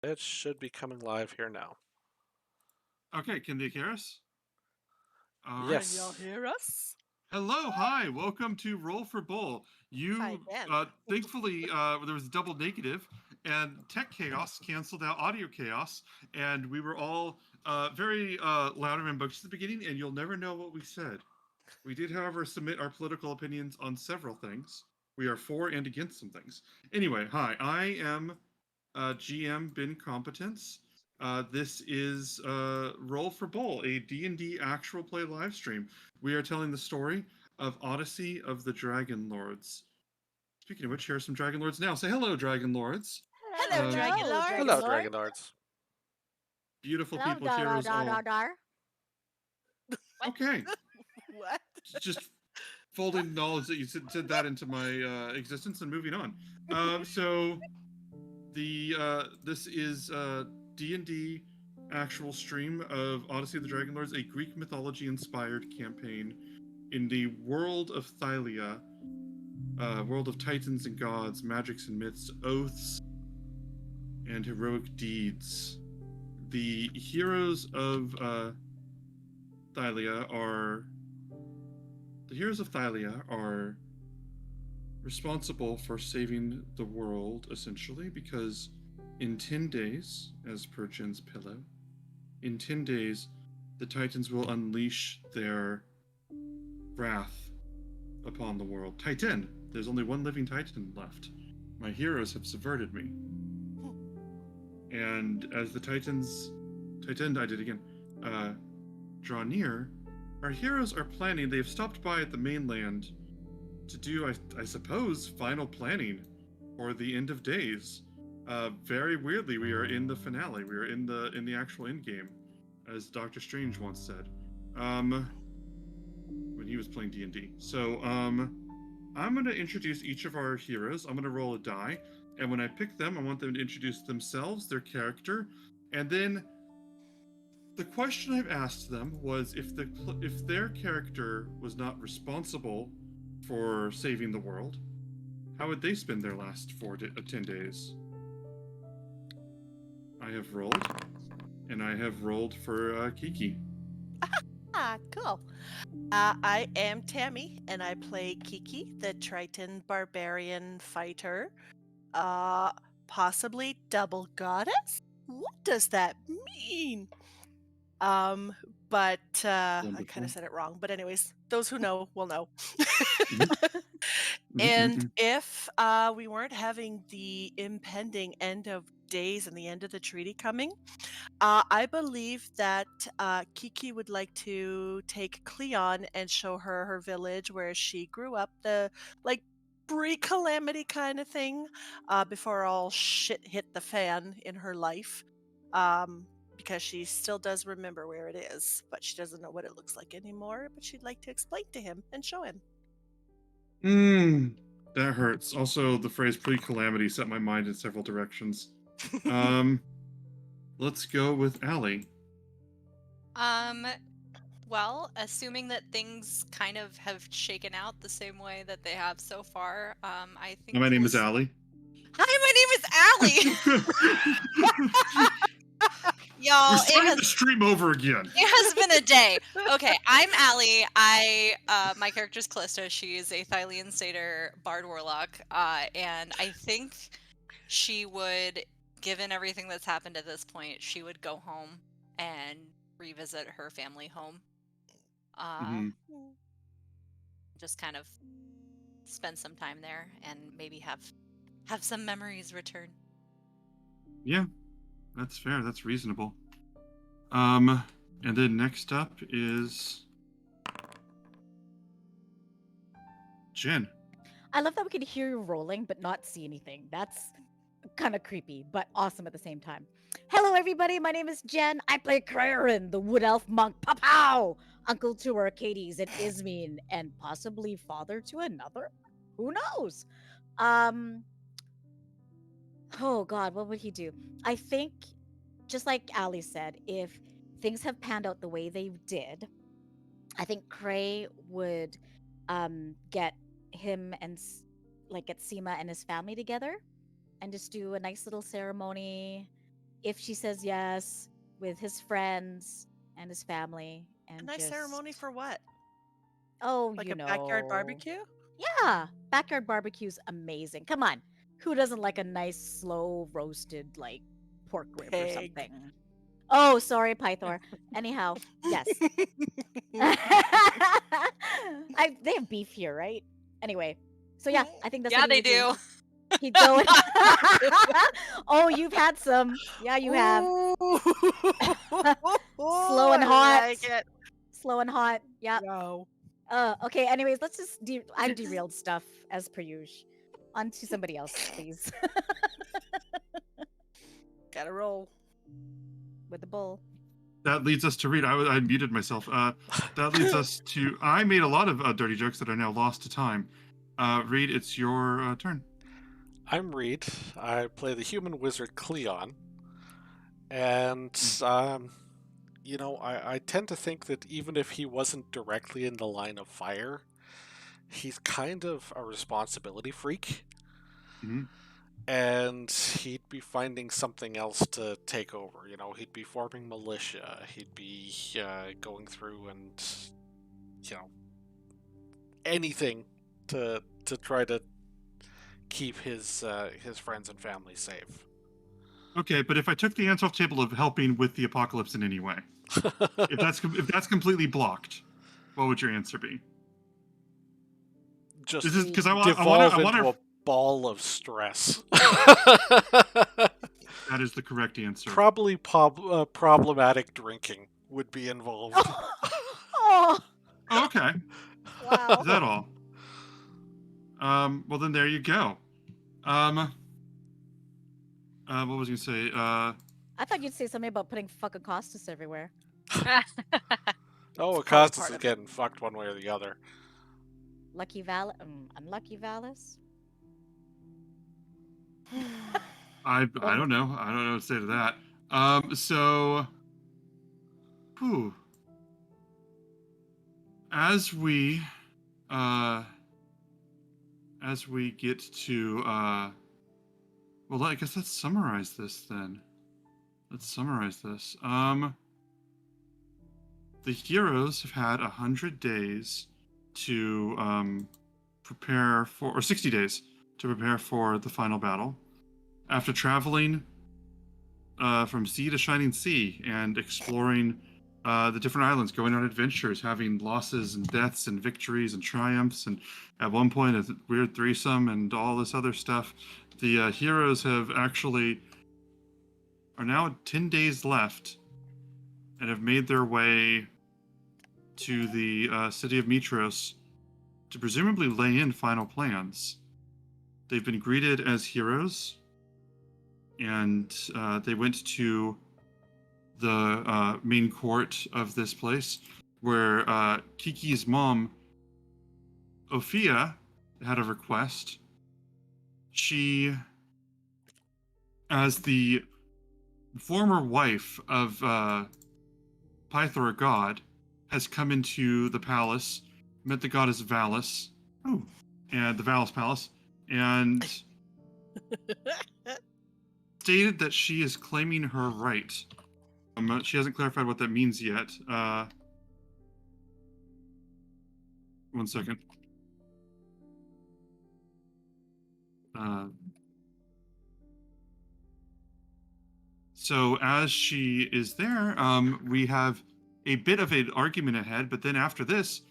It should be coming live here now. Okay, can they hear us? All right. Can y'all Yes. hear us? Hello, hi, welcome to Roll for Bull. Hi You, again. thankfully, there was a double negative, and tech chaos canceled out audio chaos, and we were all very loud and rambunctious at the beginning, and you'll never know what we said. We did, however, submit our political opinions on several things. We are for and against some things. Anyway, hi, I am GM Bin Competence. This is Roll for Bull, a D&D actual play live stream. We are telling the story of Odyssey of the Dragonlords. Speaking of which, here are some Dragonlords now. Say hello, Dragonlords. Hello, Um, Dragon Hello, Lords. Hello, Dragon Lord. Dragonlords. Beautiful Hello, people, dar dar heroes dar dar all. dar. What? Okay, What? just folding knowledge that you said that into my existence and moving on. So this is D&D actual stream of Odyssey of the Dragonlords, a Greek mythology inspired campaign in the world of Thylia, world of titans and gods, magics and myths, oaths and heroic deeds. The heroes of Thylia are the heroes of Thylia are responsible for saving the world essentially because in 10 days, as per Jen's pillow, in 10 days, the Titans will unleash their wrath upon the world. Titan! There's only one living Titan left. My heroes have subverted me. And as the Titan, I did again, draw near, our heroes are planning, they've stopped by at the mainland to do, I suppose, final planning for the end of days. Very weirdly, we are in the finale. We are in the actual end game, as Doctor Strange once said, when he was playing D&D. So, I'm going to introduce each of our heroes. I'm going to roll a die, and when I pick them, I want them to introduce themselves, their character, and then the question I've asked them was if their character was not responsible for saving the world, how would they spend their last 10 days? I have rolled, and I have rolled for Kiki. Cool. I am Tammy, and I play Kiki, the Triton barbarian fighter. Possibly double goddess? What does that mean? Um, but I kind of said it wrong. But anyways, those who know will know. And if we weren't having the impending end of days and the end of the treaty coming, I believe that Kiki would like to take Cleon and show her her village where she grew up, the like pre-calamity kind of thing, before all shit hit the fan in her life. Because she still does remember where it is, but she doesn't know what it looks like anymore. But she'd like to explain to him and show him. That hurts. Also, the phrase pre-calamity set my mind in several directions. Um, let's go with Allie. Um, well, assuming that things kind of have shaken out the same way that they have so far, I think My name we'll is Allie. Hi, my name is Allie. We're Y'all, starting the stream over again. it has been a day. Okay, I'm Allie. My character's Callista. She's a Thylian Satyr Bard Warlock. And I think she would, given everything that's happened at this point, she would go home and revisit her family home. Mhm. Just kind of spend some time there and maybe have some memories return. Yeah, that's fair. That's reasonable. And then next up is Jen. I love that we can hear you rolling but not see anything. That's kind of creepy, but awesome at the same time. Hello, everybody. My name is Jen. I play Craren, the wood elf monk. Pow! Uncle to Arcades and Ismene, and possibly father to another. Who knows? Um. Oh God, what would he do? I think, just like Ali said, if things have panned out the way they did, I think Cray would get him and get Seema and his family together and just do a nice little ceremony, if she says yes with his friends and his family A and nice ceremony just for what? oh, Like you a backyard know. barbecue? Yeah, backyard barbecue's amazing. Come on. Who doesn't like a nice slow roasted like pork rib or Pig. something? Oh, sorry, Pythor. Anyhow, yes. They have beef here, right? Anyway, so yeah, I think that's Yeah, what he they would do. do. He'd go and Not you. oh, you've had some. Yeah, you have. Ooh. Slow and I hot. like it. Slow and hot. Yep. No. Okay, anyways, let's just I've derailed stuff as per usual. On to somebody else, please. Gotta roll. With the bull. That leads us to Reed. I muted myself. That leads us to. I made a lot of dirty jokes that are now lost to time. Reed, it's your turn. I'm Reed. I play the human wizard Cleon. And, I tend to think that even if he wasn't directly in the line of fire, he's kind of a responsibility freak. Mhm. And he'd be finding something else to take over. He'd be forming militia. He'd be going through and, anything to try to keep his friends and family safe. Okay, but if I took the answer off the table of helping with the apocalypse in any way, if that's completely blocked, what would your answer be? Just This is because I devolve want into to. a ball of stress. That is the correct answer. Probably problematic drinking would be involved. Oh, Oh, okay. wow. Is that all? Well then there you go. What was I gonna say? I thought you'd say something about putting fucking Costas everywhere. Oh, It's probably Acostas part is of it. getting fucked one way or the other. Unlucky Valis? I don't know. I don't know what to say to that. So, whew. As we get to well, I guess let's summarize this then. Let's summarize this. The heroes have had 100 days to prepare for, or 60 days to prepare for the final battle. After traveling from sea to shining sea and exploring the different islands, going on adventures, having losses and deaths and victories and triumphs, and at one point a weird threesome and all this other stuff, the heroes have actually are now 10 days left and have made their way to the city of Mitros to presumably lay in final plans. They've been greeted as heroes, and they went to the main court of this place, where Kiki's mom, Ophia, had a request. She, as the former wife of Pythor god, has come into the palace, met the goddess Valis, and the Valis Palace, and stated that she is claiming her right. She hasn't clarified what that means yet. One second. So as she is there, we have a bit of an argument ahead, but then after this,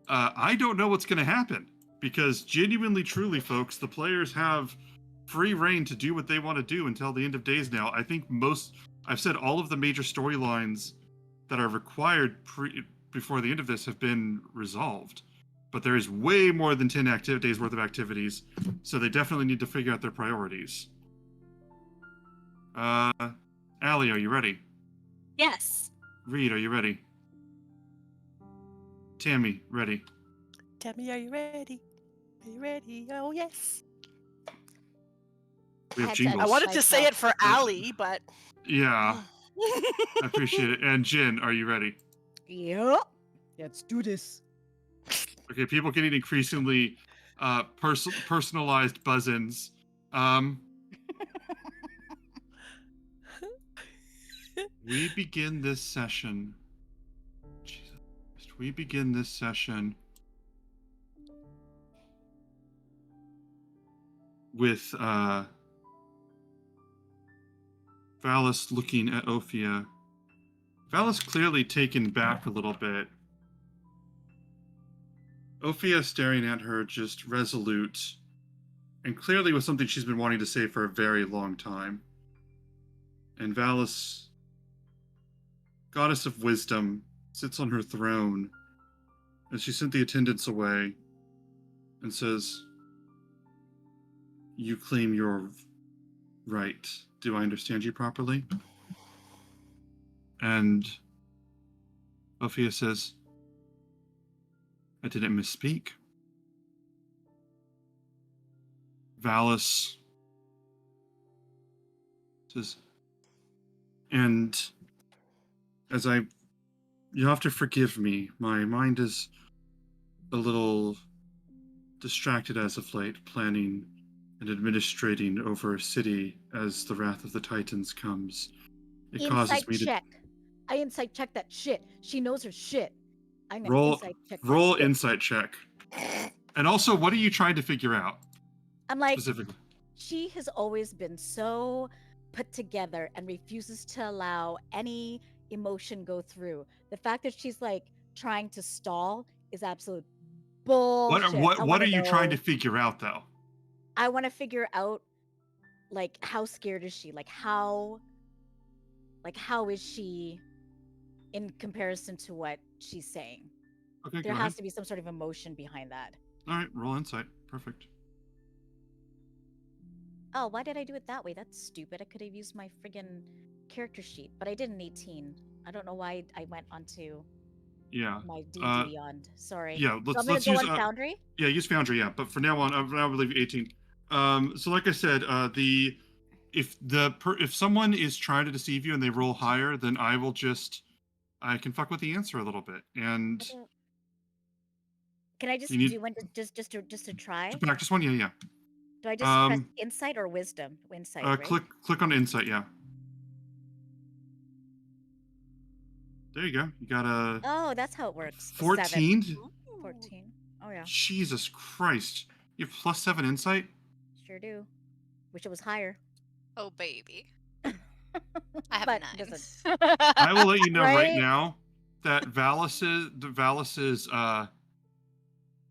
I don't know what's going to happen, because genuinely, truly, folks, the players have free reign to do what they want to do until the end of days now. I think I've said all of the major storylines that are required before the end of this have been resolved. But there is way more than 10 days worth of activities, so they definitely need to figure out their priorities. Allie, are you ready? Yes. Reed, are you ready? Tammy, ready? Tammy, are you ready? Are you ready? Oh, yes. We have had to jingles. I unmute wanted to say myself. it for Allie, but. Yeah, I appreciate it. And Jin, are you ready? Yep. Let's do this. Okay, people getting increasingly personalized buzz-ins. We begin this session. Jesus Christ, we begin this session with Valis looking at Ophia. Valis clearly taken back a little bit. Ophia staring at her, just resolute, and clearly with something she's been wanting to say for a very long time. And Valis, goddess of wisdom, sits on her throne as she sent the attendants away and says, "You claim your right. Do I understand you properly?" And Ophia says, "I didn't misspeak." Valis says, "And as you have to forgive me. My mind is a little distracted as of late, planning and administrating over a city as the wrath of the Titans comes. It causes Insight me to check. I insight check that shit. She knows her shit. I'm gonna roll insight check. that roll shit. insight check. And also, what are you trying to figure out I'm like, specifically? she has always been so put together and refuses to allow any emotion go through. The fact that she's like trying to stall is absolute bullshit. What are you trying to figure out though? I want to figure out like how scared is she? Like how is she in comparison to what she's saying? Okay, There go has ahead. to be some sort of emotion behind that. All right, roll insight. Perfect. Oh, why did I do it that way? That's stupid. I could have used my friggin' character sheet, but I did an 18. I don't know why I went onto Yeah. my D&D Beyond. Sorry. Yeah. So I'm Let's gonna use go on Foundry. Yeah, use Foundry. Yeah, but for now on, I'll leave you 18. So like I said, if someone is trying to deceive you and they roll higher, then I can fuck with the answer a little bit, and Can I just you need do one just to try? to practice one. Yeah, yeah. Do I just press insight or wisdom? Insight, right? Click on insight. Yeah. There you go. You got a Oh, that's how it works. 14. 7. 14. Oh yeah, Jesus Christ! You have +7 insight. sure do. Wish it was higher. Oh baby. I have But a 9. doesn't. I will let you know right Right? now that Valis's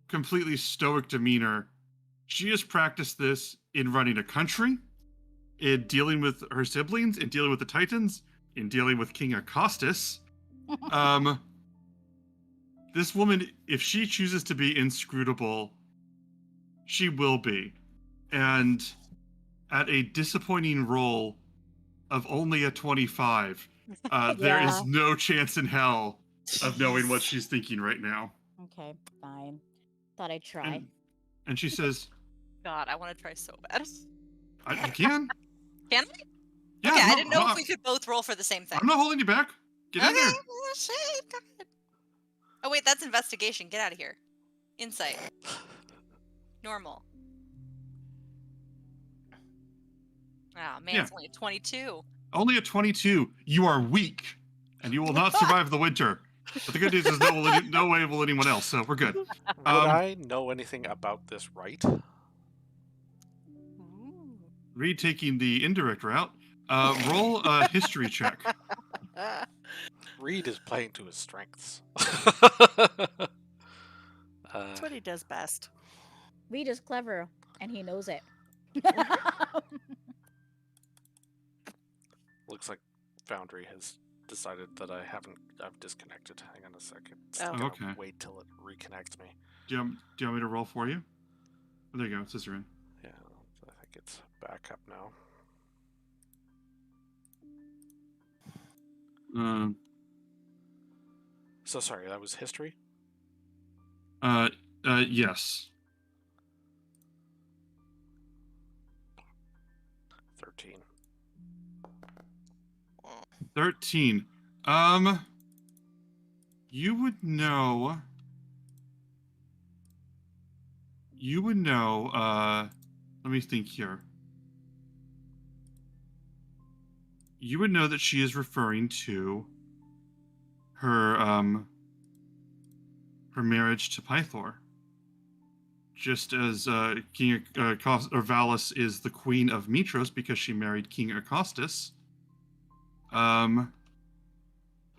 completely stoic demeanor. She has practiced this in running a country, in dealing with her siblings, in dealing with the Titans, in dealing with King Acostus. This woman, if she chooses to be inscrutable, she will be. And at a disappointing roll of only a 25, there Yeah. is no chance in hell of knowing what she's thinking right now. Okay, fine. Thought I'd try. And she says, God, I want to try so bad. "You can." Can I? Yeah, Okay, no, I didn't know if we could both roll for the same thing. I'm not holding you back. Get in Okay, there. well, shit. God. Oh wait, that's investigation. Get out of here. Insight. Normal. Oh man, Yeah. it's only a 22. Only a 22. You are weak, and you will not survive the winter. But the good news is no way will anyone else, so we're good. Would I know anything about this right? Ooh. Reed taking the indirect route. Roll a history check. Reed is playing to his strengths. That's what he does best. Reed is clever, and he knows it. Looks like Foundry has decided that I've disconnected. Hang on a second. Oh. I'm gonna Okay. wait till it reconnects me. Do you want me to roll for you? Oh, there you go. It says you're in. Yeah, I think it's back up now. So sorry, that was history? Yes. 13. 13. You would know. Let me think here. you would know that she is referring to her her marriage to Pythor. Just as King Valis is the queen of Mitros because she married King Acostus,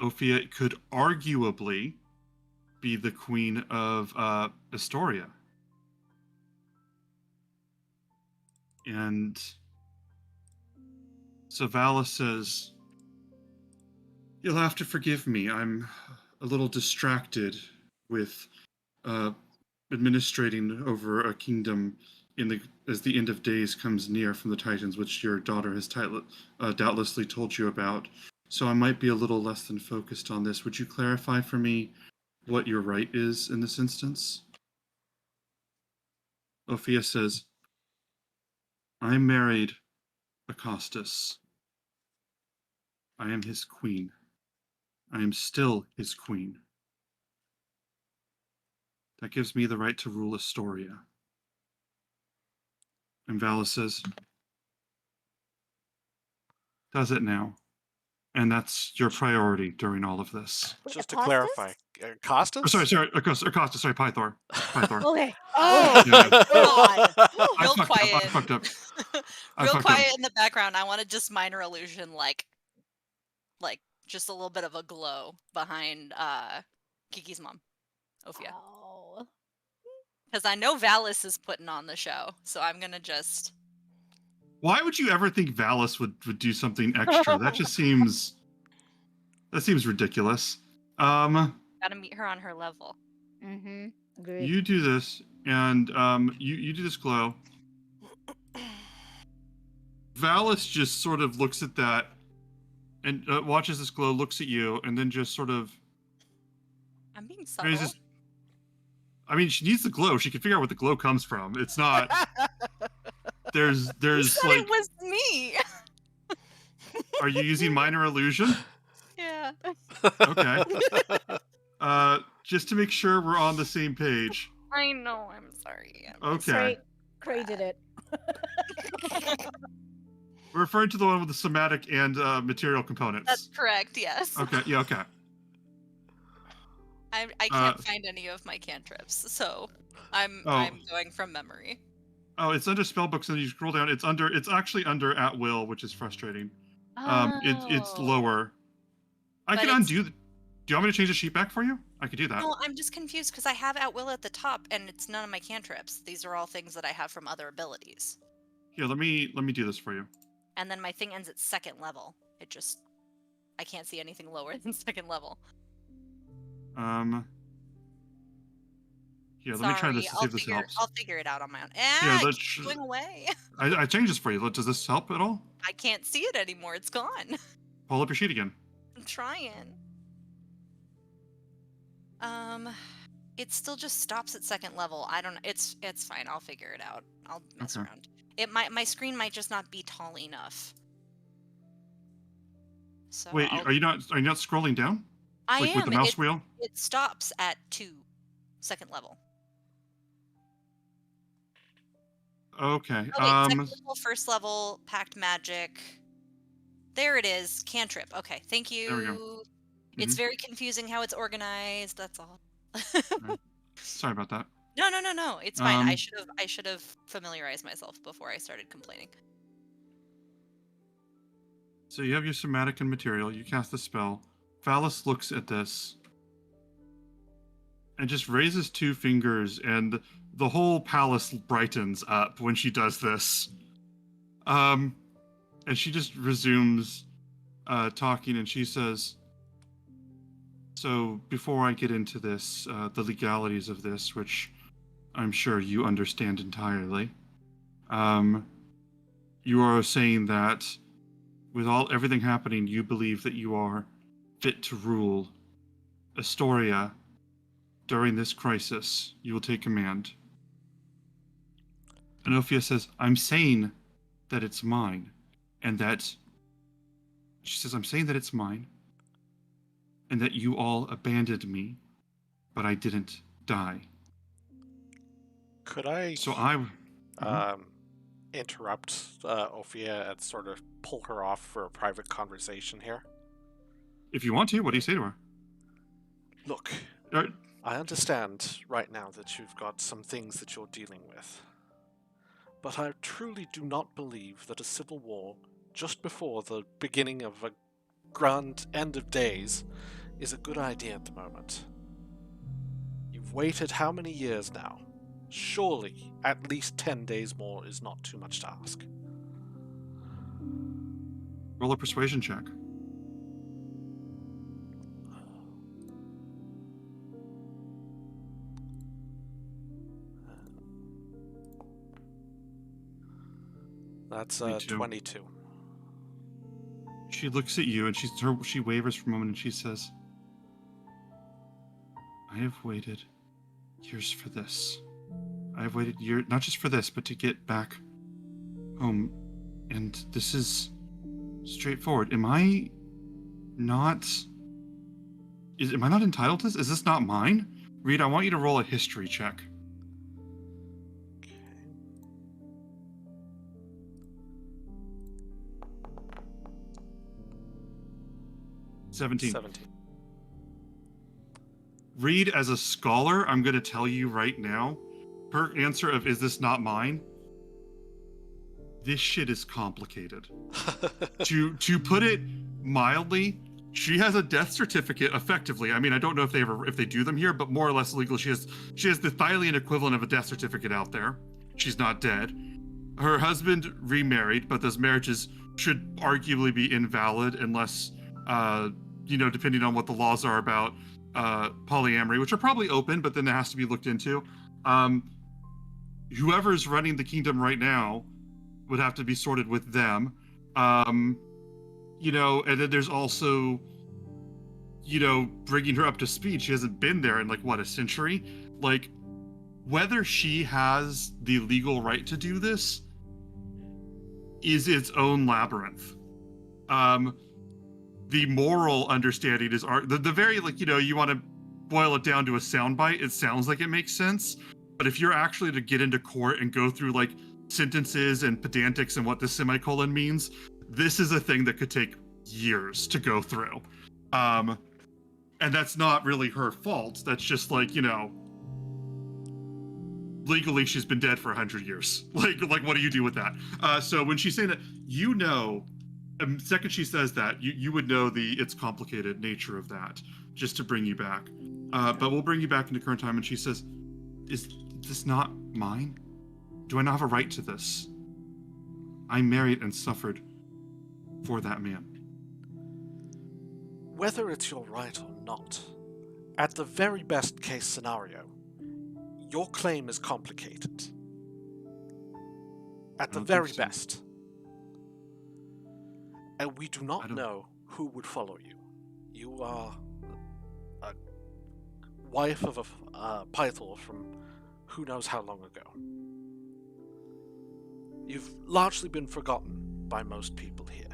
Ophia could arguably be the queen of Astoria. And so Valis says, "You'll have to forgive me. I'm a little distracted with administrating over a kingdom as the end of days comes near from the Titans, which your daughter has doubtlessly told you about. So I might be a little less than focused on this. Would you clarify for me what your right is in this instance?" Ophia says, "I married Acostus. I am his queen. I am still his queen. That gives me the right to rule Astoria." And Valis says, "Does it now? And that's your priority during all of this." Wait, Just to Acostus? clarify, Costas? Acostus, sorry, Pythor. Pythor. Okay. Oh, Yeah. God. I Real fucked up. quiet. I fucked up. I Real fucked quiet up. in the background. I want to just minor illusion, like just a little bit of a glow behind Kiki's mom, Ophia, Oh. because I know Valis is putting on the show, so I'm gonna just. Why would you ever think Valis would do something extra? That just seems ridiculous. Gotta meet her on her level. Mm-hmm. Agreed. You do this, and you do this glow. Valis just sort of looks at that and watches this glow, looks at you, and then just sort of I'm being subtle. raises. I mean, she needs the glow. She can figure out where the glow comes from. It's not. There's You said like. it was me. Are you using minor illusion? Yeah. Okay. Just to make sure we're on the same page. I know. I'm sorry. Okay. Cray did it. We're referring to the one with the somatic and material components. That's correct. Yes. Okay. Yeah. Okay. I can't find any of my cantrips, so I'm going from memory. Oh, it's under spellbooks, and you scroll down. It's actually under at will, which is frustrating. It's Oh. lower. I But can it's- undo. Do you want me to change the sheet back for you? I could do that. No, I'm just confused because I have at will at the top, and it's none of my cantrips. These are all things that I have from other abilities. Here, let me do this for you. And then my thing ends at second level. I can't see anything lower than second level. Here, Sorry, let me try this to see if this helps. I'll figure it out on my own. Yeah, It's going away. I changed this for you. Does this help at all? I can't see it anymore. It's gone. Pull up your sheet again. I'm trying. It still just stops at second level. I don't know. It's fine. I'll figure it out. I'll mess Okay. around. My screen might just not be tall enough. So Wait, are you not scrolling down? I Like am. with the mouse wheel? It stops at 2, second level. Okay. Okay, second level, first level, packed magic. There it is, cantrip. Okay, thank you. There we go. It's Mhm. very confusing how it's organized. That's all. Sorry about that. No. It's fine. Um, I should have familiarized myself before I started complaining. So you have your somatic and material. You cast the spell. Valis looks at this and just raises 2 fingers, and the whole palace brightens up when she does this. And she just resumes talking, and she says, "So before I get into this, the legalities of this, which I'm sure you understand entirely, you are saying that with everything happening, you believe that you are fit to rule Astoria during this crisis. You will take command." And Ophia says, "I'm saying that it's mine, and that..." She says, "I'm saying that it's mine, and that you all abandoned me, but I didn't die." Could I So interrupt Ophia and sort of pull her off for a private conversation here. If you want to, what do you say to her? Look, Uh, I understand right now that you've got some things that you're dealing with. But I truly do not believe that a civil war just before the beginning of a grand end of days is a good idea at the moment. You've waited how many years now? Surely at least 10 days more is not too much to ask. Roll a persuasion check. That's 22. 22. She looks at you and she wavers for a moment and she says, I have waited years for this. I have waited years, not just for this, but to get back home. And this is straightforward. Am I not entitled to this? Is this not mine? Reed, I want you to roll a history check. Okay. Seventeen. 17. Reed, as a scholar, I'm going to tell you right now, her answer of "is this not mine?" This shit is complicated. To put it mildly, she has a death certificate. Effectively, I mean, I don't know if they do them here, but more or less legally, she has the Thylian equivalent of a death certificate out there. She's not dead. Her husband remarried, but those marriages should arguably be invalid unless, depending on what the laws are about polyamory, which are probably open, but then it has to be looked into. Whoever's running the kingdom right now would have to be sorted with them. And then there's also, bringing her up to speed. She hasn't been there in a century. Like, whether she has the legal right to do this is its own labyrinth. The moral understanding is the very, you want to boil it down to a soundbite. It sounds like it makes sense. But if you're actually to get into court and go through sentences and pedantics and what the semicolon means, this is a thing that could take years to go through. And that's not really her fault. That's just legally she's been dead for 100 years. What do you do with that? So when she's saying that, the second she says that, you would know it's complicated nature of that, just to bring you back. But we'll bring you back into current time. And she says, is this not mine? Do I not have a right to this? I married and suffered for that man. Whether it's your right or not, at the very best case scenario, your claim is complicated. At the very best. And we do not know who would follow you. You are a wife of a Pythor from who knows how long ago. You've largely been forgotten by most people here.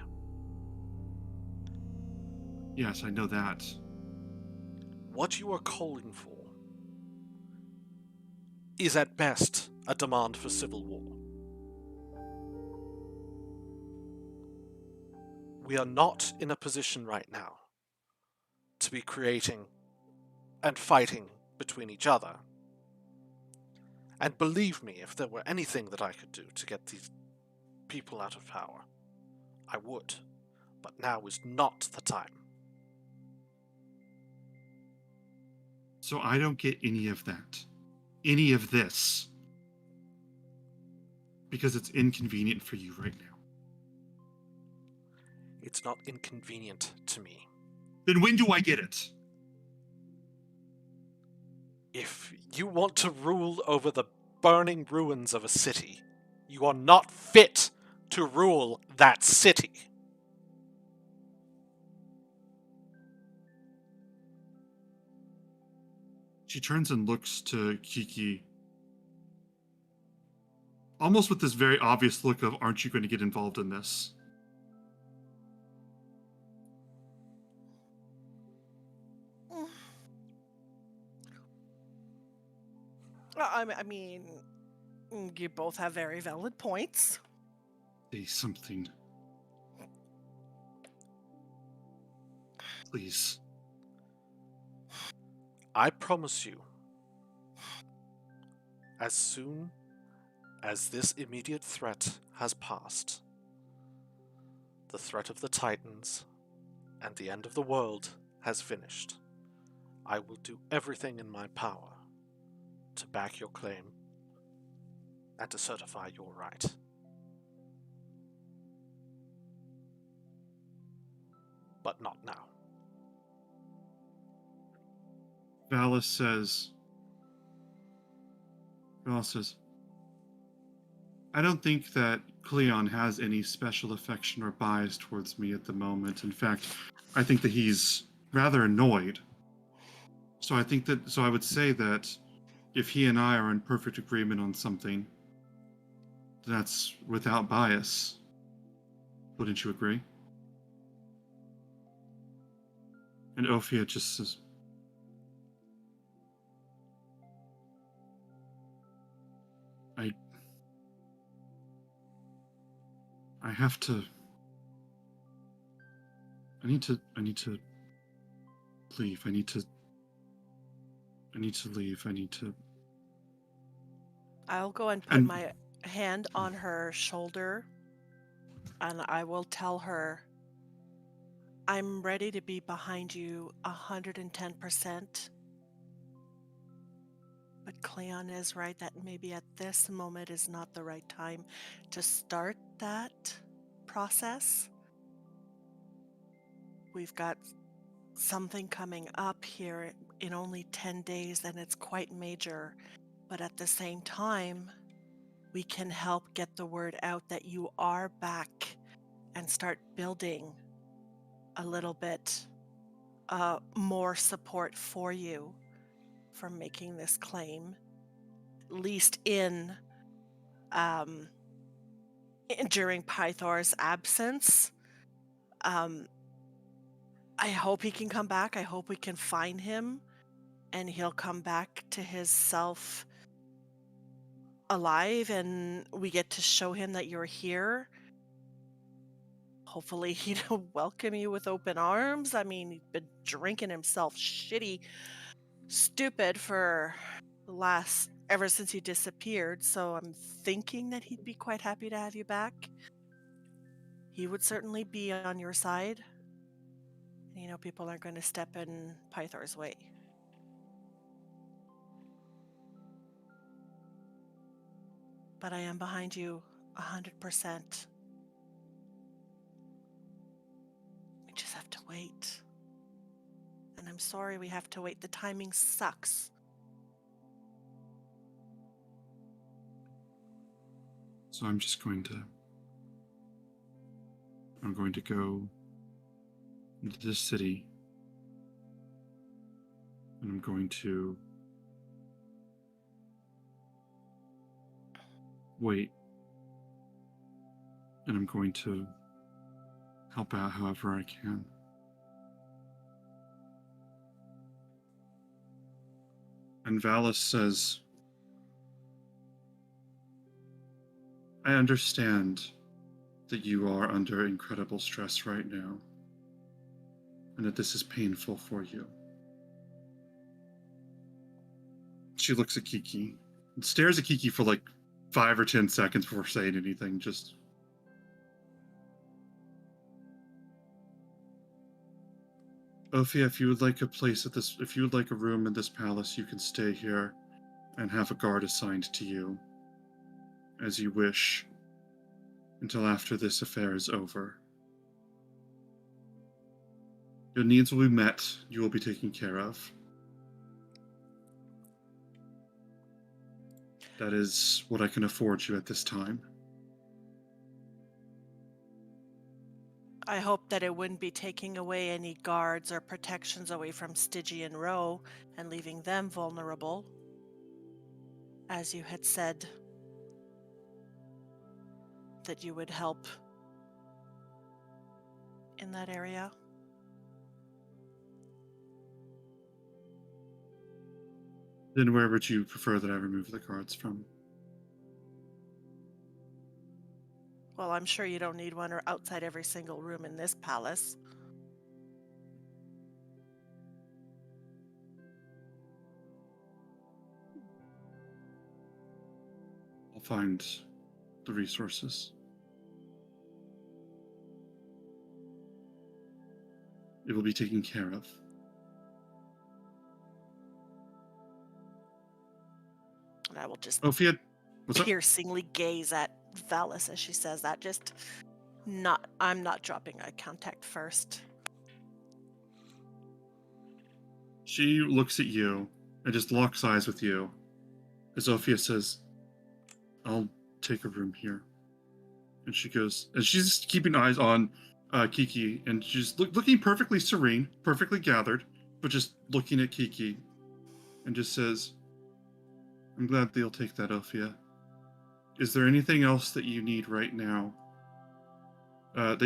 Yes, I know that. What you are calling for is at best a demand for civil war. We are not in a position right now to be creating and fighting between each other. And believe me, if there were anything that I could do to get these people out of power, I would. But now is not the time. So I don't get any of that. Any of this. Because it's inconvenient for you right now. It's not inconvenient to me. Then when do I get it? If you want to rule over the burning ruins of a city, you are not fit to rule that city. She turns and looks to Kiki, almost with this very obvious look of, aren't you going to get involved in this? I mean, you both have very valid points. Say something. Please. I promise you, as soon as this immediate threat has passed, the threat of the Titans and the end of the world has finished, I will do everything in my power to back your claim and to certify your right. But not now. Valis says, I don't think that Cleon has any special affection or bias towards me at the moment. In fact, I think that he's rather annoyed. So I would say that if he and I are in perfect agreement on something, that's without bias. Wouldn't you agree? And Ophia just says, I have to. I need to leave. I need to leave. I need to. I'll go and put And my hand on her shoulder and I will tell her I'm ready to be behind you 110%. But Cleon is right that maybe at this moment is not the right time to start that process. We've got something coming up here in only 10 days and it's quite major. But at the same time, we can help get the word out that you are back and start building a little bit more support for you for making this claim, at least during Pythor's absence. I hope he can come back. I hope we can find him and he'll come back to his self alive and we get to show him that you're here. Hopefully he'll welcome you with open arms. I mean, he's been drinking himself stupid for ever since you disappeared, so I'm thinking that he'd be quite happy to have you back. He would certainly be on your side. You know, people aren't going to step in Pythor's way. But I am behind you 100%. We just have to wait. And I'm sorry we have to wait. The timing sucks. so I'm going to go into this city, and I'm going to wait, and I'm going to help out however I can. And Valis says, I understand that you are under incredible stress right now, and that this is painful for you. She looks at Kiki and stares at Kiki for like 5 or 10 seconds before saying anything. Just, Ophia, if you would like a room in this palace, you can stay here and have a guard assigned to you as you wish until after this affair is over. Your needs will be met. You will be taken care of. That is what I can afford you at this time. I hope that it wouldn't be taking away any guards or protections away from Stygian Row and leaving them vulnerable, as you had said that you would help in that area. Then where would you prefer that I remove the guards from? Well, I'm sure you don't need one or outside every single room in this palace. I'll find the resources. It will be taken care of. And I will just Ophia, what's up? piercingly gaze at Valis as she says that. I'm not dropping eye contact first. She looks at you and just locks eyes with you as Ophia says, I'll take a room here. And she goes, and she's just keeping eyes on Kiki, and she's looking perfectly serene, perfectly gathered, but just looking at Kiki and just says, I'm glad they'll take that, Ophia. Is there anything else that you need right now? To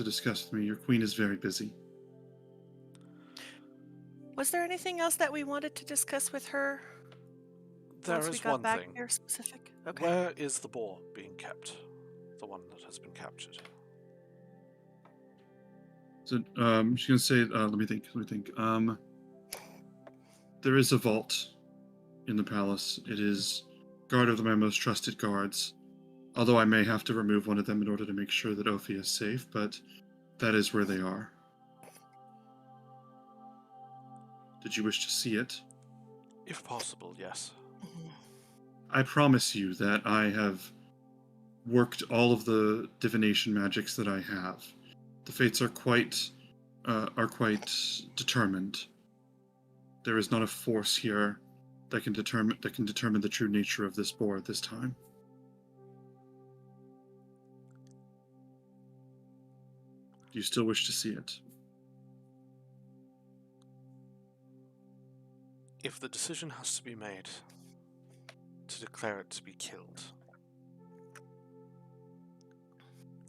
discuss with me? Your queen is very busy. Was there anything else that we wanted to discuss with her? There once we is got one back thing. there specific? Okay. Where is the boar being kept? The one that has been captured. So she's gonna say, let me think. There is a vault in the palace. It is guarded with my most trusted guards. Although I may have to remove one of them in order to make sure that Ophia is safe, but that is where they are. Did you wish to see it? If possible, yes. I promise you that I have worked all of the divination magics that I have. The fates are quite determined. There is not a force here that can determine the true nature of this boar at this time. Do you still wish to see it? If the decision has to be made to declare it to be killed,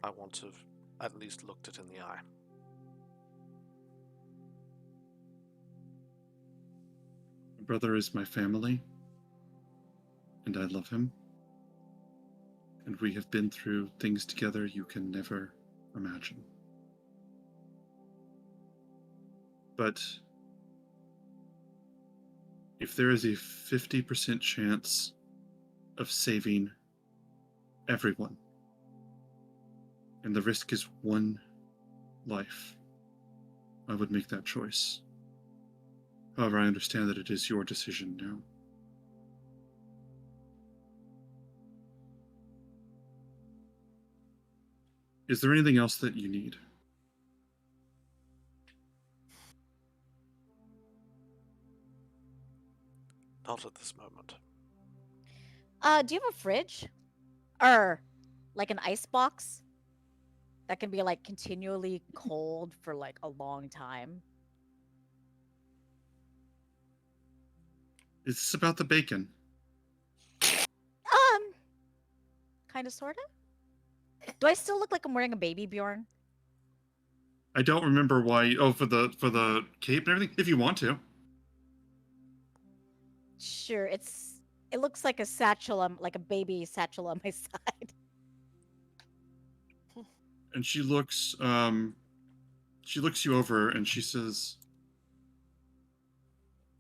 I want to have at least looked it in the eye. My brother is my family, and I love him. And we have been through things together you can never imagine. But if there is a 50% chance of saving everyone, and the risk is one life, I would make that choice. However, I understand that it is your decision now. Is there anything else that you need? Not at this moment. Do you have a fridge? Or like an ice box that can be like continually cold for like a long time? Is this about the bacon? Kind of, sort of. Do I still look like I'm wearing a baby, Bjorn? I don't remember why. Oh, for the cape and everything. If you want to. Sure, it looks like a satchel, like a baby satchel on my side. And she looks you over and she says,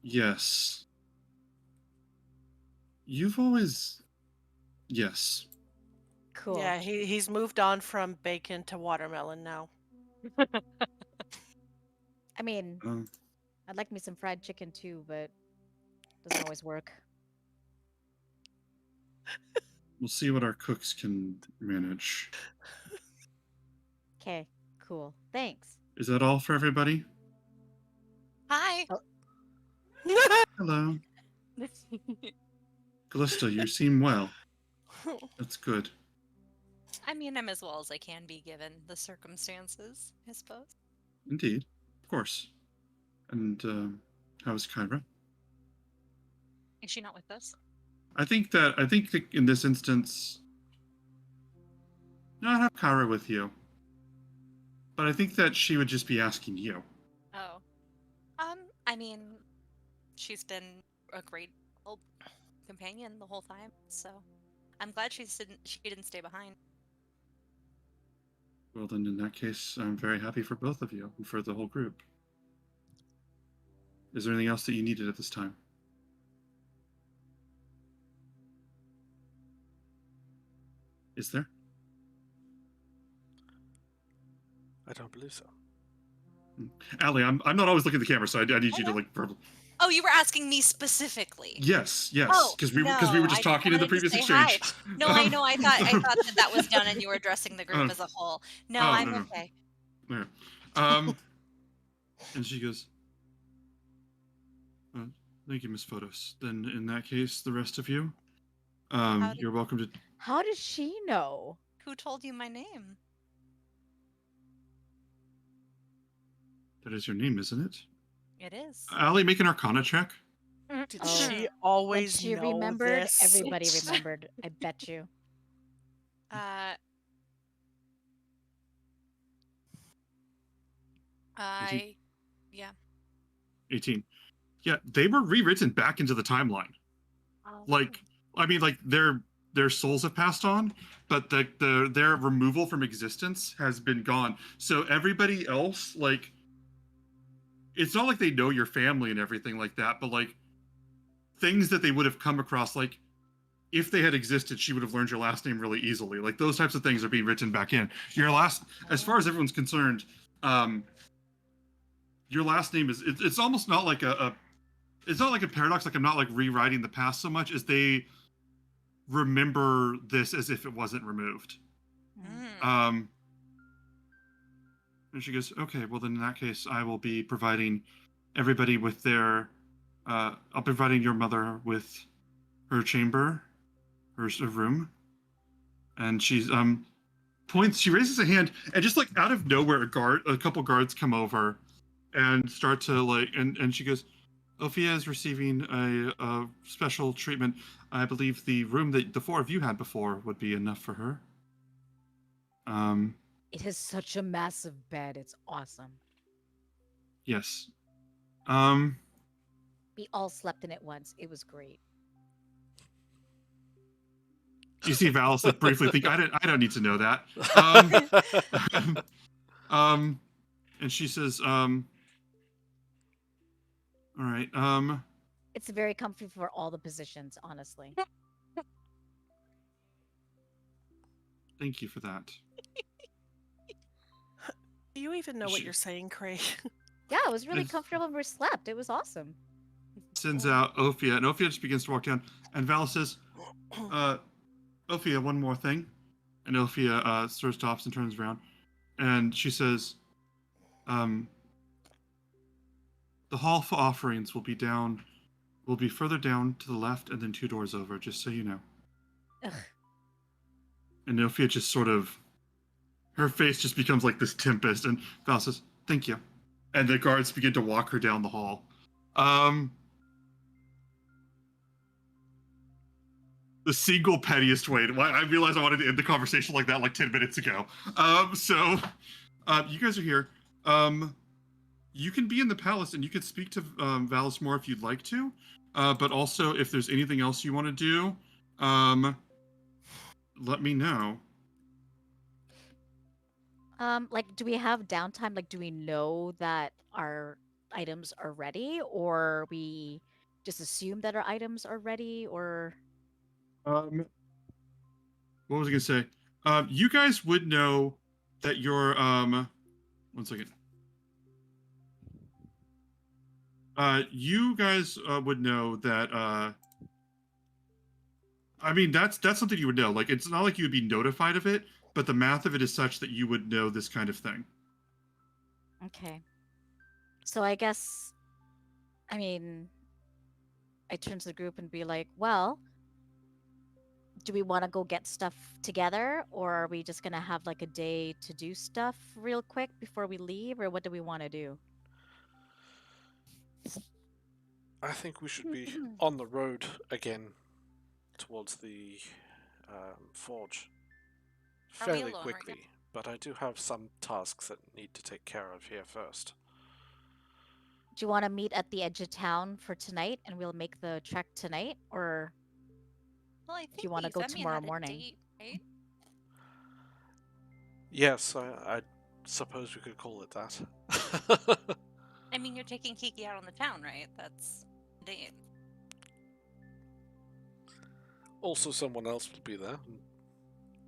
yes. You've always, yes. Cool. Yeah, he's moved on from bacon to watermelon now. I mean, Um, I'd like me some fried chicken too, but doesn't always work. we'll see what our cooks can manage. Okay, cool. Thanks. Is that all for everybody? Hi. Hello. Callista, you seem well. That's good. I mean, I'm as well as I can be given the circumstances, I suppose. Indeed. Of course. And how's Kyra? Is she not with us? I think that in this instance, no, I have Kyra with you. But I think that she would just be asking you. Oh. I mean, she's been a great old companion the whole time, so I'm glad she didn't stay behind. Well, then in that case, I'm very happy for both of you and for the whole group. Is there anything else that you needed at this time? Is there? I don't believe so. Allie, I'm not always looking at the camera, so I need you to know. like verbal. Oh, you were asking me specifically. Yes, Oh, because we were no, just I talking in the wanted to previous say hi. exchange. No, I know. I thought that was done, and you were addressing the group Oh. as a whole. No, Oh, I'm no, no. okay. Okay. And she goes, "Thank you, Miss Photos. Then in that case, the rest of you, you're welcome to." How does she know? Who told you my name? That is your name, isn't it? It is. Allie, make an Arcana check. Did Oh. she When always she know remembered, this? everybody remembered. I bet you. Yeah. 18. Yeah, they were rewritten back into the timeline. Like, I mean, like their souls have passed on, but their removal from existence has been gone. So everybody else, like, it's not like they know your family and everything like that, but like things that they would have come across, like if they had existed, she would have learned your last name really easily. Like those types of things are being written back in. Your last, as far as everyone's concerned, your last name is it's almost not like it's not like a paradox. Like I'm not like rewriting the past so much as they remember this as if it wasn't removed. Mm. And she goes, okay, well then in that case, I will be providing everybody with their, I'll be providing your mother with her chamber, her room. And she's, she raises a hand and just like out of nowhere, a couple guards come over and start to like, and she goes, Ophia is receiving a special treatment. I believe the room that the four of you had before would be enough for her. It has such a massive bed. It's awesome. Yes. We all slept in it once. It was great. You see Valis like briefly think, I don't need to know that. And she says, all right, It's very comfy for all the positions, honestly. thank you for that. Do you even know what She- you're saying, Craig? Yeah, it was really It's- comfortable when we slept. It was awesome. Sends out Ophia, and Ophia just begins to walk down. And Valis says, Ophia, one more thing. And Ophia sort of stops and turns around. And she says, the hall for offerings will be further down to the left and then 2 doors over, just so you know. Ugh. And Ophia just sort of, her face just becomes like this tempest, and Val says, thank you. And the guards begin to walk her down the hall. The single pettiest way. I realized I wanted to end the conversation like that like 10 minutes ago. So you guys are here. You can be in the palace and you can speak to Valis more if you'd like to. But also, if there's anything else you want to do, let me know. Like, do we have downtime? Like, do we know that our items are ready, or we just assume that our items are ready, or? What was I gonna say? You guys would know that your 1 second. You guys would know that I mean that's something you would know. Like it's not like you would be notified of it, but the math of it is such that you would know this kind of thing. Okay. So I guess, I mean, I turn to the group and be like, well, do we want to go get stuff together, or are we just gonna have like a day to do stuff real quick before we leave, or what do we want to do? I think we should be on the road again towards the forge Are we fairly alone right now? quickly, but I do have some tasks that need to take care of here first. Do you want to meet at the edge of town for tonight, and we'll make the trek tonight, or Well, I think you wanna the go Zemian tomorrow had a morning? date, right? Yes, I suppose we could call it that. I mean, you're taking Kiki out on the town, right? That's a date. Also, someone else will be there.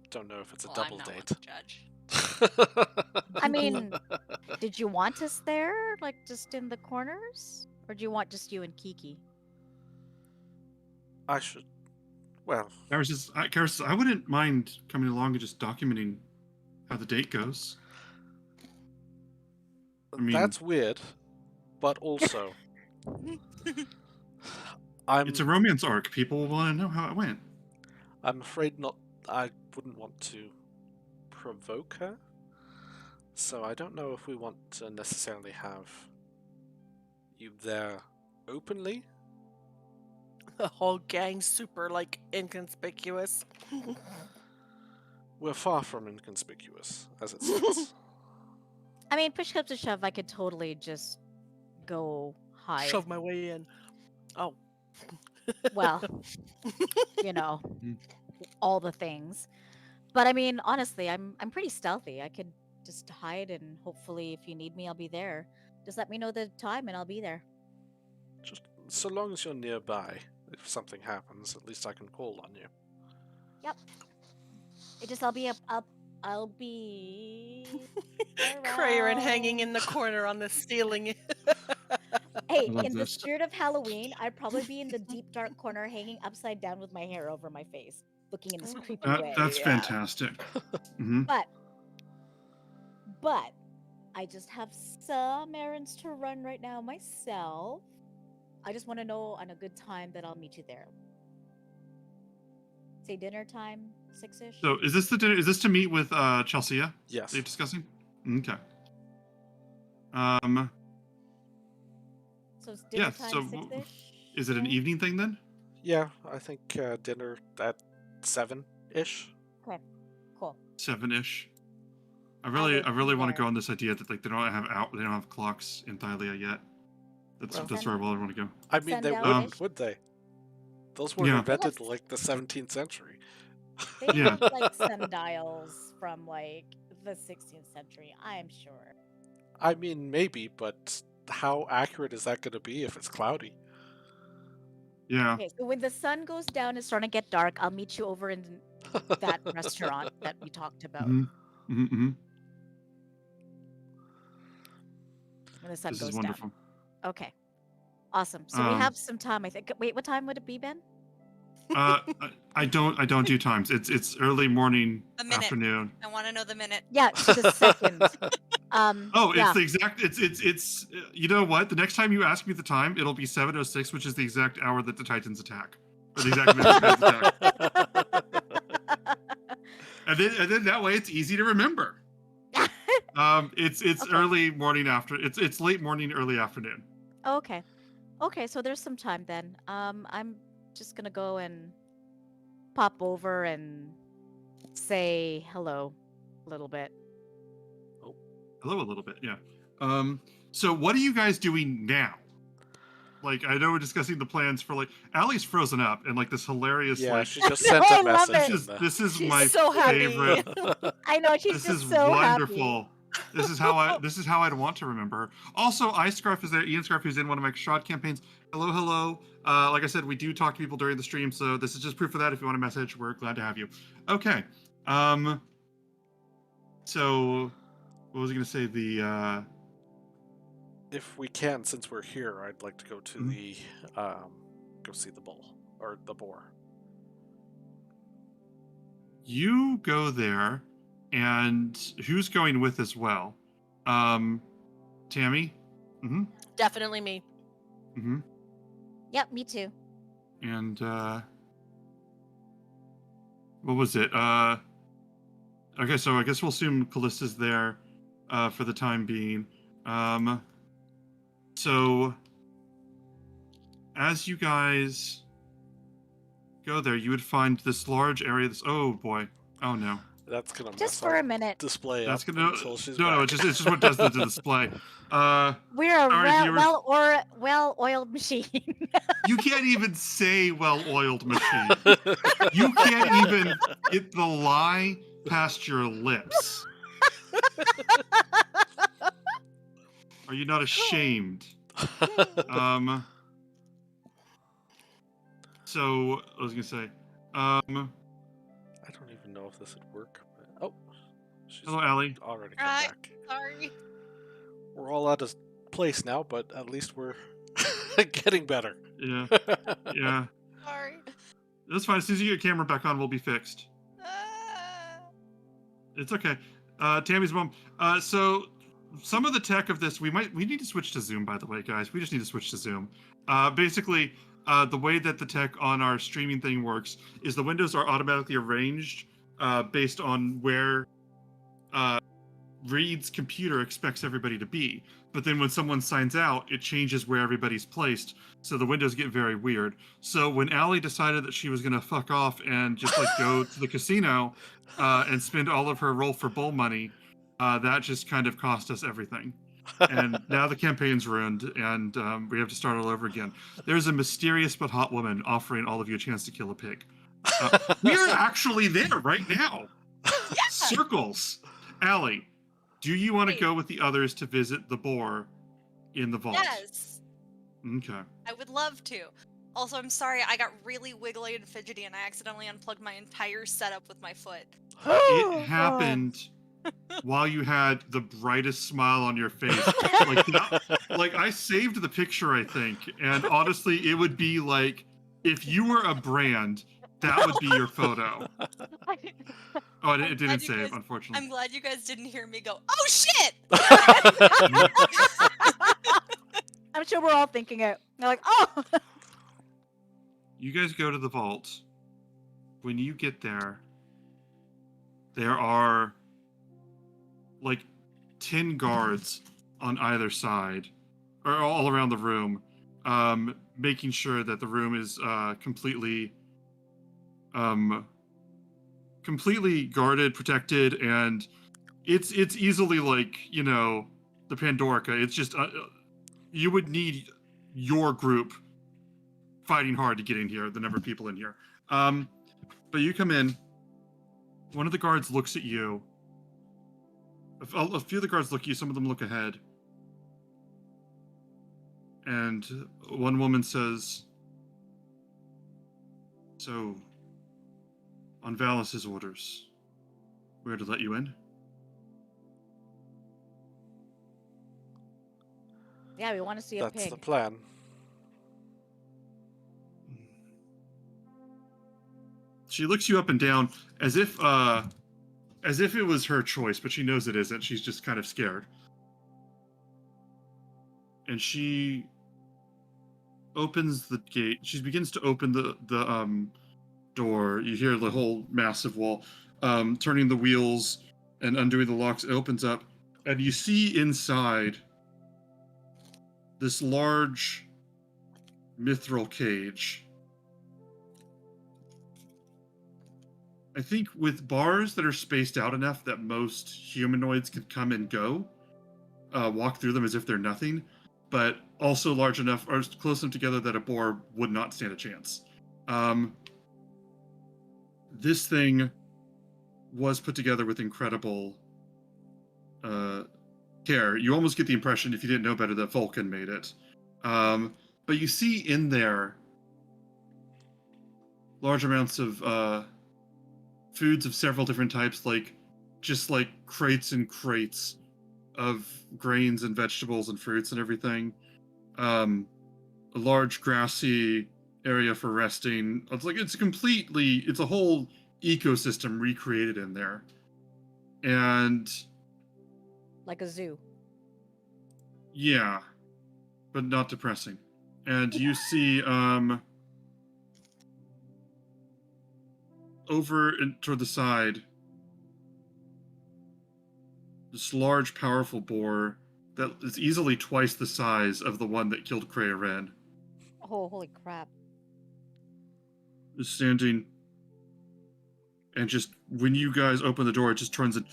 Don't know if it's a Well, double I'm not one date. to judge. I mean, did you want us there, like just in the corners, or do you want just you and Kiki? I should. Well, Karis says, I wouldn't mind coming along and just documenting how the date goes. I mean- that's weird, but also, It's a romance arc. People will want to know how it went. I'm afraid not. I wouldn't want to provoke her, so I don't know if we want to necessarily have you there openly. The whole gang's super like inconspicuous. We're far from inconspicuous, as it stands. I mean, push comes to shove, I could totally just go hide. Shove my way in. Oh. Well, you know, Mm. all the things. But I mean, honestly, I'm pretty stealthy. I could just hide, and hopefully, if you need me, I'll be there. Just let me know the time, and I'll be there. Just so long as you're nearby, if something happens, at least I can call on you. I'll be Crayon hanging around. in the corner on the ceiling. Hey, I love in the this. spirit of Halloween, I'd probably be in the deep dark corner, hanging upside down with my hair over my face, looking in this creepy way. That's Yeah. fantastic. Hmm. But I just have some errands to run right now myself. I just want to know on a good time that I'll meet you there. Say dinner time, 6-ish. So is this the dinner? Is this to meet with Chelsea? Yes. They're discussing. Okay. So it's dinner yeah, time, so 6-ish. Is it an evening thing then? Yeah, I think dinner at 7-ish. Okay, cool. 7-ish. I will really be want to there. go on this idea that like they don't have clocks in Thalia yet. That's Well, where I really want to go. I mean, they Sundown-ish. wouldn't, would they? Those weren't Yeah. invented in, like the 17th century. They Yeah. have like sundials from like the 16th century, I'm sure. I mean, maybe, but how accurate is that going to be if it's cloudy? Yeah. Okay, so when the sun goes down, it's starting to get dark. I'll meet you over in that restaurant that we talked about. Mm-hmm. Mm-hmm. When the sun This goes is wonderful. down. Okay. Awesome. So we Um, have some time, I think. Wait, what time would it be, Ben? I don't do times. It's early morning, A minute. afternoon. I want to know the minute. Yeah, to the second. Oh, yeah. it's the exact. It's. You know what? The next time you ask me the time, it'll be 7:06, which is the exact hour that the Titans attack. Or the exact minute the Titans attack. And then that way it's easy to remember. It's Okay. early morning after. It's late morning, early afternoon. Okay. Okay, so there's some time then. I'm just gonna go and pop over and say hello a little bit. Hello, a little bit, yeah. So what are you guys doing now? Like, I know we're discussing the plans for like Allie's frozen up and like this hilarious Yeah, like she just sent I a love message. it. this is She's my so happy. favorite. I know she's This just is so wonderful. happy. This is how I'd want to remember her. Also, Ice Scarf is there. Ian Scarf, who's in one of my Shroud campaigns. Hello, hello. Like I said, we do talk to people during the stream, so this is just proof of that. If you want a message, we're glad to have you. Okay. So, what was I gonna say? The If we can, since we're here, I'd like to go to Mhm. the go see the bull or the boar. you go there, and who's going with as well? Tammy. Mm-hmm. Definitely me. Mm-hmm. Yep, me too. And what was it? Okay, so I guess we'll assume Callista's there for the time being. So as you guys go there, you would find this large area. Oh boy! Oh no! That's gonna mess Just for our a minute. display That's up gonna until she's no. back. It's just what does the display. We're a Sorry, viewers. well-oiled machine. You can't even say well-oiled machine. You can't even get the lie past your lips. Are you not ashamed? So I was gonna say, I don't even know if this would work. But... Oh, she's hello, Allie. already come Hi. back. Sorry. We're all out of place now, but at least we're getting better. Yeah, yeah. Sorry. That's fine. As soon as you get your camera back on, we'll be fixed. Ah. It's okay. Tammy's mom. So some of the tech of this, we need to switch to Zoom, by the way, guys. We just need to switch to Zoom. Basically, the way that the tech on our streaming thing works is the windows are automatically arranged based on where Reed's computer expects everybody to be. But then when someone signs out, it changes where everybody's placed. So the windows get very weird. So when Allie decided that she was going to fuck off and just like go to the casino and spend all of her roll for bull money, that just kind of cost us everything. And now the campaign's ruined, and we have to start all over again. There's a mysterious but hot woman offering all of you a chance to kill a pig. We're actually there right now. Yeah. Circles. Allie, do you want to Wait. go with the others to visit the boar in the vault? Yes. Okay. I would love to. Also, I'm sorry, I got really wiggly and fidgety and I accidentally unplugged my entire setup with my foot. It happened while you had the brightest smile on your face. Like I saved the picture, I think, and honestly, it would be like if you were a brand, that would be your photo. Oh, it didn't glad you save, guys- unfortunately. I'm glad you guys didn't hear me go, oh shit! I'm sure we're all thinking it. They're like, oh. You guys go to the vault. When you get there, there are like 10 guards on either side, or all around the room, making sure that the room is completely guarded, protected, and it's easily like, you know, the Pandorica. It's just you would need your group fighting hard to get in here, the number of people in here. But you come in, one of the guards looks at you. A few of the guards look at you, some of them look ahead. And one woman says, so, on Valus's orders, we're to let you in? Yeah, we want to see a That's pig. the plan. She looks you up and down as if it was her choice, but she knows it isn't. She's just kind of scared. And she opens the gate. She begins to open the door. You hear the whole massive wall turning the wheels and undoing the locks. It opens up, and you see inside this large mithril cage. I think with bars that are spaced out enough that most humanoids could come and go, walk through them as if they're nothing, but also large enough or close enough together that a boar would not stand a chance. This thing was put together with incredible care. You almost get the impression, if you didn't know better, that Vulcan made it. But you see in there large amounts of foods of several different types, like just like crates and crates of grains and vegetables and fruits and everything. A large grassy area for resting. It's a whole ecosystem recreated in there. And Like a zoo. yeah, but not depressing. And you see over toward the side, this large, powerful boar that is easily twice the size of the one that killed Krearen Oh, holy crap. is standing. And just when you guys open the door, it just turns and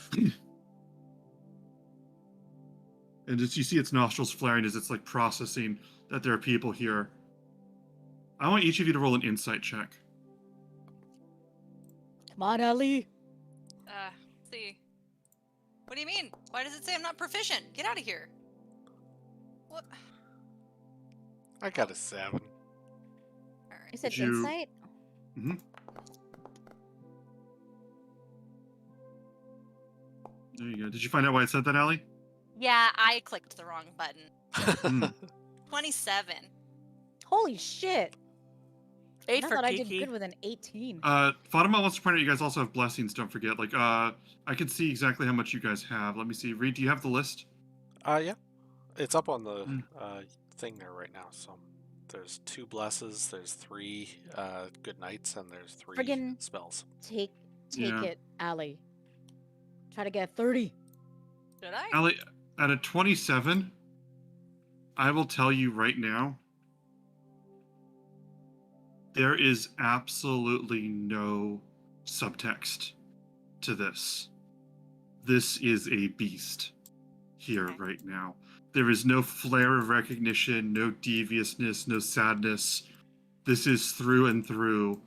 and as you see its nostrils flaring as it's like processing that there are people here. I want each of you to roll an insight check. Come on, Ellie. See. What do you mean? Why does it say I'm not proficient? Get out of here. What? I got a 7. All You right. said Did you- insight? There you go. Did you find out why it said that, Allie? Yeah, I clicked the wrong button. Hmm. 27. Holy shit. 8 I for thought I did Kiki. good with an 18. Fatima wants to point out you guys also have blessings. Don't forget. Like, I can see exactly how much you guys have. Let me see. Reed, do you have the list? Yeah. It's up on the Mm. thing there right now. So there's 2 blesses, there's 3 good nights, and there's 3 Friggin' spells. Take Yeah. it, Allie. Try to get 30. Did I? Allie, at a 27, I will tell you right now, there is absolutely no subtext to this. This is a beast here Okay. right now. There is no flare of recognition, no deviousness, no sadness. This is through and through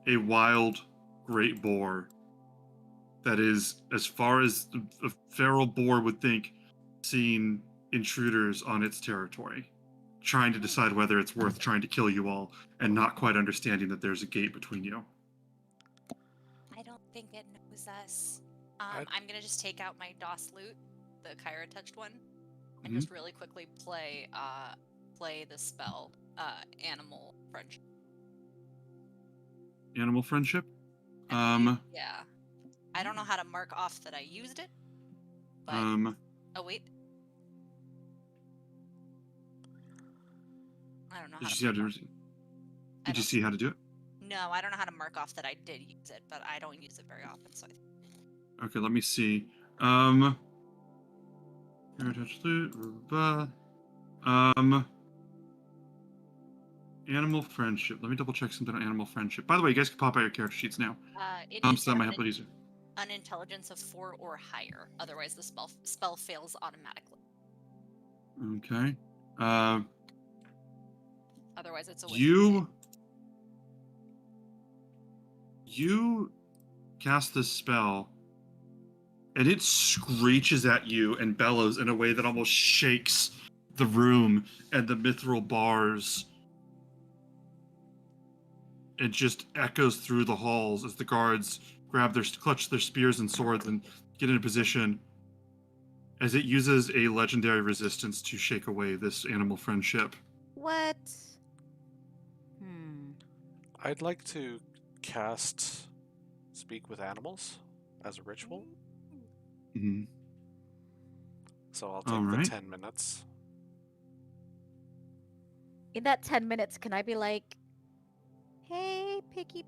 a wild, great boar that is, as far as a feral boar would think, seeing intruders on its territory, trying to decide whether it's worth trying to kill you all, and not quite understanding that there's a gate between you. I don't think it knows us. I'd- I'm gonna just take out my DOS loot, the Kyra touched one, and Mhm. just really quickly play the spell, Animal Friendship. Animal friendship? I believe- yeah. I don't know how to mark off that I used it, but oh wait. I don't know how Did you to see how mark to? off. I Did you don't- see how to do it? No, I don't know how to mark off that I did use it, but I don't use it very often, so Okay, let me see. Heritage loot, animal friendship. Let me double check something on animal friendship. By the way, you guys can pop out your character sheets now. it So needs to that might have help it easier. an intelligence of 4 or higher. Otherwise, the spell fails automatically. Okay. Otherwise, it's a wizard You cast this spell, and it screeches at you and bellows in a way that almost shakes the room and the mithril bars. It just echoes through the halls as the guards clutch their spears and swords and get in a position, as it uses a legendary resistance to shake away this animal friendship. What? I'd like to cast Speak with Animals as a ritual. Mhm. So I'll take Alright. the 10 minutes. In that 10 minutes, can I be like, hey, picky,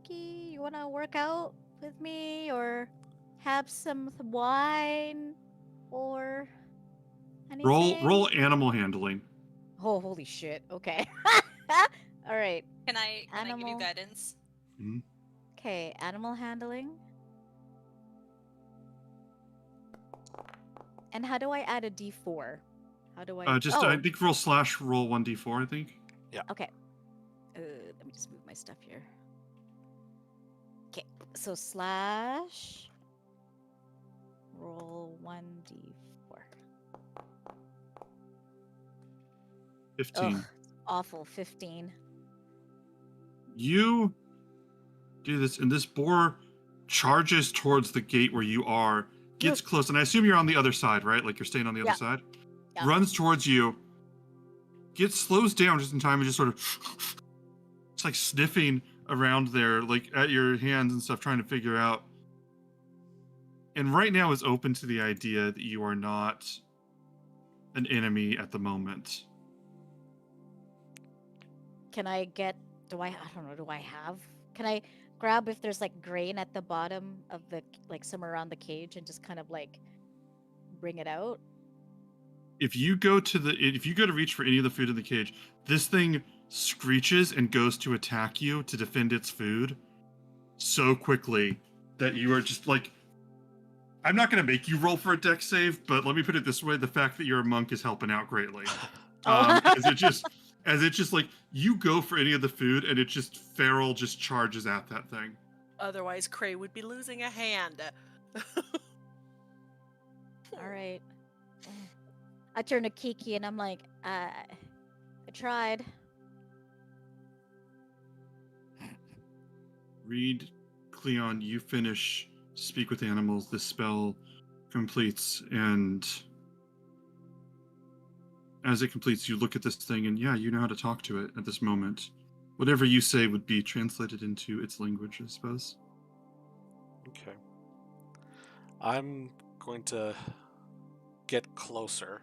you want to work out with me? Or have some wine? Or anything? Roll animal handling. Oh, holy shit. Okay. All right. Can I give you Animal. guidance? Okay, animal handling. And how do I add a d4? How do I? I oh, think roll 1d4, I think. okay. Let me just move my stuff here. Okay, so slash roll 1d4. 15. Ugh, awful. 15. You do this, and this boar charges towards the gate where you are, gets close, and I assume you're on the other side, right? Like you're staying on the Yeah. other side? Yeah. Runs towards you, slows down just in time, and just sort of it's like sniffing around there, like at your hands and stuff, trying to figure out. And right now is open to the idea that you are not an enemy at the moment. Can I get? I don't know. Do I have? Can I grab if there's like grain at the bottom of the like somewhere around the cage and just kind of like bring it out? If you go to reach for any of the food in the cage, this thing screeches and goes to attack you to defend its food so quickly that you are just like, I'm not going to make you roll for a dex save, but let me put it this way: the fact that you're a monk is helping out greatly. As it just like, you go for any of the food and it just feral just charges at that thing. Otherwise, Cray would be losing a hand. All right. I turn to Kiki and I'm like, I tried. Read, Cleon, you finish Speak with Animals. This spell completes, and as it completes, you look at this thing, and yeah, you know how to talk to it at this moment. Whatever you say would be translated into its language, I suppose. Okay. I'm going to get closer,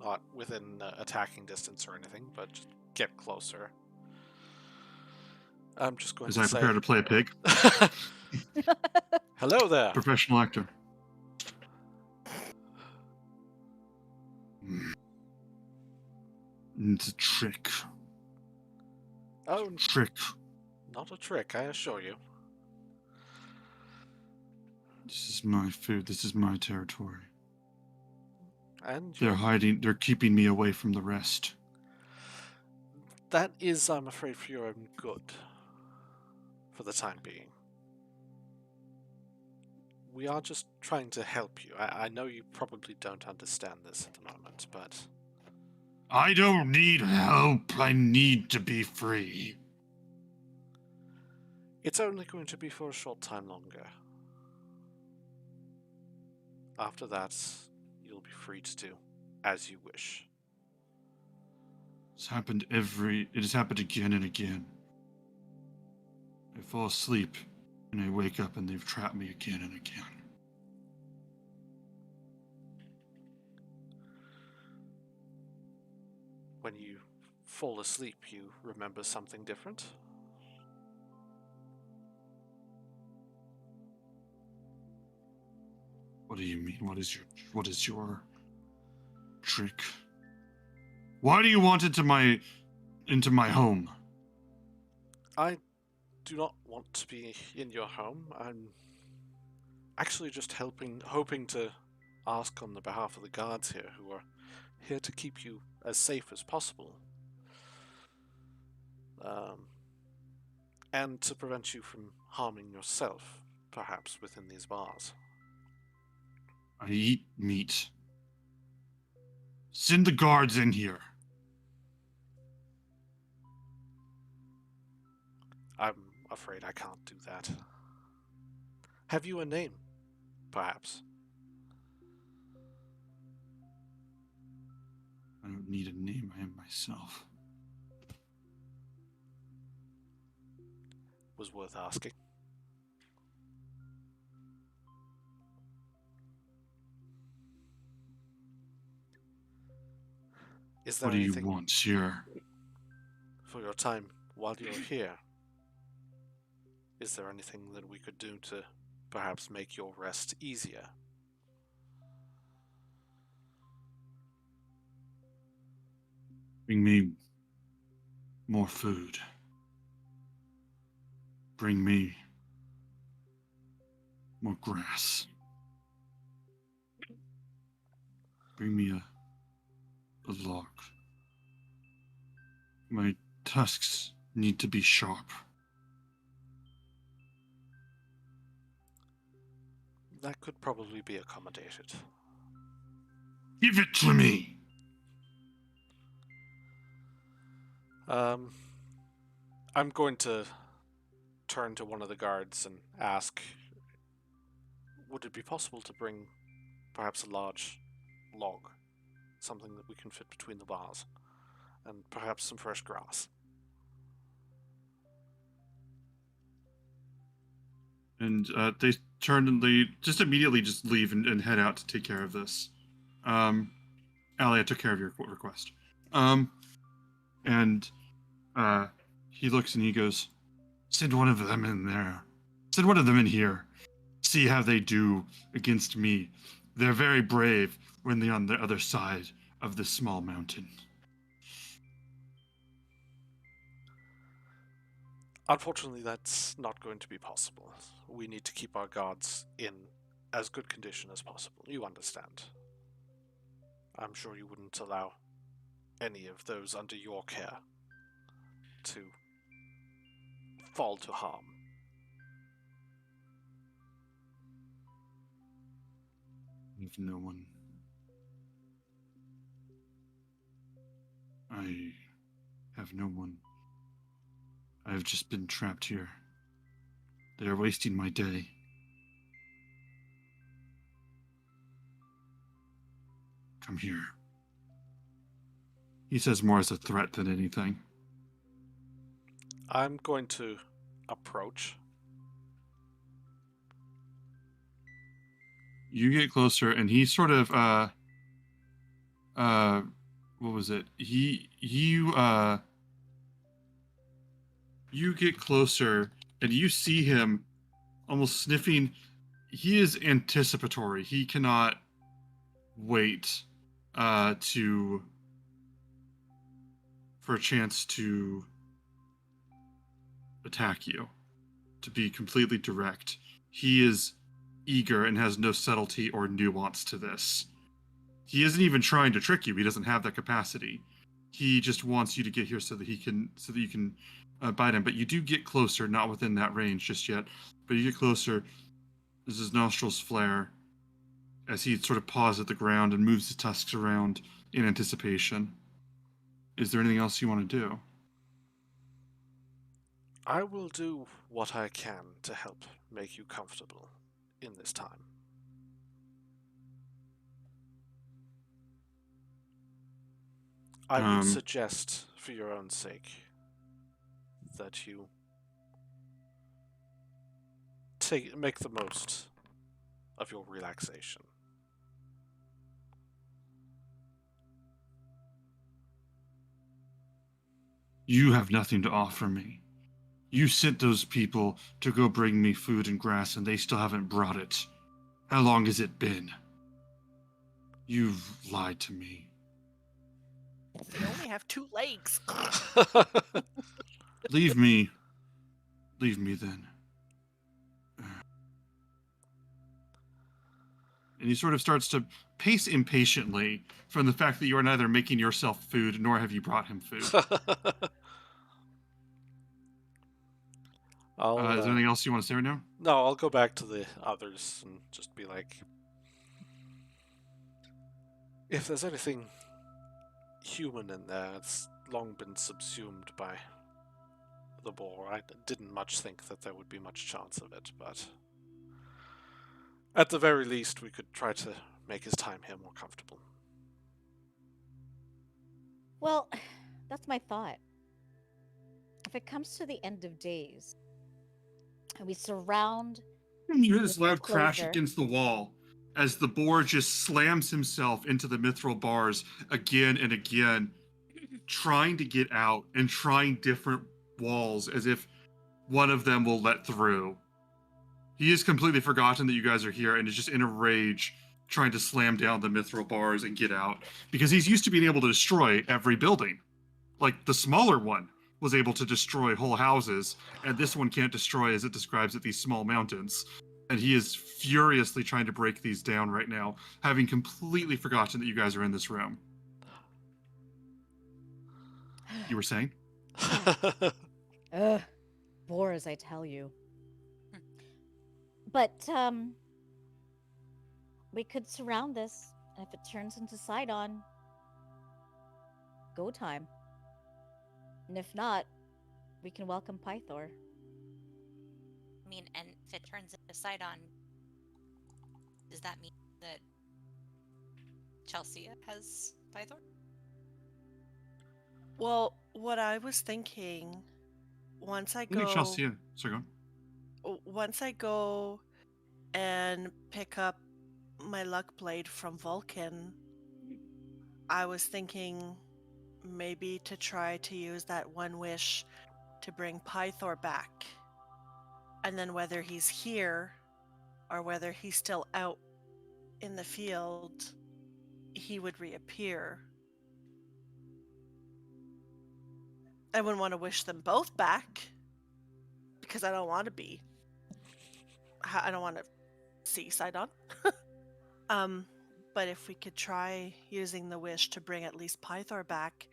not within attacking distance or anything, but just get closer. I'm just going As to I say, prepare to play a pig, hello there. professional actor. It's a trick. Oh, Trick. not a trick, I assure you. This is my food. This is my territory. And They're hiding. They're keeping me away from the rest. that is, I'm afraid, for your own good. For the time being. We are just trying to help you. I know you probably don't understand this at the moment, but I don't need help. I need to be free. it's only going to be for a short time longer. After that, you'll be free to do as you wish. It has happened again and again. I fall asleep and I wake up and they've trapped me again and again. When you fall asleep, you remember something different? What do you mean? What is your trick? Why do you want into my home? I do not want to be in your home. I'm actually just hoping to ask on the behalf of the guards here, who are here to keep you as safe as possible. And to prevent you from harming yourself, perhaps, within these bars. I eat meat. Send the guards in here. I'm afraid I can't do that. Have you a name, perhaps? I don't need a name. I am myself. Was worth asking. Is there What do you anything want here? for your time while you're here? Is there anything that we could do to perhaps make your rest easier? Bring me more food. Bring me more grass. Bring me a log. My tusks need to be sharp. That could probably be accommodated. Give it to me! I'm going to turn to one of the guards and ask, would it be possible to bring perhaps a large log? Something that we can fit between the bars, and perhaps some fresh grass. And they turn and they just immediately just leave and head out to take care of this. Allie, I took care of your request. And he looks and he goes, send one of them in there. Send one of them in here. See how they do against me. They're very brave when they're on the other side of this small mountain. Unfortunately, that's not going to be possible. We need to keep our guards in as good condition as possible. You understand. I'm sure you wouldn't allow any of those under your care to fall to harm. If no one I have no one. I have just been trapped here. They are wasting my day. Come here. He says more as a threat than anything. I'm going to approach. You get closer, and he sort of what was it? You get closer, and you see him almost sniffing. He is anticipatory. He cannot wait for a chance to attack you, to be completely direct. He is eager and has no subtlety or nuance to this. He isn't even trying to trick you. He doesn't have that capacity. He just wants you to get here so that you can bite him. But you do get closer, not within that range just yet. But you get closer as his nostrils flare, as he sort of paws at the ground and moves his tusks around in anticipation. Is there anything else you want to do? I will do what I can to help make you comfortable in this time. I would suggest, for your own sake, that you make the most of your relaxation. You have nothing to offer me. You sent those people to go bring me food and grass, and they still haven't brought it. How long has it been? You've lied to me. They only have 2 legs. Leave me. Leave me then. And he sort of starts to pace impatiently from the fact that you are neither making yourself food nor have you brought him food. Is there anything else you want to say right now? No, I'll go back to the others and just be like, if there's anything human in there, it's long been subsumed by the boar. I didn't much think that there would be much chance of it, but at the very least, we could try to make his time here more comfortable. Well, that's my thought. If it comes to the end of days, and we surround. You hear this With loud crash closure. against the wall as the boar just slams himself into the mithril bars again and again, trying to get out and trying different walls as if one of them will let through. He has completely forgotten that you guys are here and is just in a rage trying to slam down the mithril bars and get out because he's used to being able to destroy every building. Like the smaller one was able to destroy whole houses, and this one can't destroy, as it describes it, these small mountains. And he is furiously trying to break these down right now, having completely forgotten that you guys are in this room. You were saying? Ugh, boars, I tell you. But we could surround this, and if it turns into Sidon, go time. And if not, we can welcome Pythor. I mean, and if it turns into Sidon, does that mean that Chelsea has Pythor? Well, what I was thinking, once I Chelsea, sorry, go on. once I go and pick up my luck blade from Vulcan, I was thinking maybe to try to use that one wish to bring Pythor back. And then whether he's here or whether he's still out in the field, he would reappear. I wouldn't want to wish them both back because I don't want to see Sidon. But if we could try using the wish to bring at least Pythor back,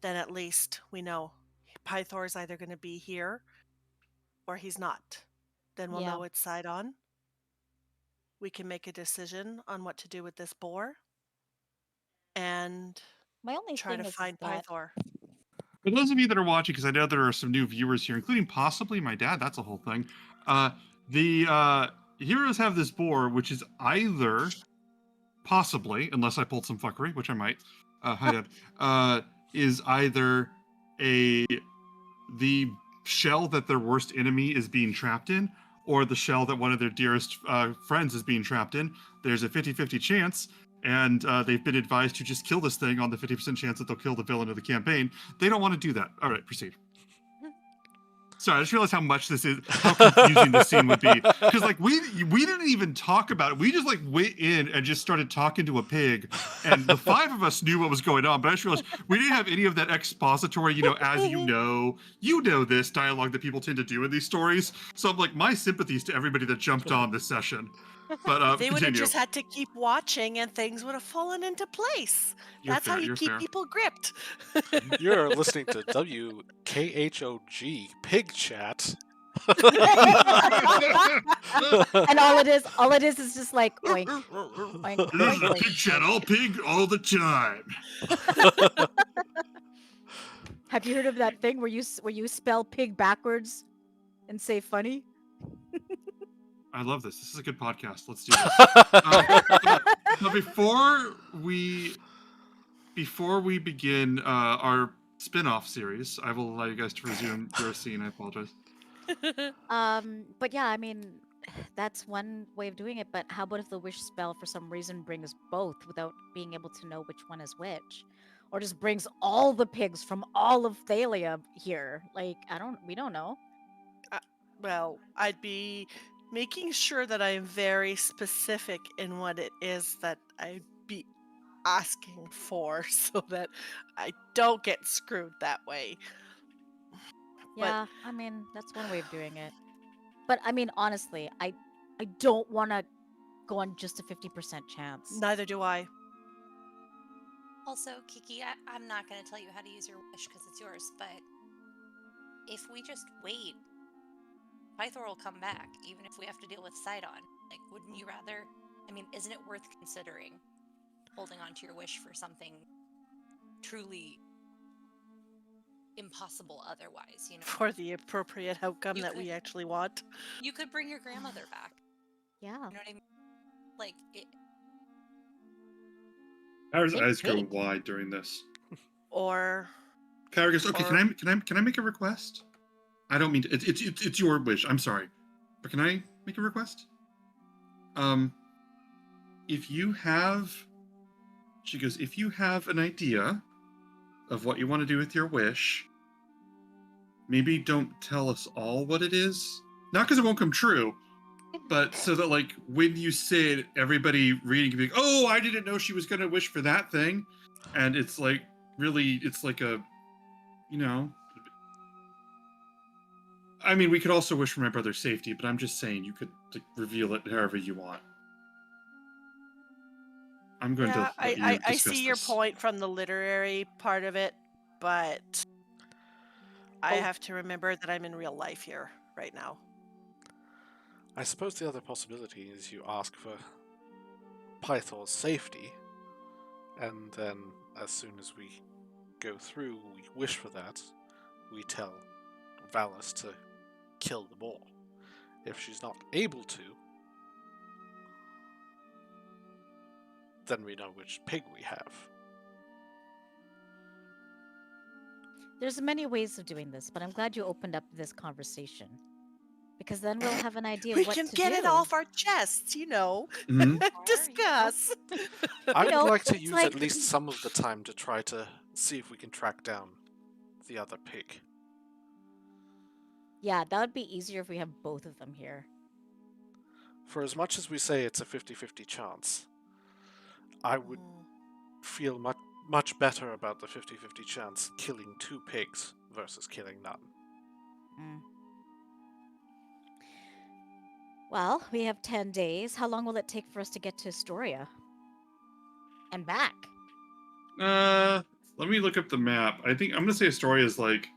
then at least we know Pythor is either going to be here or he's not. Then we'll know it's Sidon. We can make a decision on what to do with this boar. And My only Try thing to is find that Pythor. For those of you that are watching, because I know there are some new viewers here, including possibly my dad, that's a whole thing. The heroes have this boar, which is either, possibly, unless I pulled some fuckery, which I might, hi dad, is either the shell that their worst enemy is being trapped in, or the shell that one of their dearest friends is being trapped in. There's a 50-50 chance, and they've been advised to just kill this thing on the 50% chance that they'll kill the villain of the campaign. They don't want to do that. All right, proceed. Sorry, I just realized how much this is, how confusing this scene would be. Because like we didn't even talk about it. We just like went in and just started talking to a pig, and the five of us knew what was going on. But I just realized we didn't have any of that expository, as you know this dialogue that people tend to do in these stories. So I'm like, my sympathies to everybody that jumped on this session. But They would have continue. just had to keep watching and things would have fallen into place. That's how you keep people gripped. You're listening to WKHOG Pig Chat. and all it is just like oink, oink, This is oink, a oink, pig chat, oink. all pig all the time. Have you heard of that thing where you spell pig backwards and say funny? I love this. This is a good podcast. Let's do this. But before we begin our spin-off series, I will allow you guys to resume your scene. I apologize. But yeah, I mean, that's one way of doing it. But how about if the wish spell for some reason brings both without being able to know which one is which, or just brings all the pigs from all of Thalia here? Like, we don't know. Well, I'd be making sure that I am very specific in what it is that I'd be asking for so that I don't get screwed that way. Yeah, I mean, that's one way of doing it. But I mean, honestly, I don't want to go on just a 50% chance. Neither do I. Also, Kiki, I'm not going to tell you how to use your wish because it's yours, but if we just wait, Pythor will come back, even if we have to deal with Sidon. Like, wouldn't you rather? I mean, isn't it worth considering holding on to your wish for something truly impossible otherwise, For the appropriate outcome that we actually want. You could bring your grandmother back. Yeah. You know what I mean? Like, Kyra's eyes go wide during this. Or Kyra goes, okay, can I make a request? I don't mean to, it's your wish. I'm sorry. But can I make a request? If you have, she goes, if you have an idea of what you want to do with your wish, maybe don't tell us all what it is. Not because it won't come true, but so that like when you say it, everybody reading can be like, oh, I didn't know she was going to wish for that thing. And it's like, really, it's like a, I mean, we could also wish for my brother's safety, but I'm just saying you could like, reveal it however you want. I'm going to let you I discuss see your this. point from the literary part of it, but I have to remember that I'm in real life here right now. I suppose the other possibility is you ask for Pythor's safety, and then as soon as we go through, we wish for that, we tell Valis to kill the boar. If she's not able to, then we know which pig we have. There's many ways of doing this, but I'm glad you opened up this conversation. Because then we'll have an idea we what can to get do. it off our chests, Mm-hmm. discuss. I would like to use at least some of the time to try to see if we can track down the other pig. Yeah, that would be easier if we have both of them here. For as much as we say it's a 50-50 chance, I would feel much better about the 50-50 chance killing 2 pigs versus killing none. Well, we have 10 days. How long will it take for us to get to Astoria? And back? Let me look up the map. I think I'm going to say Astoria is like,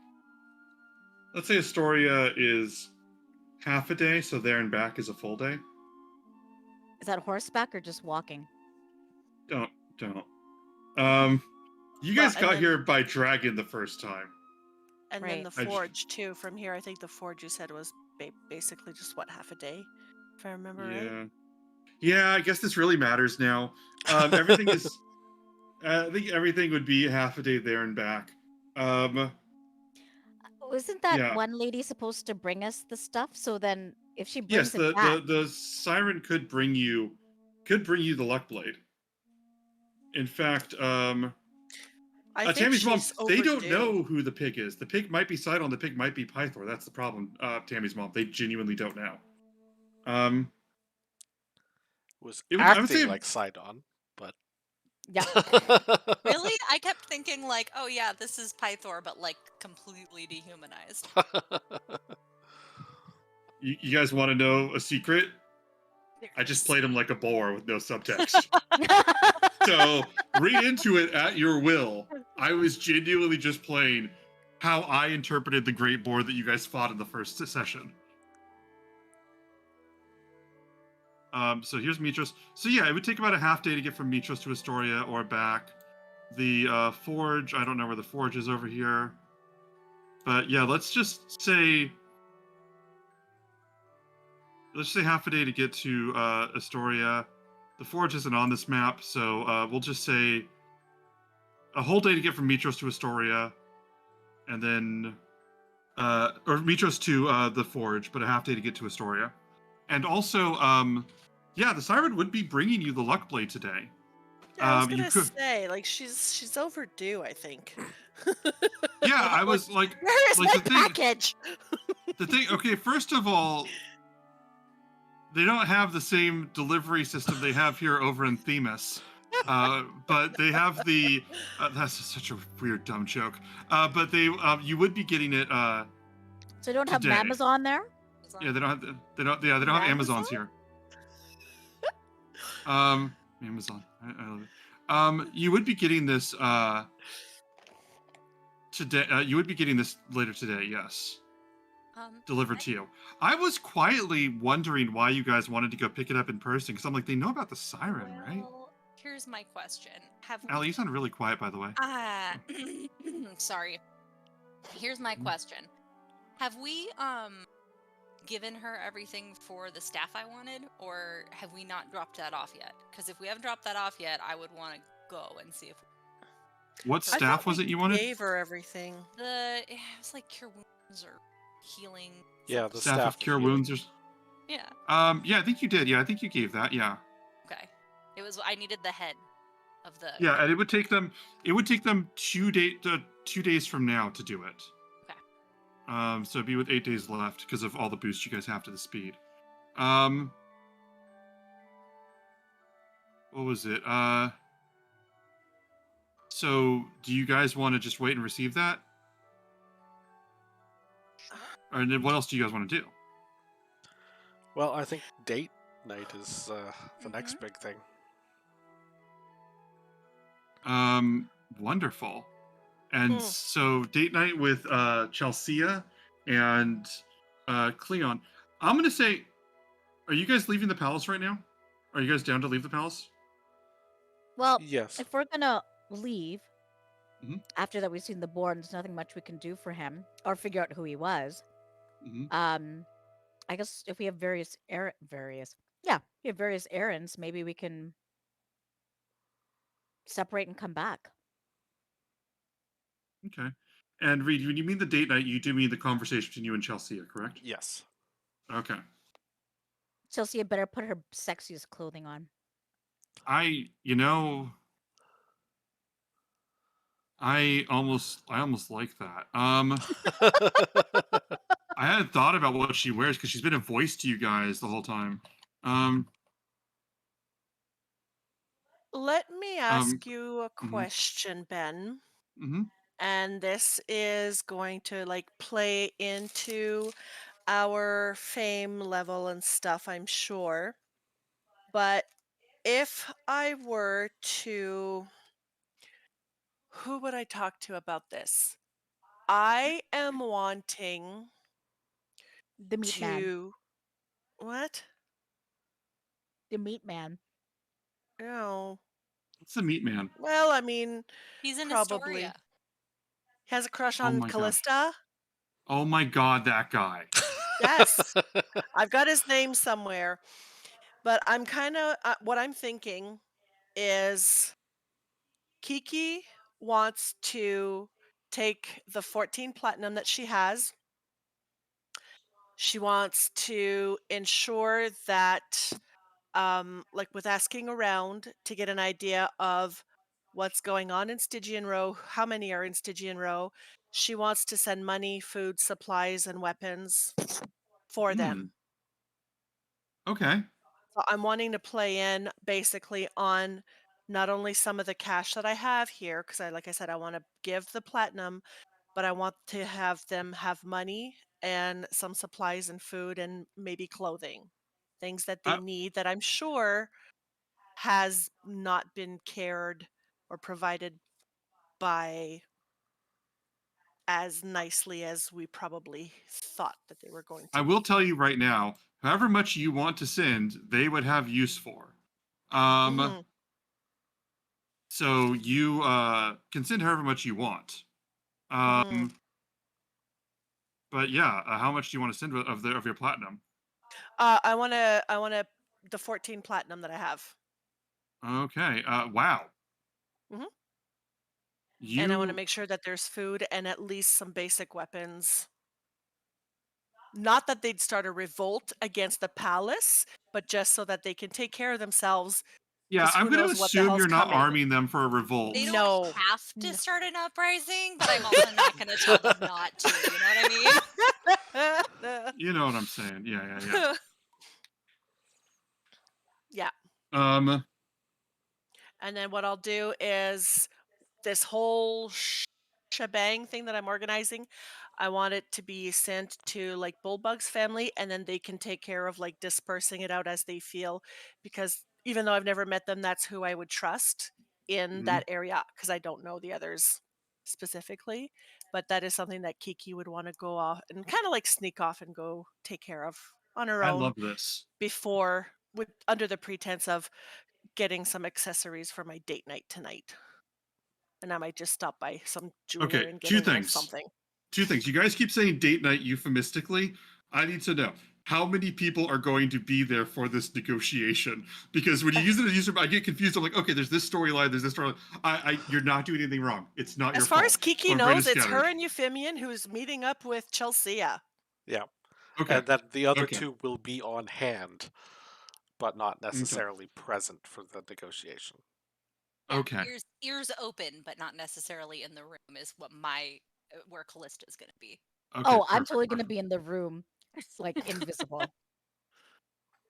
let's say Astoria is half a day, so there and back is a full day. Is that horseback or just walking? Don't. You Well, guys got here by dragon the first time. and then Right. the I j- forge too. From here, I think the forge you said was basically just what, half a day, if I remember right. Yeah. Yeah, I guess this really matters now. Everything is. I think everything would be half a day there and back. Um, Isn't that yeah. one lady supposed to bring us the stuff? So then, if she Yes, brings it back, the siren could bring you the luck blade. In fact, I think Tammy's mom, she's they don't overdue. know who the pig is. The pig might be Sidon, the pig might be Pythor. That's the problem. Tammy's mom, they genuinely don't know. Um, Was I would acting say, like Sidon, but yeah. Really? I kept thinking like, oh yeah, this is Pythor, but like completely dehumanized. you guys want to know a secret? I just played him like a boar with no subtext. So read into it at your will. I was genuinely just playing how I interpreted the great boar that you guys fought in the first session. So here's Mitros. So yeah, it would take about a half day to get from Mitros to Astoria or back. The forge, I don't know where the forge is over here. But yeah, let's say half a day to get to Astoria. The forge isn't on this map, so we'll just say a whole day to get from Mitros to Astoria, and then or Mitros to the forge, but a half day to get to Astoria. And also, yeah, the siren would be bringing you the luck blade today. Yeah, I was You gonna could, say, like, she's overdue, I think. yeah, I was like Where is my the thing. package? The thing. Okay, first of all, they don't have the same delivery system they have here over in Themis. But they have the. That's such a weird, dumb joke. But you would be getting it So they don't have today. Amazon there? Yeah, they don't have Amazons here. Amazon. I love it. You would be getting this today. You would be getting this later today. Yes, delivered to you. I was quietly wondering why you guys wanted to go pick it up in person because I'm like, they know about the siren, right? Well, here's my question. Have Allie, you sound really quiet, by the way. sorry. Here's my question. Have we given her everything for the staff I wanted, or have we not dropped that off yet? Because if we haven't dropped that off yet, I would want to go and see if What I staff thought was we it you wanted? gave her everything. it was like cure wounds or healing. yeah, the Staff of cure healing. wounds or. Yeah. Yeah, I think you did. Yeah, I think you gave that. Yeah. Okay. I needed the head of the. Yeah, and it would take them 2 days from now to do it. Okay. So it'd be with 8 days left because of all the boosts you guys have to the speed. What was it? So do you guys want to just wait and receive that? Or then what else do you guys want to do? Well, I think date night is the next big thing. Wonderful. And so date night with Chelsea and Cleon. I'm gonna say, are you guys leaving the palace right now? Are you guys down to leave the palace? Well, Yes. if we're gonna leave Mhm. after that we've seen the board, there's nothing much we can do for him or figure out who he was. Mhm. I guess if we have we have various errands, maybe we can separate and come back. Okay. And Reed, when you mean the date night, you do mean the conversation between you and Chelsea, correct? Yes. Okay. Chelsea had better put her sexiest clothing on. I almost like that. I hadn't thought about what she wears because she's been a voice to you guys the whole time. Let me ask you a question, Ben. Mm-hmm. And this is going to like play into our fame level and stuff, I'm sure. But if I were to, who would I talk to about this? I am wanting The meat man. to, what? The meat man. No. It's the meat man. Well, I mean, He's in probably. Astoria. He has a crush Oh on my god. Callista? Oh my god, that guy. Yes. I've got his name somewhere. But I'm kinda what I'm thinking is Kiki wants to take the 14 platinum that she has. She wants to ensure that, like with asking around to get an idea of what's going on in Stygian Row, how many are in Stygian Row. She wants to send money, food, supplies, and weapons for Hmm. them. Okay. So I'm wanting to play in basically on not only some of the cash that I have here, because like I said, I want to give the platinum, but I want to have them have money and some supplies and food and maybe clothing, things that they I, need that I'm sure has not been cared or provided by as nicely as we probably thought that they were going I to will be. tell you right now, however much you want to send, they would have use for. Um, Hmm. so you can send however much you want. Hmm. But yeah, how much do you want to send of your platinum? I want to the 14 platinum that I have. Okay. Wow. Hmm. And I want to You make sure that there's food and at least some basic weapons. Not that they'd start a revolt against the palace, but just so that they can take care of themselves, Yeah, because I'm who going to knows what the assume hell's you're not coming. arming them for a They revolt. don't No. have to No. start an uprising, but I'm also not going to tell them not to. You know what I mean? You know what I'm saying? Yeah. Yeah. Um, And then what I'll do is this whole shebang thing that I'm organizing, I want it to be sent to like Bullbug's family, and then they can take care of like dispersing it out as they feel. Because even though I've never met them, that's who I would trust in mhm. that area because I don't know the others specifically. But that is something that Kiki would want to go off and kind of like sneak off and go take care of on her I own love this. before, with under the pretense of getting some accessories for my date night tonight. And I might just stop by some jeweler Okay, and get two a little things. something. Two things. You guys keep saying date night euphemistically. I need to know how many people are going to be there for this negotiation. Because when you use it as user, I get confused. I'm like, okay, there's this storyline, there's this storyline. You're not doing anything wrong. It's not your As far as fault. Kiki My brain knows, is it's her scattered. and Euphemian who's meeting up with Chelsea. Yeah. Okay, And that the other okay, two will be on hand, but not okay, necessarily present for the negotiation. Yeah, okay. ears open, but not necessarily in the room is what my where Callista's going to be. Okay, Oh, I'm perfect, totally gonna perfect. be in the room, like invisible.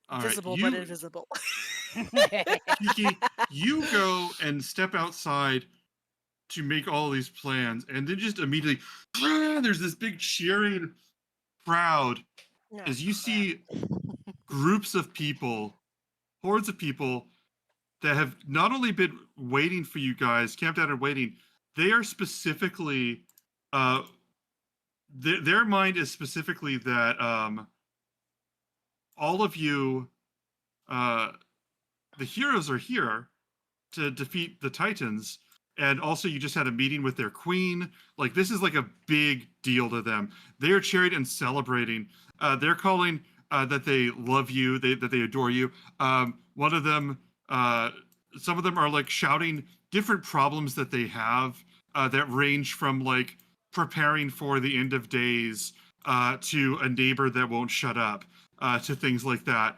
All right, Visible but invisible. Kiki, you go and step outside to make all these plans, and then just immediately, there's this big cheering crowd Oh, as you crap. see groups of people, hordes of people that have not only been waiting for you guys, camped out and waiting, they are specifically, uh, their mind is specifically that all of you, uh, the heroes are here to defeat the Titans. And also, you just had a meeting with their queen. Like, this is like a big deal to them. They are cheering and celebrating. They're calling that they love you, that they adore you. One of them, some of them are like shouting different problems that they have that range from like preparing for the end of days to a neighbor that won't shut up to things like that.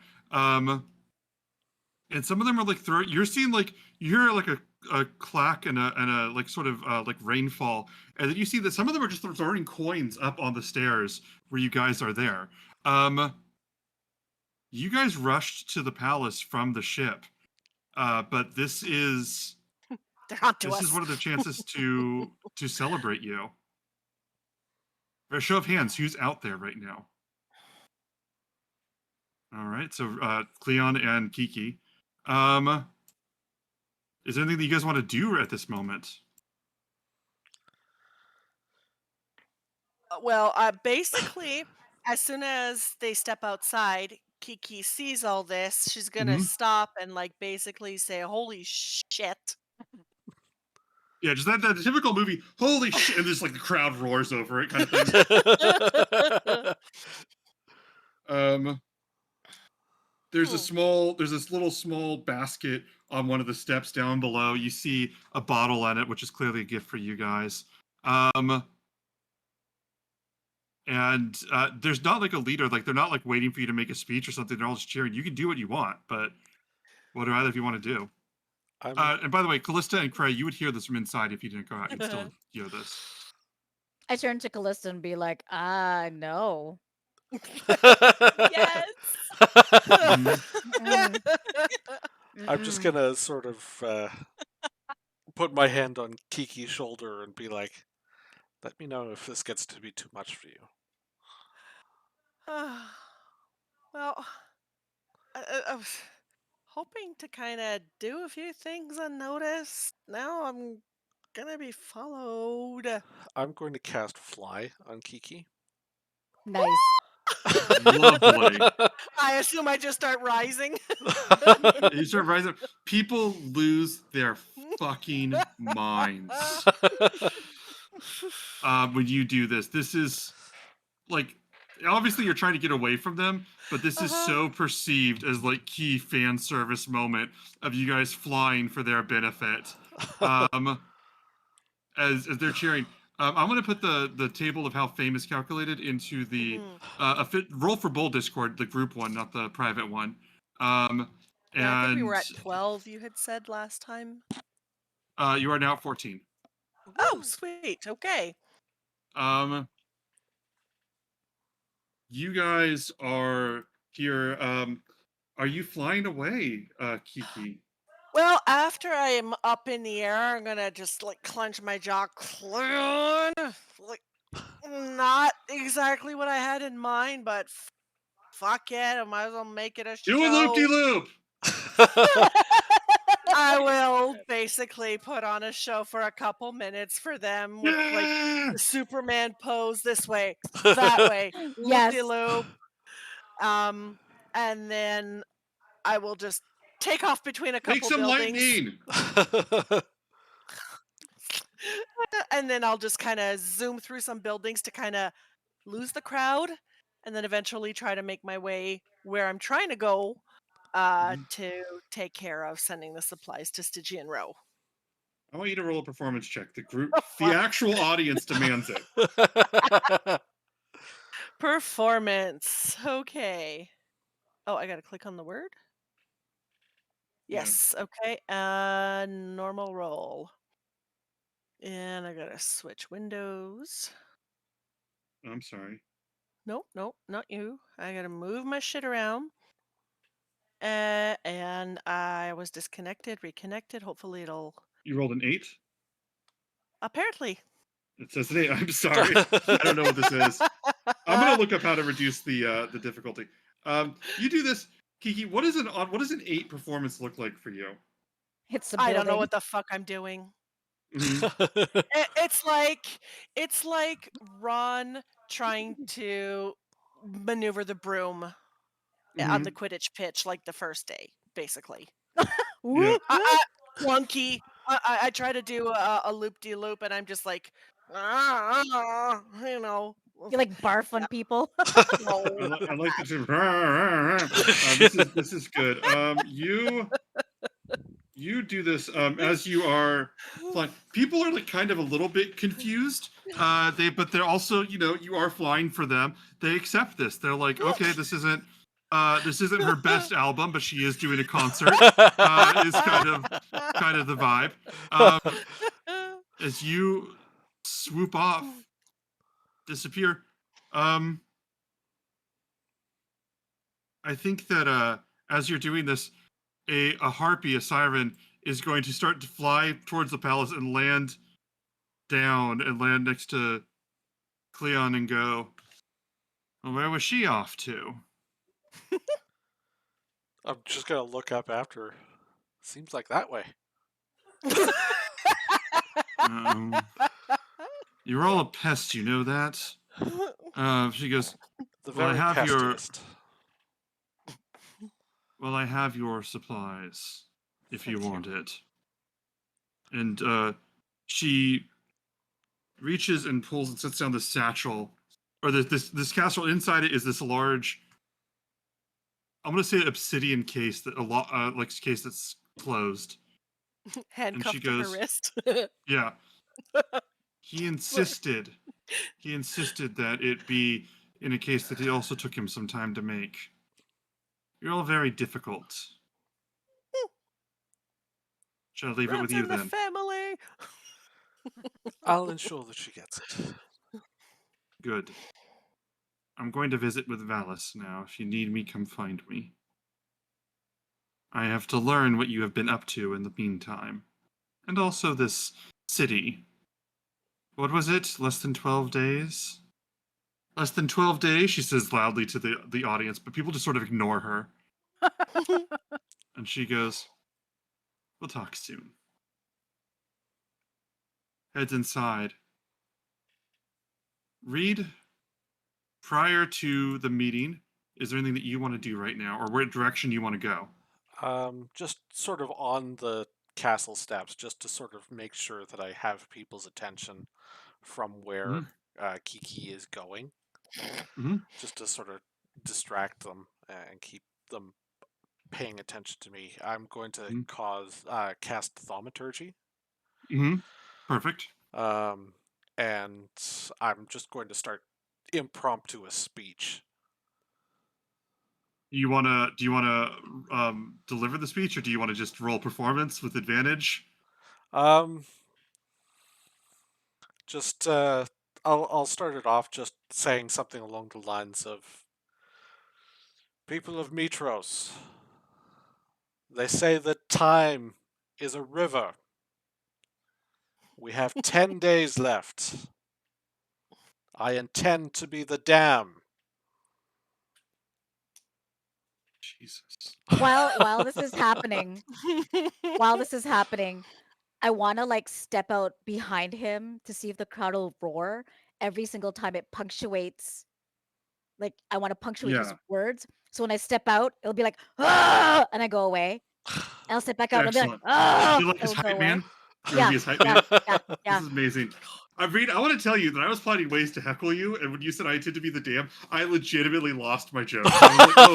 And some of them are like you're seeing like you hear like a clack and a like sort of like rainfall, and then you see that some of them are just throwing coins up on the stairs where you guys are there. um you guys rushed to the palace from the ship, but They're on to this is us. one of their chances to celebrate you. For a show of hands, who's out there right now? All right, so Cleon and Kiki. um is there anything that you guys want to do at this moment? Well, basically, as soon as they step outside, Kiki sees all this. She's gonna Mhm. stop and like basically say, "Holy shit!" Yeah, just that typical movie. Holy shit! And just like the crowd roars over it, kind of thing. There's this little small basket on one of the steps down below. You see a bottle on it, which is clearly a gift for you guys. And there's not like a leader, like they're not like waiting for you to make a speech or something. They're all just cheering. You can do what you want, but what do either of you want to do? And by the way, Callista and Cray, you would hear this from inside if you didn't go out. You'd still hear this. I turn to Callista and be like, no. Yes. I'm just gonna sort of put my hand on Kiki's shoulder and be like, let me know if this gets to be too much for you. Well, I was hoping to kind of do a few things unnoticed. Now I'm gonna be followed. I'm going to cast Fly on Kiki. Nice. Lovely. I assume I just start rising. You start rising up. People lose their fucking minds when you do this. This is like, obviously you're trying to get away from them, but this is so perceived as like key fan service moment of you guys flying for their benefit. As they're cheering. I'm going to put the table of how fame is calculated into the roll for bold Discord, the group one, not the private one. Yeah, I think we were at 12. You had said last time. You are now at 14. Oh, sweet. Okay. You guys are here. Are you flying away, Kiki? Well, after I am up in the air, I'm gonna just like clench my jaw clean. Like, not exactly what I had in mind, but fuck it. I might as well make it a show. Do a loop-de-loop! I will basically put on a show for a couple minutes for them with like the Superman pose this way, that way, loop-de-loop. And then I will just take off between a couple Make some buildings. lightning! And then I'll just kind of zoom through some buildings to kind of lose the crowd, and then eventually try to make my way where I'm trying to go to take care of sending the supplies to Stygian Row. I want you to roll a performance check. The actual audience demands it. Performance. Okay. Oh, I gotta click on the word? Yes. Yeah. Okay. Normal roll. And I gotta switch windows. I'm sorry. Nope, not you. I gotta move my shit around. And I was disconnected, reconnected. Hopefully it'll... You rolled an 8? Apparently. It says an 8. I'm sorry. I don't know what this is. I'm gonna look up how to reduce the difficulty. You do this, Kiki. What does an 8 performance look like for you? I don't know what the fuck I'm doing. Mm-hmm. It's like Ron trying to maneuver the broom on the Quidditch pitch, like the first day, basically. Yeah. Clunky. I try to do a loop-de-loop, and I'm just like, you know. You like barf on people? No. I like the this is good. You do this as you are flying. People are like kind of a little bit confused. But they're also, you are flying for them. They accept this. They're like, okay, this isn't her best album, but she is doing a concert. Is kind of the vibe. As you swoop off, disappear. I think that as you're doing this, a harpy, a siren, is going to start to fly towards the palace and land next to Cleon and go, well, where was she off to? I'm just gonna look up after. Seems like that way. You're all a pest, you know that? She goes, Well, I have your supplies, if you want it. And She reaches and pulls and sets down this satchel, or this casserole. Inside it is this large, I'm gonna say obsidian case that like case that's closed. And she Handcuffed to her goes, wrist. yeah. He insisted that it be in a case that it also took him some time to make. You're all very difficult. Shall I leave it with That's you in the then? family. I'll ensure that she gets it. Good. I'm going to visit with Valis now. If you need me, come find me. I have to learn what you have been up to in the meantime. And also this city. What was it? Less than 12 days? Less than 12 days, she says loudly to the audience, but people just sort of ignore her. And she goes, we'll talk soon. Heads inside. Reed, prior to the meeting, is there anything that you want to do right now, or what direction you want to go? Just sort of on the castle steps, just to sort of make sure that I have people's attention from where Kiki is going, just to sort of distract them and keep them paying attention to me. I'm going to cast thaumaturgy. Perfect. And I'm just going to start impromptu a speech. Do you want to deliver the speech, or do you want to just roll performance with advantage? Just I'll start it off just saying something along the lines of, people of Mitros, they say that time is a river. We have 10 days left. I intend to be the dam. Jesus. While this is happening, I want to like step out behind him to see if the crowd will roar every single time it punctuates. Like I want to punctuate his words. So when I step out, it'll be like, ah, and I go away. And I'll step back out and it'll be like, Excellent. ah, You're like his it'll go hype away. man? You're gonna be his hype man? Yeah. This is amazing. Reed, I want to tell you that I was planning ways to heckle you, and when you said I intend to be the dam, I legitimately lost my joke. I was like,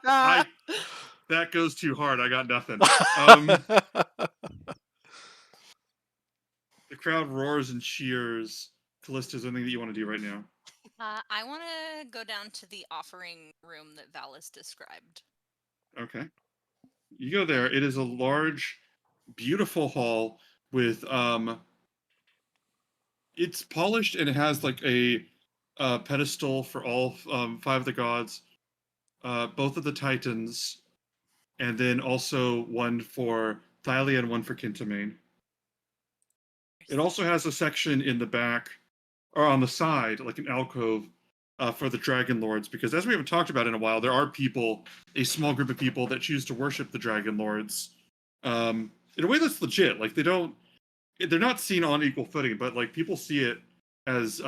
oh, shit. That goes too hard. I got nothing. The crowd roars and cheers. Callista, is there anything that you want to do right now? I want to go down to the offering room that Valis described. Okay. You go there. It is a large, beautiful hall with it's polished and it has like a pedestal for all 5 of the gods, both of the titans, and then also one for Thalia and one for Kintamane. It also has a section in the back, or on the side, like an alcove, for the Dragonlords, because as we haven't talked about in a while, there are people, a small group of people that choose to worship the Dragonlords, in a way that's legit. Like they're not seen on equal footing, but like people see it as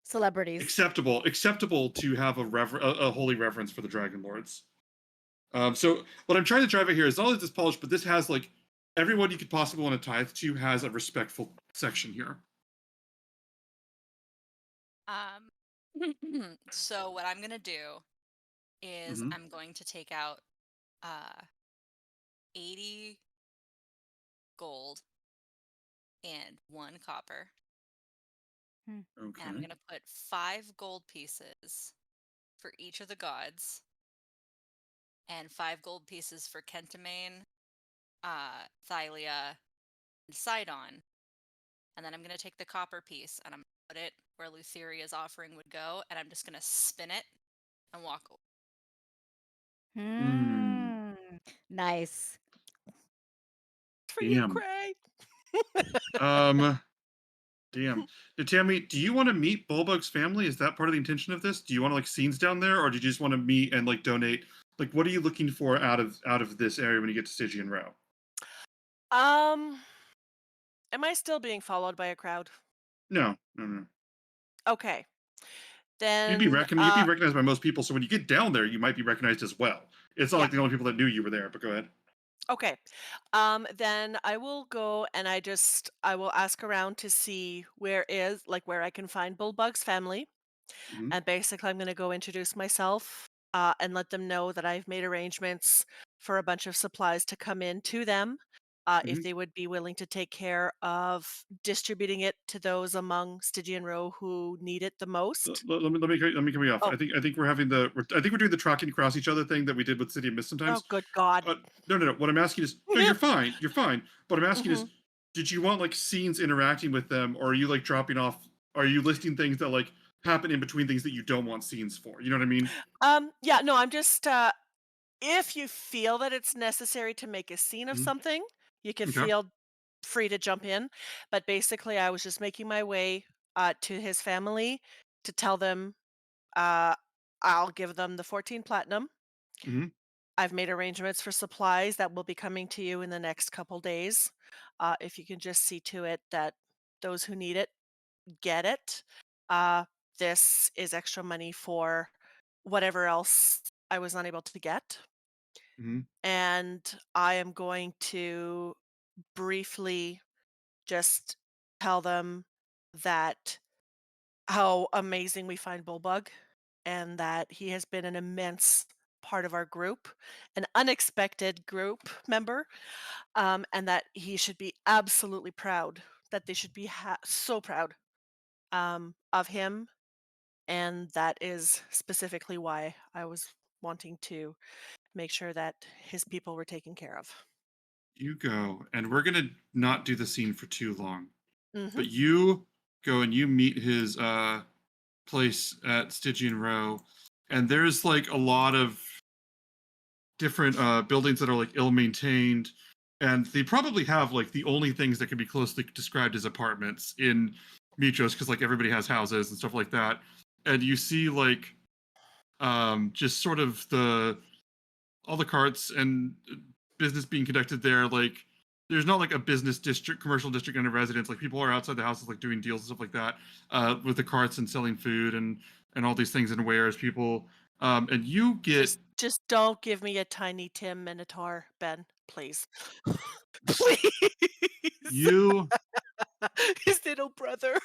Celebrities. acceptable to have a holy reverence for the Dragonlords. So what I'm trying to drive at here is not only this polished, but this has like everyone you could possibly want to tithe to has a respectful section here. So what I'm gonna do is I'm going to take out 80 gold and 1 copper. Okay. And I'm gonna put 5 gold pieces for each of the gods, and 5 gold pieces for Kentamane, Thalia, and Sidon. And then I'm gonna take the copper piece and I'm gonna put it where Lutheria's offering would go, and I'm just gonna spin it and walk away. Nice. For you, Cray. Damn. Tammy, do you want to meet Bulbug's family? Is that part of the intention of this? Do you want to like scenes down there, or do you just want to meet and like donate? Like, what are you looking for out of this area when you get to Stygian Row? Am I still being followed by a crowd? No. Okay. Then you'd be recognized by most people, so when you get down there, you might be recognized as well. It's not like the only people that knew you were there, but go ahead. Okay. Then I will go and I will ask around to see where I can find Bulldog's family. Mhm. And basically, I'm going to go introduce myself and let them know that I've made arrangements for a bunch of supplies to come in to them. If Mhm. they would be willing to take care of distributing it to those among Stygian Row who need it the most. Let me cut you off. Oh, I think we're doing the tracking across each other thing that we did with City of Mist oh, sometimes. good God. No, no, no. What I'm asking is, no, you're fine, you're fine. But I'm asking hmm is, did you want like scenes interacting with them, or are you like dropping off? Are you listing things that like happen in between things that you don't want scenes for? You know what I mean? Yeah, no, I'm just if you feel that it's necessary to make a scene of Mhm. something, you can Okay. feel free to jump in. But basically, I was just making my way to his family to tell them uh, I'll give them the 14 platinum. Hmm. I've made arrangements for supplies that will be coming to you in the next couple days. If you can just see to it that those who need it get it. Uh, this is extra money for whatever else I was unable to get. Hmm. And I am going to briefly just tell them that how amazing we find Bulbug and that he has been an immense part of our group, an unexpected group member, and that he should be absolutely proud, that they should be so proud of him. And that is specifically why I was wanting to make sure that his people were taken care of. You go, and we're gonna not do the scene for too long. hmm But you go and you meet his place at Stygian Row, and there's like a lot of different buildings that are like ill maintained, and they probably have like the only things that can be closely described as apartments in Mitros because like everybody has houses and stuff like that. And you see like just sort of the all the carts and business being conducted there. Like there's not like a business district, commercial district, and a residence. Like people are outside the houses, like doing deals and stuff like that, with the carts and selling food and all these things and wares. People, and you get just don't give me a tiny Tim Minotaur, Ben, please. Please. you His little brother.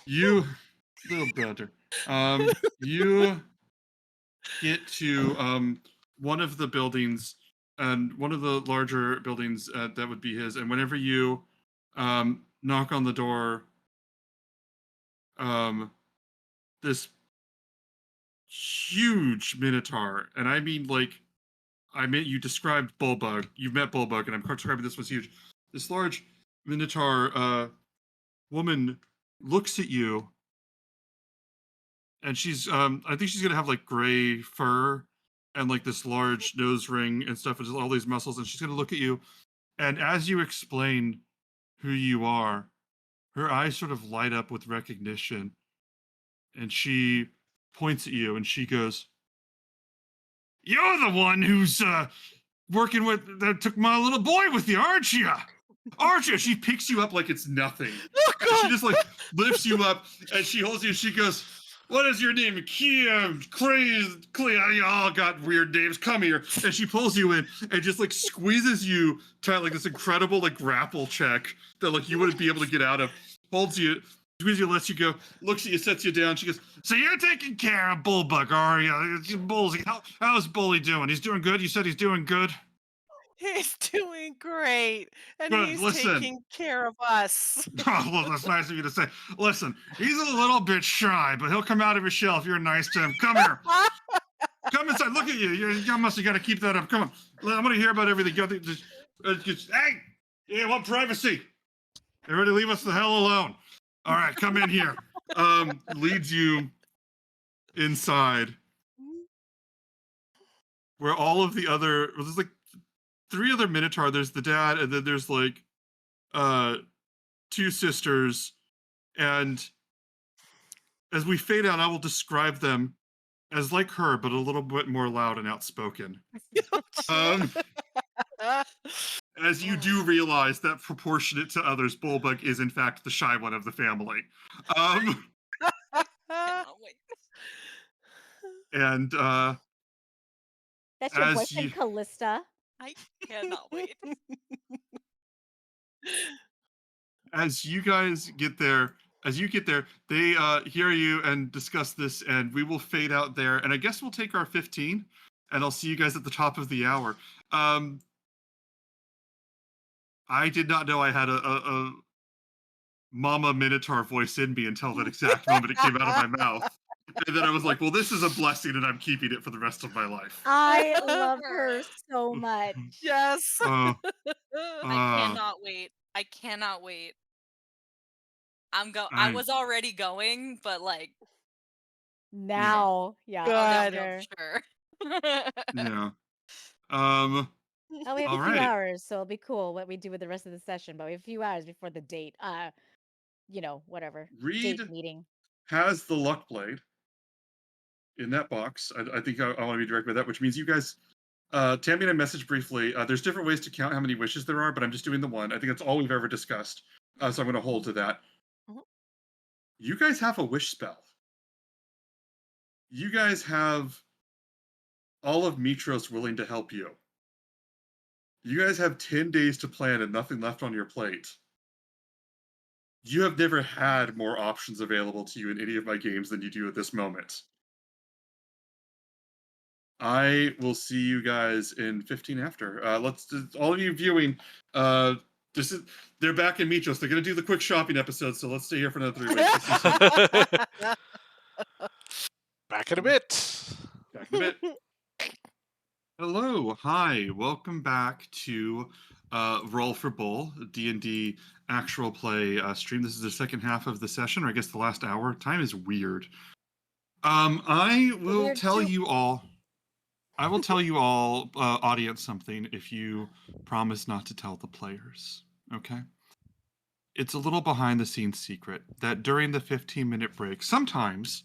you little brother, you get to one of the buildings and one of the larger buildings that would be his. And whenever you knock on the door, um, this huge minotaur, and I mean like I mean you described Bulbug. You've met Bulbug, and I'm describing this was huge. This large minotaur woman looks at you, and she's I think she's gonna have like gray fur and like this large nose ring and stuff, and just all these muscles, and she's gonna look at you. And as you explain who you are, her eyes sort of light up with recognition, and she points at you and she goes, "You're the one who's working with that took my little boy with you, aren't you? Aren't you?" She picks you up like it's nothing. Oh And she God. just like lifts you up and she holds you and she goes, "What is your name? Kia, crazy, you all got weird names. Come here." And she pulls you in and just like squeezes you tight, like this incredible like grapple check that like you wouldn't be able to get out of. Holds you, squeezes you, lets you go, looks at you, sets you down. She goes, "So you're taking care of Bullbug, are you? Bullsy, how's Bully doing? He's doing good. You said he's doing good. He's doing great. And Good. he's Listen." taking care of us. Oh, well, that's nice of you to say. Listen, he's a little bit shy, but he'll come out of his shell if you're nice to him. Come here. Come inside. Look at you. You must have got to keep that up. Come on. I'm going to hear about everything. Hey, you want privacy? Everybody leave us the hell alone. All right, come in here. Leads you inside where all of the other, well, there's like three other Minotaur. There's the dad, and then there's like uh two sisters. And as we fade out, I will describe them as like her, but a little bit more loud and outspoken. Um, as you do realize that proportionate to others, Bulbug is in fact the shy one of the family. Um, Cannot wait. and That's your as you, boyfriend, Callista. I cannot wait. As you guys get there, they hear you and discuss this, and we will fade out there. And I guess we'll take our 15, and I'll see you guys at the top of the hour. I did not know I had a Mama Minotaur voice in me until that exact moment it came out of my mouth. And then I was like, well, this is a blessing, and I'm keeping it for the rest of my life. I love her so much. Yes. Uh, I cannot wait. I cannot wait. I was already going, but like Now, yeah, Good. sure. sure. yeah. Oh, we have All a few right. hours, so it'll be cool what we do with the rest of the session. But we have a few hours before the date. Whatever. Reed Date meeting. has the luck blade in that box. I think I want to be direct with that, which means you guys, Tammy and I messaged briefly. There's different ways to count how many wishes there are, but I'm just doing the one. I think that's all we've ever discussed. So I'm going to hold to that. Mhm. You guys have a wish spell. You guys have all of Mitros willing to help you. You guys have 10 days to plan and nothing left on your plate. You have never had more options available to you in any of my games than you do at this moment. I will see you guys in 15 after. All of you viewing, they're back in Mitros. They're gonna do the quick shopping episode, so let's stay here for another 3 weeks. We'll see you soon. Back in a bit. Back in a bit. Hello, hi, welcome back to Roll for Bull, D&D actual play stream. This is the second half of the session, or I guess the last hour. Time is weird. I will Weird tell too. you all, audience, something if you promise not to tell the players, okay? It's a little behind the scenes secret that during the 15-minute break, sometimes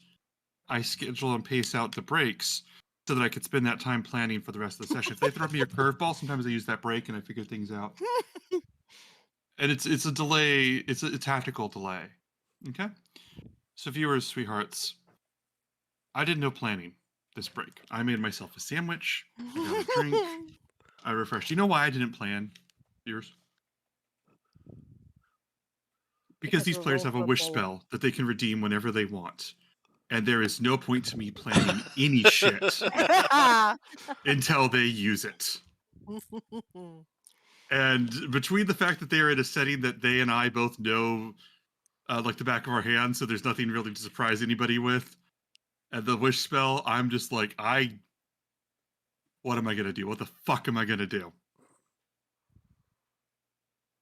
I schedule and pace out the breaks so that I could spend that time planning for the rest of the session. If they throw me a curveball, sometimes I use that break and I figure things out. And it's a delay, it's a tactical delay. Okay? So viewers, sweethearts, I did no planning this break. I made myself a sandwich, I got a drink, I refreshed. You know why I didn't plan, viewers? Because these we're players roll have a for wish bull. spell that they can redeem whenever they want. And there is no point to me planning any shit until they use it. And between the fact that they are in a setting that they and I both know like the back of our hands, so there's nothing really to surprise anybody with, and the wish spell, I'm just like, what am I going to do? What the fuck am I going to do?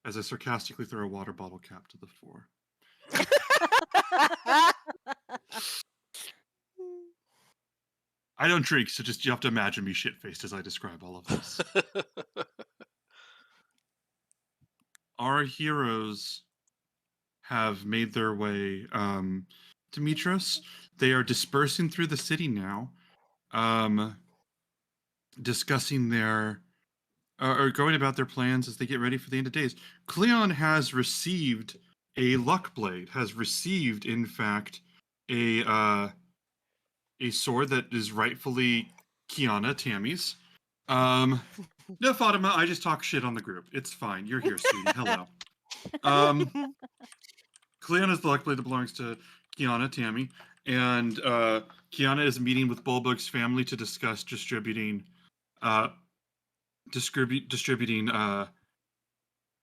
As I sarcastically throw a water bottle cap to the floor. I don't drink, so just you have to imagine me shit-faced as I describe all of this. Our heroes have made their way to Mitros. They are dispersing through the city now, discussing their or going about their plans as they get ready for the end of days. Cleon has received a luck blade, has received, in fact, a sword that is rightfully Kiana, Tammy's. No, Fatima, I just talk shit on the group. It's fine. You're here, sweetie. Hello. Cleon is the luck blade that belongs to Kiana, Tammy, and Kiana is meeting with Bulbug's family to discuss distributing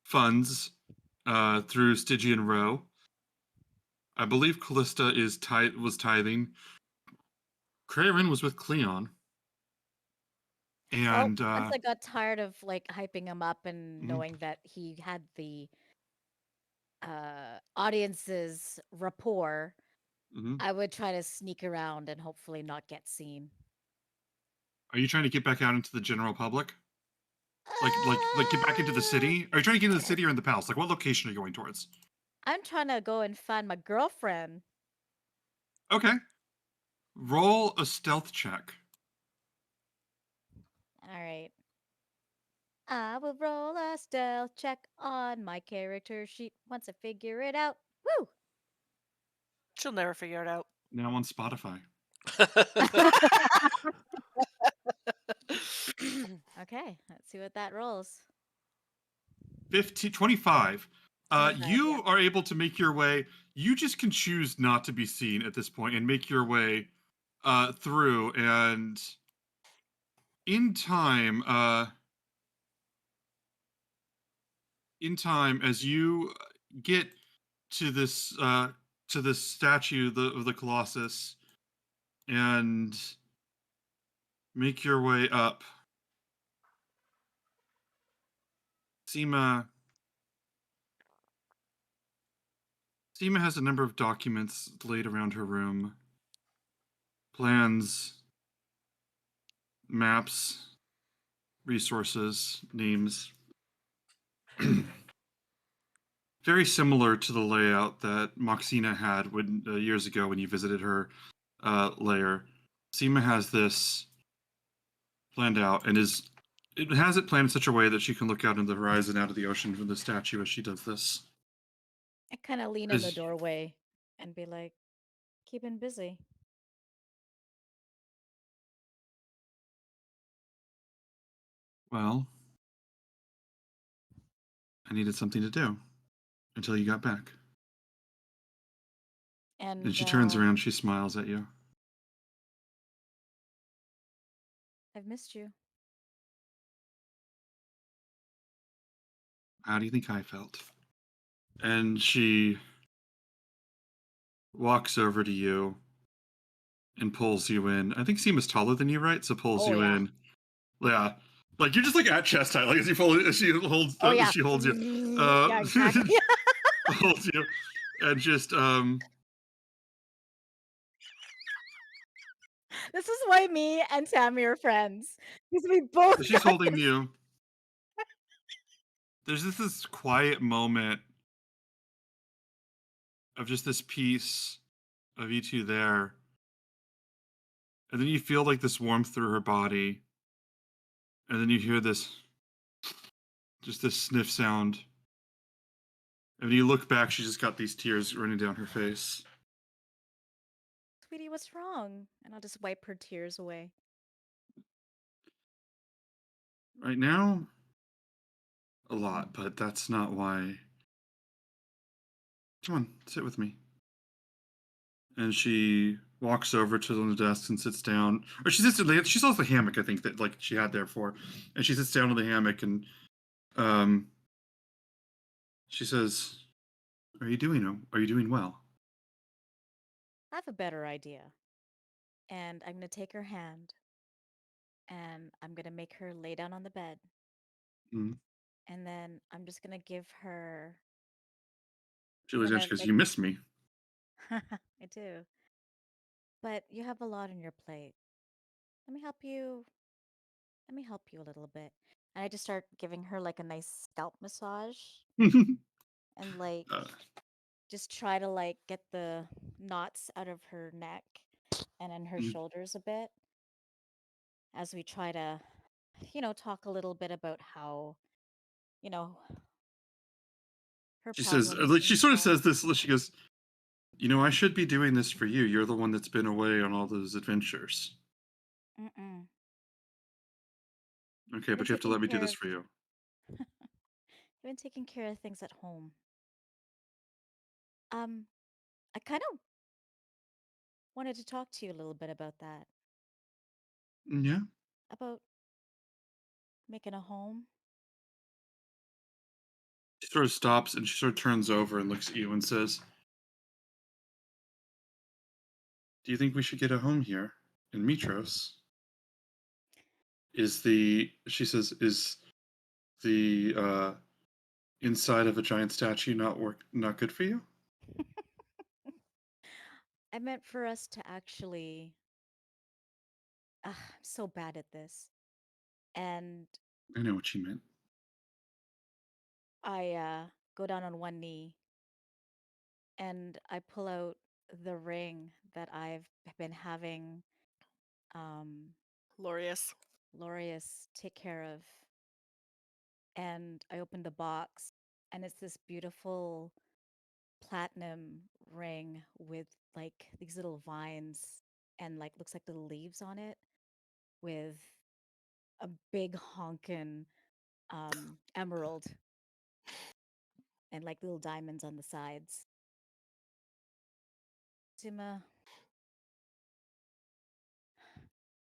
funds through Stygian Row. I believe Callista was tithing. Craren was with Cleon. And once I got tired of like hyping him up and Mhm. knowing that he had the audience's rapport, I would try to sneak around and hopefully not get seen. Are you trying to get back out into the general public? Like get back into the city? Are you trying to get into the city or in the palace? Like what location are you going towards? I'm trying to go and find my girlfriend. Okay. Roll a stealth check. All right. I will roll a stealth check on my character sheet once I figure it out. Woo! She'll never figure it out. Now on Spotify. Okay, let's see what that rolls. 25. 25, You yep. are able to make your way. You just can choose not to be seen at this point and make your way through. And in time, as you get to this statue of the Colossus and make your way up, Seema has a number of documents laid around her room. Plans, maps, resources, names. Very similar to the layout that Moxina had when years ago when you visited her lair. Seema has this planned out and it has it planned in such a way that she can look out into the horizon, out of the ocean from the statue as she does this. I kind of lean in the As doorway and be like, keeping busy. well, I needed something to do until you got back. And And she turns around, she smiles at you. I've missed you. How do you think I felt? And she walks over to you and pulls you in. I think Seema's taller than you, right? So pulls Oh, you yeah. in. Yeah. Like you're just like at chest height, like as she holds Oh, yeah. she holds you. Yeah, exactly. Holds you and just This is why me and Tammy are friends. Because we both she's got holding this. you. There's this quiet moment of just this piece of you two there. And then you feel like this warmth through her body. And then you hear this sniff sound. And when you look back, she's just got these tears running down her face. Sweetie, what's wrong? And I'll just wipe her tears away. Right now, a lot, but that's not why. Come on, sit with me. And she walks over to the desk and sits down. Or she sits in she saw the hammock, I think, that like she had there for. And she sits down on the hammock and she says, Are you doing well? I have a better idea. And I'm going to take her hand and I'm going to make her lay down on the bed. Mm. And then I'm just going to give her. She lays I'm down, gonna she goes, make. You miss me. I do. But you have a lot on your plate. Let me help you. Let me help you a little bit. And I just start giving her like a nice scalp massage and like uh, just try to like get the knots out of her neck and in her mm. shoulders a bit as we try to, talk a little bit about how, you know, her She says, problems like, and she sort of stuff. says this, she goes, I should be doing this for you. You're the one that's been away on all those adventures. Mm-mm. Okay, I've been but you have to taking let me do care this of. for you. I've been taking care of things at home. Um, I kind of wanted to talk to you a little bit about that. Yeah. About making a home. She sort of stops and she sort of turns over and looks at you and says, Do you think we should get a home here in Mitros? She says, is the inside of a giant statue not good for you? I meant for us to actually. I'm so bad at this. And I know what you meant. I go down on one knee and I pull out the ring that I've been having Glorious. Laureus take care of. And I open the box and it's this beautiful platinum ring with like these little vines and like looks like little leaves on it with a big honkin' emerald and like little diamonds on the sides. Zima,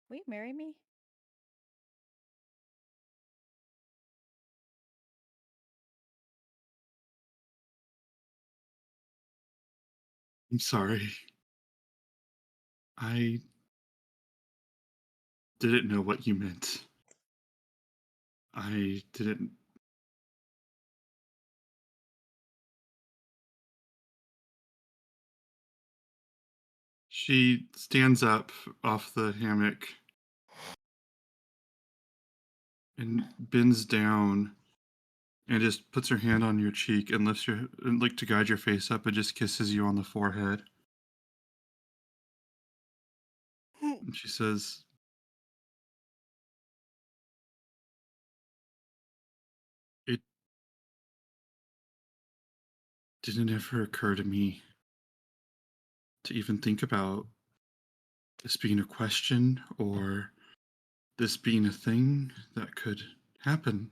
will you marry me? I'm sorry. I didn't know what you meant. I didn't. She stands up off the hammock and bends down and just puts her hand on your cheek and lifts your and like to guide your face up and just kisses you on the forehead. And she says, "It didn't ever occur to me to even think about this being a question or this being a thing that could happen.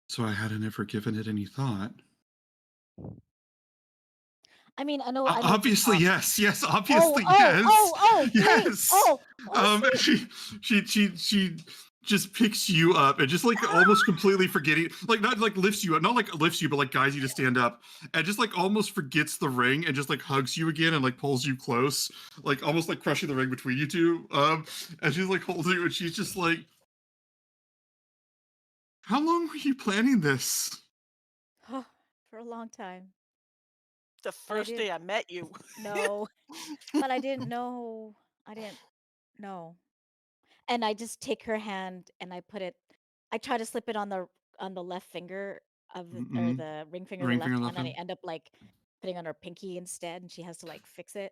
So I hadn't ever given it any thought." I mean, I know we Obviously, talked. yes. Yes, Oh, obviously, oh, yes. oh, oh, great. Yes. Oh, oh, sweet. She just picks you up and just like almost completely forgetting, like not like lifts you up, not like lifts you, but like guides you to stand up, and just like almost forgets the ring and just like hugs you again and like pulls you close, like almost like crushing the ring between you two. And she's like holding you, and she's just like, "How long were you planning this?" For a long time. The But I first didn't day I met you. know. But I didn't know. I didn't know. And I just take her hand and I try to slip it on the left finger of or Mm-mm. the ring finger of the Ring finger left hand, left and I hand. end up like putting on her pinky instead, and she has to like fix it.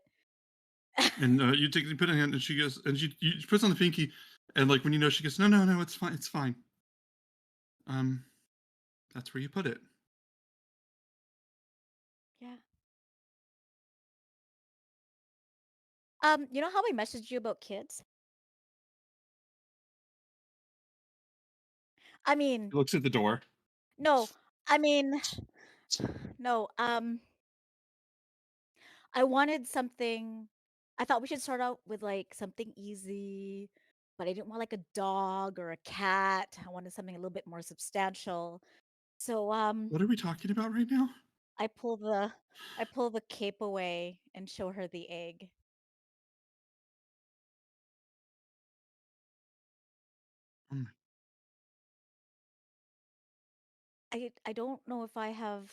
And you put a hand, and she goes, and she puts on the pinky, and like when you know, she goes, "No, no, no, it's fine, it's fine. Um, that's where you put it." Yeah. You know how I messaged you about kids? I mean, He looks at the door. no. I mean, no. I wanted something. I thought we should start out with like something easy, but I didn't want like a dog or a cat. I wanted something a little bit more substantial. So What are we talking about right now? I pull the I pull the cape away and show her the egg. Um, I don't know if I have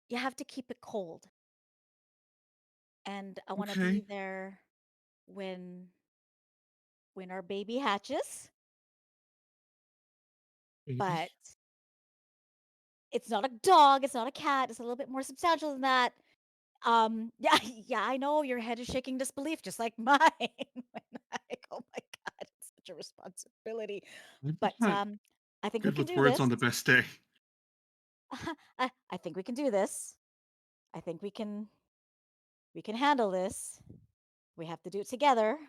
you have to keep it cold, and I want to be okay, there when our baby hatches, baby. but it's not a dog, it's not a cat, it's a little bit more substantial than that. Yeah, yeah, I know your head is shaking disbelief just like mine when oh my God, it's such a responsibility. I'm But not I think we good can with do words this. on the best day. I think we can do this. I think we can handle this. We have to do it together. Do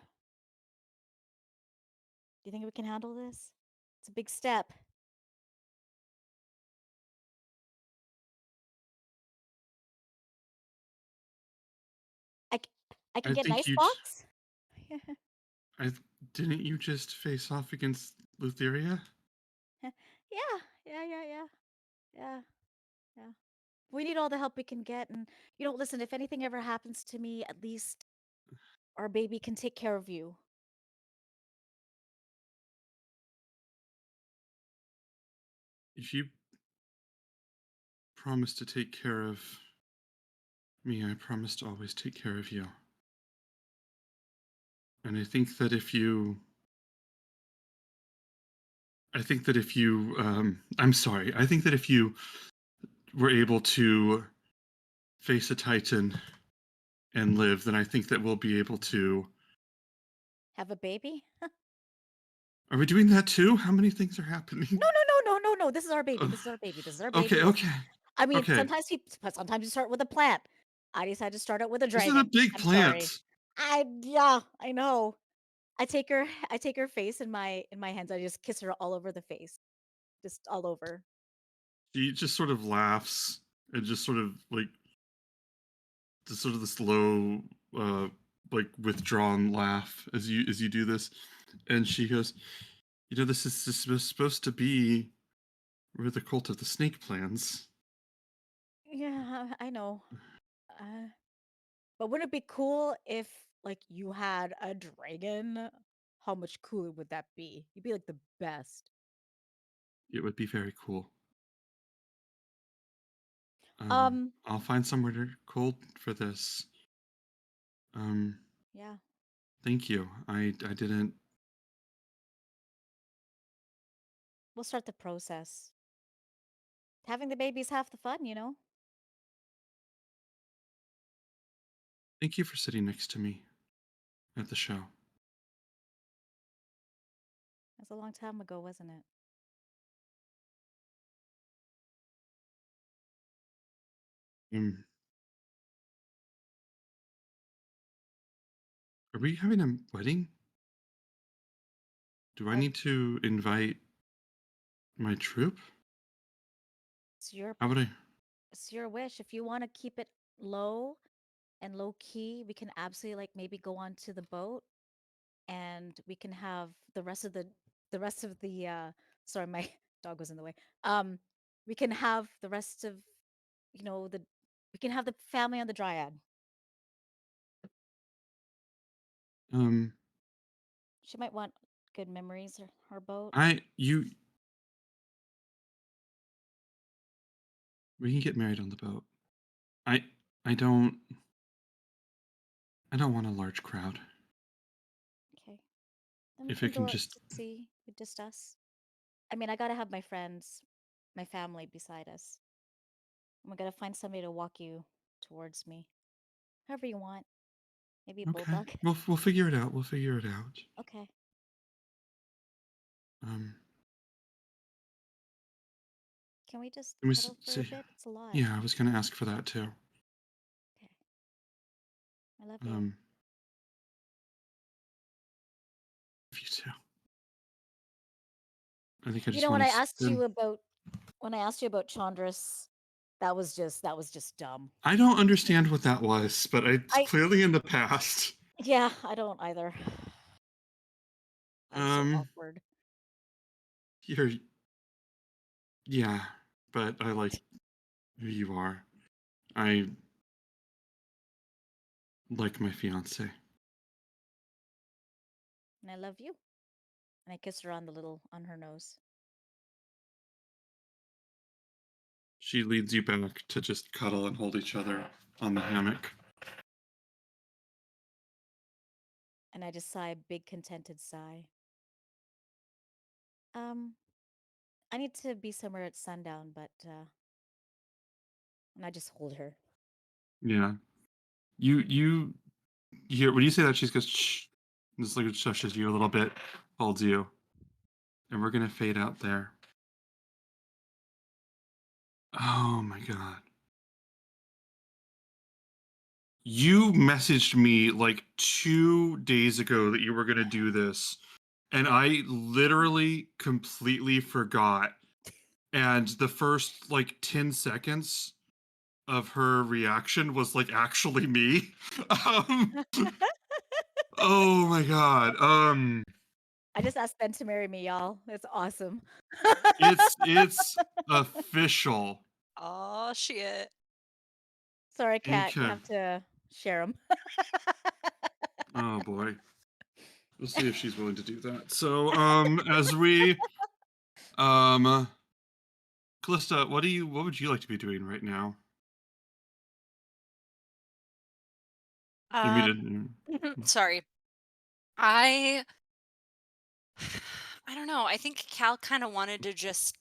you think we can handle this? It's a big step. I, c- I can I get think nice you. box. I didn't you just face off against Lutheria? Yeah, yeah, yeah, yeah, yeah, yeah. We need all the help we can get, and listen. If anything ever happens to me, at least our baby can take care of you. If you promise to take care of me, I promise to always take care of you. And I think that if you, I'm sorry, I think that if you were able to face a Titan and live, then I think that we'll be able to. Have a baby? Are we doing that too? How many things are happening? No, no, no, no, no, no. This is our baby. Ugh. This is our baby. This is our baby. Okay, This. okay, I mean, okay. sometimes you start with a plant. I decided to start out with a This is a dragon. big I'm sorry. plant. Yeah, I know. I take her face in my hands. I just kiss her all over the face. Just all over. She just sort of laughs and just sort of like just sort of this low, uh, like withdrawn laugh as you do this, and she goes, "You know, this was supposed to be where the cult of the snake plans." Yeah, I know. Uh, but wouldn't it be cool if like you had a dragon? How much cooler would that be? You'd be like the best. It would be very cool. Um, I'll find somewhere cold for this. Um, yeah. thank you. I didn't. We'll start the process. Having the baby's half the fun, you know? Thank you for sitting next to me at the show. That's a long time ago, wasn't it? Um, are we having a wedding? Do I Uh, need to invite my troop? it's your How would I? it's your wish. If you want to keep it low and low key, we can absolutely like maybe go onto the boat and we can have the rest of the sorry, my dog was in the way. Um we can have the rest of the we can have the family on the Dryad. Um, She might want good memories her boat. you. We can get married on the boat. I I don't I don't want a large crowd. Okay. Then we If it can can go out just to sea with just us. I mean, I got to have my friends, my family beside us. And we got to find somebody to walk you towards me. However you want. Maybe a okay. bulldog. We'll figure it out. We'll figure it out. Okay. Um, Can we just can we cuddle for a say? bit? It's a lot. Yeah, I was gonna ask for that too. Okay. I love you. Um, you too. I think I You just know, want to spend. when I asked you about Chandra's, that was just dumb. I don't understand what that was, but it's I clearly in the past. Yeah, I don't either. That was so Um, awkward. you're yeah, but I like who you are. I like my fiance. And I love you. And I kissed her on her nose. She leads you back to just cuddle and hold each other on the hammock. And I just sigh a big contented sigh. Um, I need to be somewhere at sundown, but and I just hold her. Yeah. You hear when you say that she goes shh, just like shushes you a little bit, holds you, and we're gonna fade out there. Oh my god. You messaged me like 2 days ago that you were gonna do this, and I literally completely forgot. And the first like 10 seconds of her reaction was like actually me. um, oh my god. I just asked Ben to marry me, y'all. It's awesome. It's official. Oh shit. Sorry, cat. You Okay. have to share them. Oh boy. We'll see if she's willing to do that. So, as we, um, Callista, what would you like to be doing right now? You Um, mean sorry. I I don't know. I think Cal kind of wanted to just.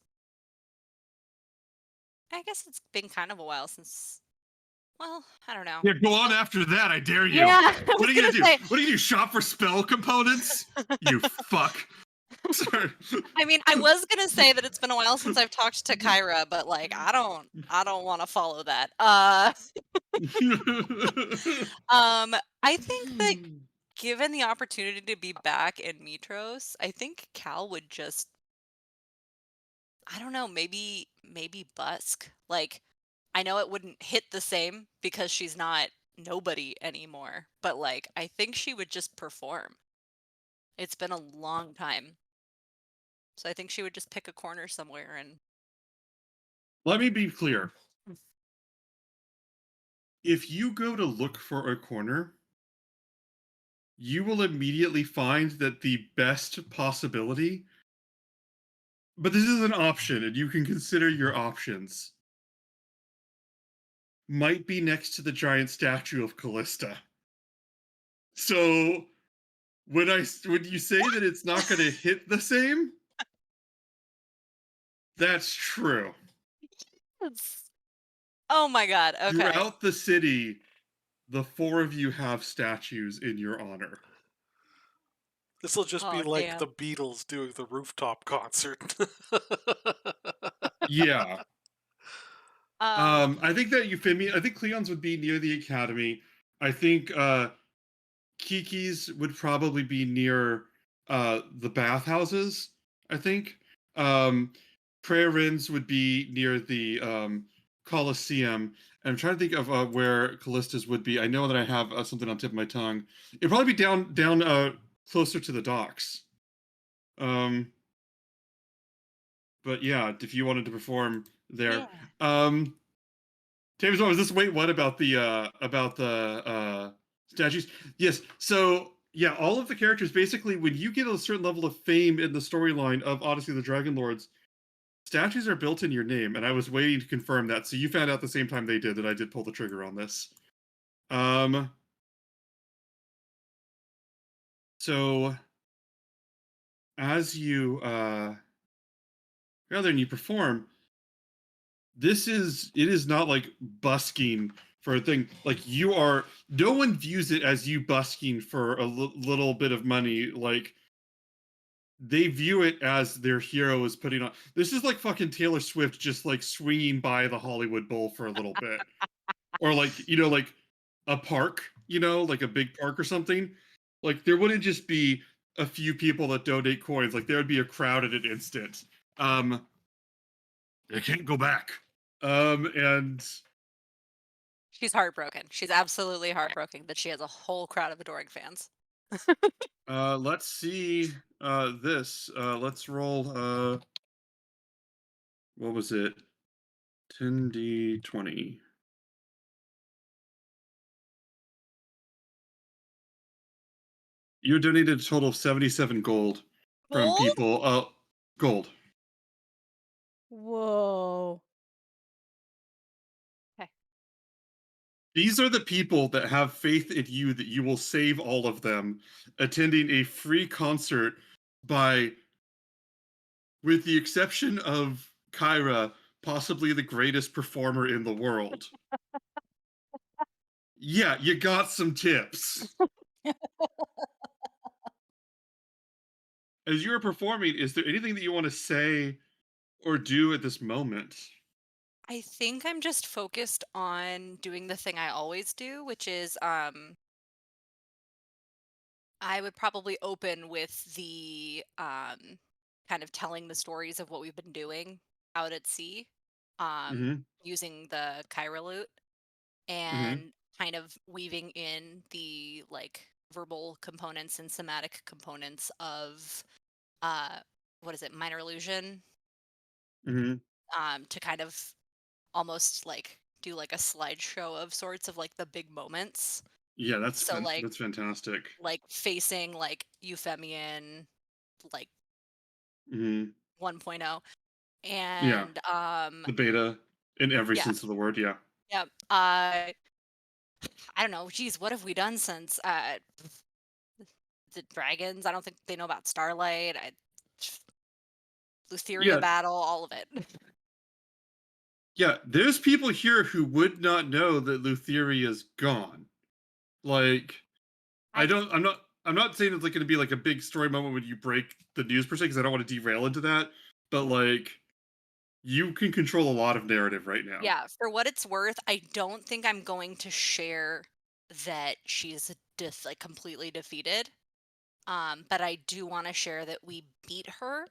I guess it's been kind of a while since. Well, I don't know. Yeah, go on after that. I dare you. Yeah, I What was are you gonna gonna do? say. What are you gonna do? Shop for spell components? You fuck. Sorry. I mean, I was gonna say that it's been a while since I've talked to Kyra, but like, I don't want to follow that. I think that given the opportunity to be back in Mitros, I think Cal would just, I don't know, maybe busk. Like, I know it wouldn't hit the same because she's not nobody anymore, but like I think she would just perform. It's been a long time. So I think she would just pick a corner somewhere and Let me be clear. If you go to look for a corner, you will immediately find that the best possibility, but this is an option and you can consider your options, might be next to the giant statue of Callista. So when you say that it's not going to hit the same, that's true. Yes. Oh my god. Okay. Throughout the city, the four of you have statues in your honor. This will just be Oh like damn. the Beatles doing the rooftop concert. Yeah. Um I think that Euphemia, I think Cleon's would be near the academy. I think Kiki's would probably be near the bathhouses, I think. Um Prayer Rin's would be near the Coliseum. And I'm trying to think of where Callista's would be. I know that I have something on the tip of my tongue. It'd probably be down closer to the docks. Um but yeah, if you wanted to perform there. yeah. James, what was this? Wait, what about the statues? Yes. So yeah, all of the characters basically, when you get a certain level of fame in the storyline of Odyssey of the Dragonlords, statues are built in your name, and I was waiting to confirm that. So you found out the same time they did that I did pull the trigger on this. So as you rather than you perform, it is not like busking for a thing. Like you are, no one views it as you busking for a little bit of money. Like they view it as their hero is putting on. This is like fucking Taylor Swift just like swinging by the Hollywood Bowl for a little bit, or like like a park, like a big park or something. Like there wouldn't just be a few people that donate coins. Like there would be a crowd at an instant. They can't go back. And She's heartbroken. She's absolutely heartbroken that she has a whole crowd of adoring fans. let's see this. Let's roll what was it? 10d20. You donated a total of 77 gold from Gold? people. Gold. Whoa. Okay. These are the people that have faith in you that you will save all of them, attending a free concert by, with the exception of Kyra, possibly the greatest performer in the world. Yeah, you got some tips. As you're performing, is there anything that you want to say or do at this moment? I think I'm just focused on doing the thing I always do, which is I would probably open with the kind of telling the stories of what we've been doing out at sea, Mm-hmm. using the Kyra loot Mm-hmm. and kind of weaving in the like verbal components and somatic components of uh what is it, minor illusion, Mm-hmm. to kind of almost like do like a slideshow of sorts of like the big moments. Yeah, So like that's fantastic. facing like Euphemian like Mm-hmm. 1.0 Yeah, and the beta in every yeah, sense of the word. Yeah. yeah. I don't know, geez, what have we done since the dragons? I don't think they know about Starlight. Lutheria Yeah, battle, all of it. yeah. There's people here who would not know that Lutheria is gone. Like, I I'm not saying it's like going to be like a big story moment when you break the news per se, because I don't want to derail into that. But like, You can control a lot of narrative right now. Yeah, for what it's worth, I don't think I'm going to share that she's like completely defeated. But I do want to share that we beat her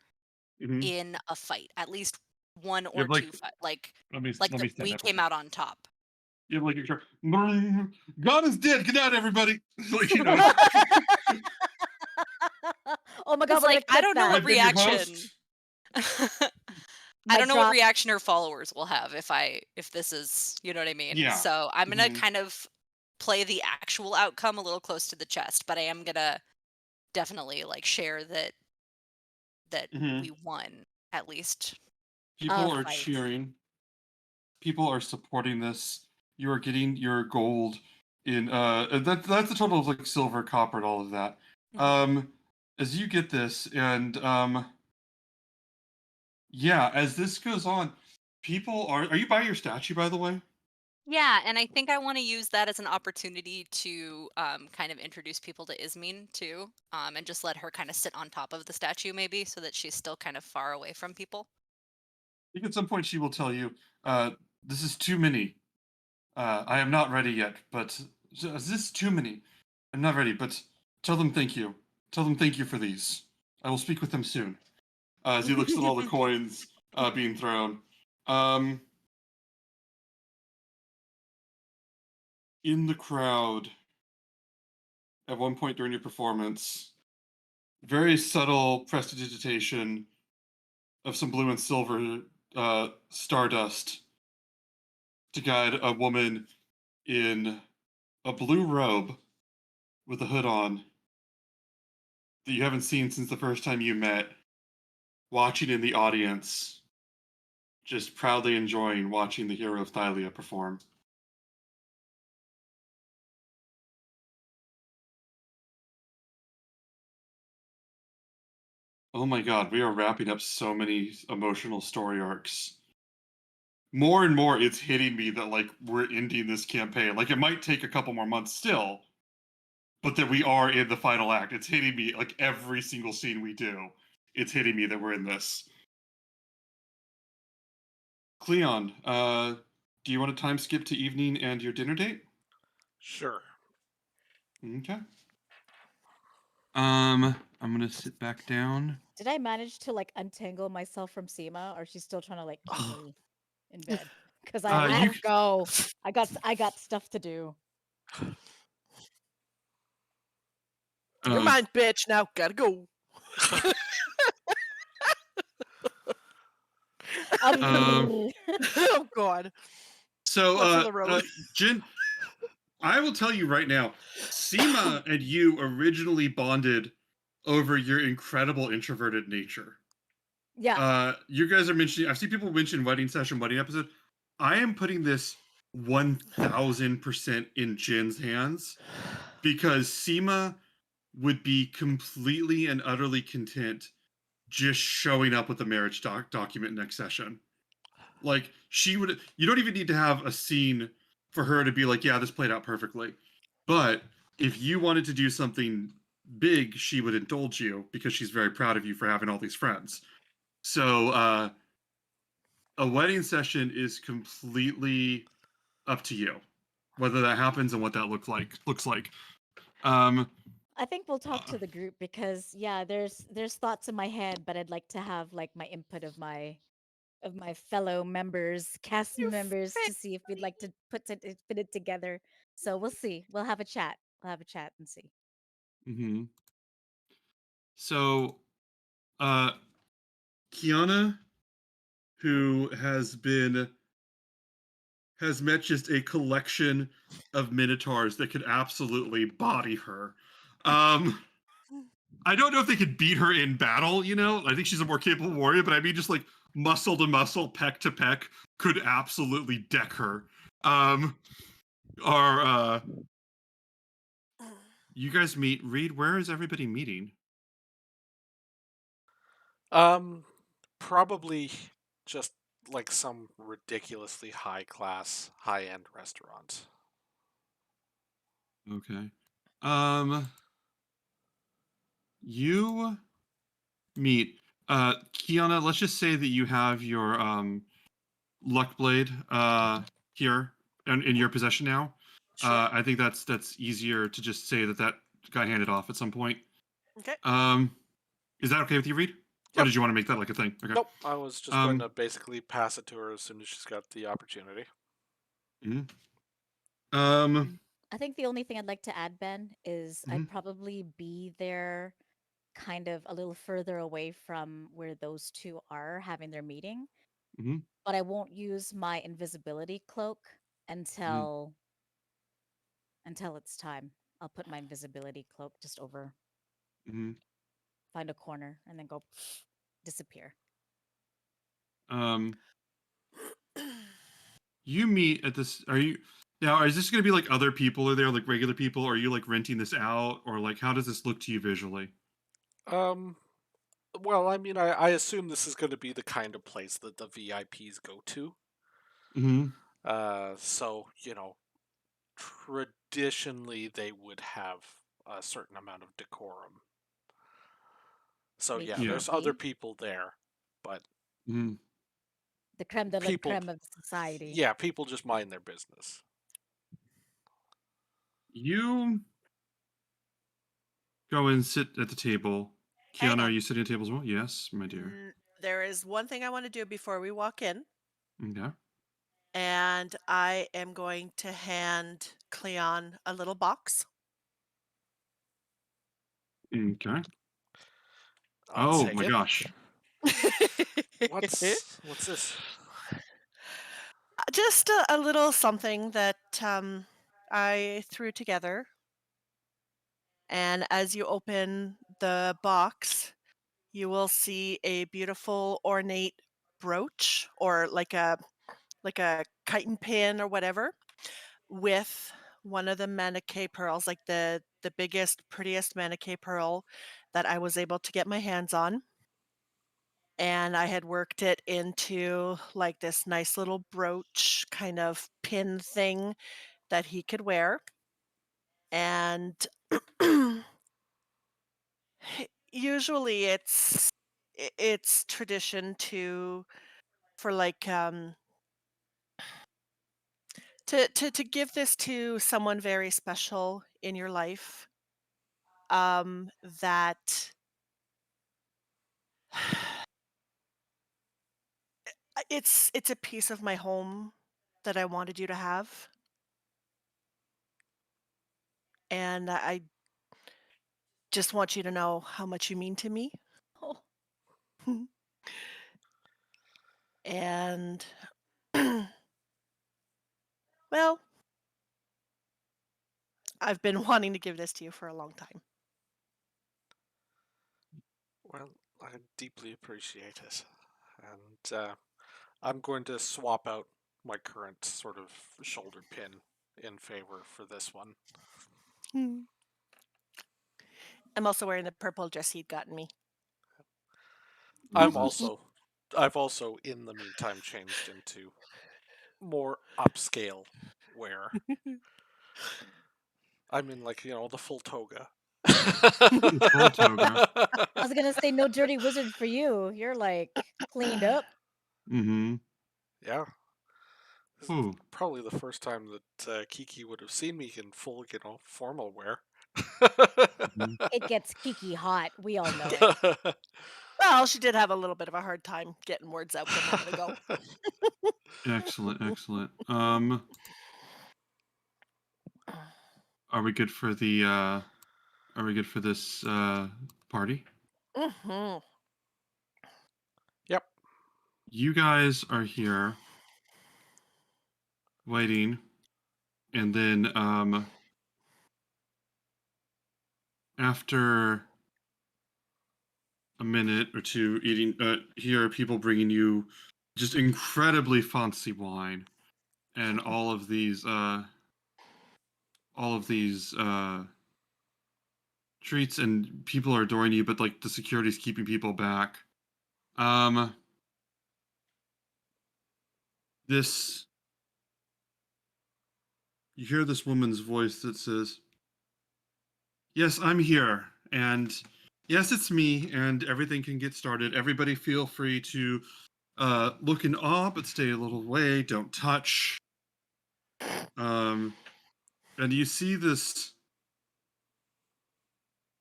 Hmm. in a fight, at least one You or have like, two fight, like let me like that stand we up. came out on top. You have like your God is dead. Good night, everybody. Like, Oh my god, It's we're gonna like I clip don't know that. what I've been your reaction. host. I Mic don't know what drop. reaction her followers will have if this is, you know what I mean? Yeah. So I'm gonna Mhm. kind of play the actual outcome a little close to the chest, but I am gonna definitely like share that Mhm. we won at least. People are Fight. cheering. People are supporting this. You are getting your gold in that's a total of like silver, copper, and all of that. Mhm. As you get this, and yeah, as this goes on, people are you by your statue, by the way? Yeah, and I think I want to use that as an opportunity to kind of introduce people to Ismene too, and just let her kind of sit on top of the statue maybe, so that she's still kind of far away from people. I think at some point she will tell you, this is too many. I am not ready yet, but this is too many. I'm not ready, but tell them thank you. Tell them thank you for these. I will speak with them soon. As he looks at all the coins being thrown. Um, in the crowd, at one point during your performance, very subtle prestidigitation of some blue and silver stardust to guide a woman in a blue robe with a hood on that you haven't seen since the first time you met, watching in the audience, just proudly enjoying watching the hero of Thylia perform. Oh my god, we are wrapping up so many emotional story arcs. More and more, it's hitting me that like we're ending this campaign. Like it might take a couple more months still, but that we are in the final act. It's hitting me like every single scene we do. It's hitting me that we're in this. Cleon, do you want to time skip to evening and your dinner date? Sure. Okay. I'm gonna sit back down. Did I manage to like untangle myself from Seema, or is she still trying to like keep me in bed? Because I You have to go. I got stuff to do. Never mind, bitch. Now gotta go. Oh God. So, One for the road. Jin, I will tell you right now, Seema and you originally bonded over your incredible introverted nature. Yeah. You guys are mentioning, I've seen people mention wedding session, wedding episode. I am putting this 1000% in Jin's hands because Seema would be completely and utterly content just showing up with a marriage document next session. Like she would, you don't even need to have a scene for her to be like, yeah, this played out perfectly. But if you wanted to do something big, she would indulge you because she's very proud of you for having all these friends. So a wedding session is completely up to you, whether that happens and what that looks like. Um, I think we'll talk uh, to the group because yeah, there's thoughts in my head, but I'd like to have like my input of my fellow members, cast You members, to see if we'd like to fit it together. So we'll see. We'll have a chat. We'll have a chat and see. mhm. So, uh, Kiana, who has met just a collection of minotaurs that could absolutely body her. I don't know if they could beat her in battle, you know? I think she's a more capable warrior, but I mean just like muscle to muscle, peck to peck, could absolutely deck her. Are you guys meet Reed, where is everybody meeting? Um, Probably just like some ridiculously high class, high end restaurant. Okay. You meet Kiana, let's just say that you have your luck blade here in your possession now. Sure. I think that's easier to just say that got handed off at some point. Okay. Is that okay with you, Reed? Or Yep. did you want to make that like a thing? Okay. Nope, I was just going to basically pass it to her as soon as she's got the opportunity. Mhm. I think the only thing I'd like to add, Ben, is Mhm. I'd probably be there kind of a little further away from where those two are having their meeting. Mhm. But I won't use my invisibility cloak until it's time. I'll put my invisibility cloak just over, Mhm. find a corner, and then go disappear. You meet at this. Are you now? Is this going to be like other people? Are there like regular people? Or are you like renting this out, or like how does this look to you visually? Well, I mean, I assume this is going to be the kind of place that the VIPs go to. Mm-hmm. So, traditionally they would have a certain amount of decorum. So, Maybe yeah, Yeah. there's other VIP, people there, but Mm-hmm. the creme de la people, creme of society. yeah, people just mind their business. You go and sit at the table. Hang Kiana, are on. you sitting at the table as well? Yes, my dear. There is one thing I want to do before we walk in, Okay. and I am going to hand Cleon a little box. Okay. I'll Oh take my it. gosh. What's this? Just a little something that I threw together. And as you open the box, you will see a beautiful ornate brooch or like a chitin pin or whatever with one of the Maniquet pearls, like the biggest, prettiest Maniquet pearl that I was able to get my hands on. And I had worked it into like this nice little brooch kind of pin thing that he could wear. And usually it's tradition to for like to give this to someone very special in your life that it's a piece of my home that I wanted you to have, and I just want you to know how much you mean to me. Oh, And well, I've been wanting to give this to you for a long time. Well, I deeply appreciate it. And I'm going to swap out my current sort of shoulder pin in favor for this one. Hmm. I'm also wearing the purple dress he'd gotten me. I'm Jesus. also I've also in the meantime changed into more upscale wear. I'm in like, the full toga. Full toga. I was gonna say no dirty wizard for you. You're like cleaned up. Mm-hmm. Yeah. This is Ooh. probably the first time that Kiki would have seen me in full, formal wear. Mhm. It gets kiki hot. We all know. Well, she did have a little bit of a hard time getting words out a minute ago. Excellent, excellent. Are we good for the are we good for this party? Hmm. Yep. You guys are here waiting, and then after a minute or two eating, here are people bringing you just incredibly fancy wine and all of these treats, and people are adoring you, but like the security's keeping people back. Um, this you hear this woman's voice that says, "Yes, I'm here," and Yes, it's me, and everything can get started. Everybody feel free to look in awe, but stay a little away. Don't touch. And you see this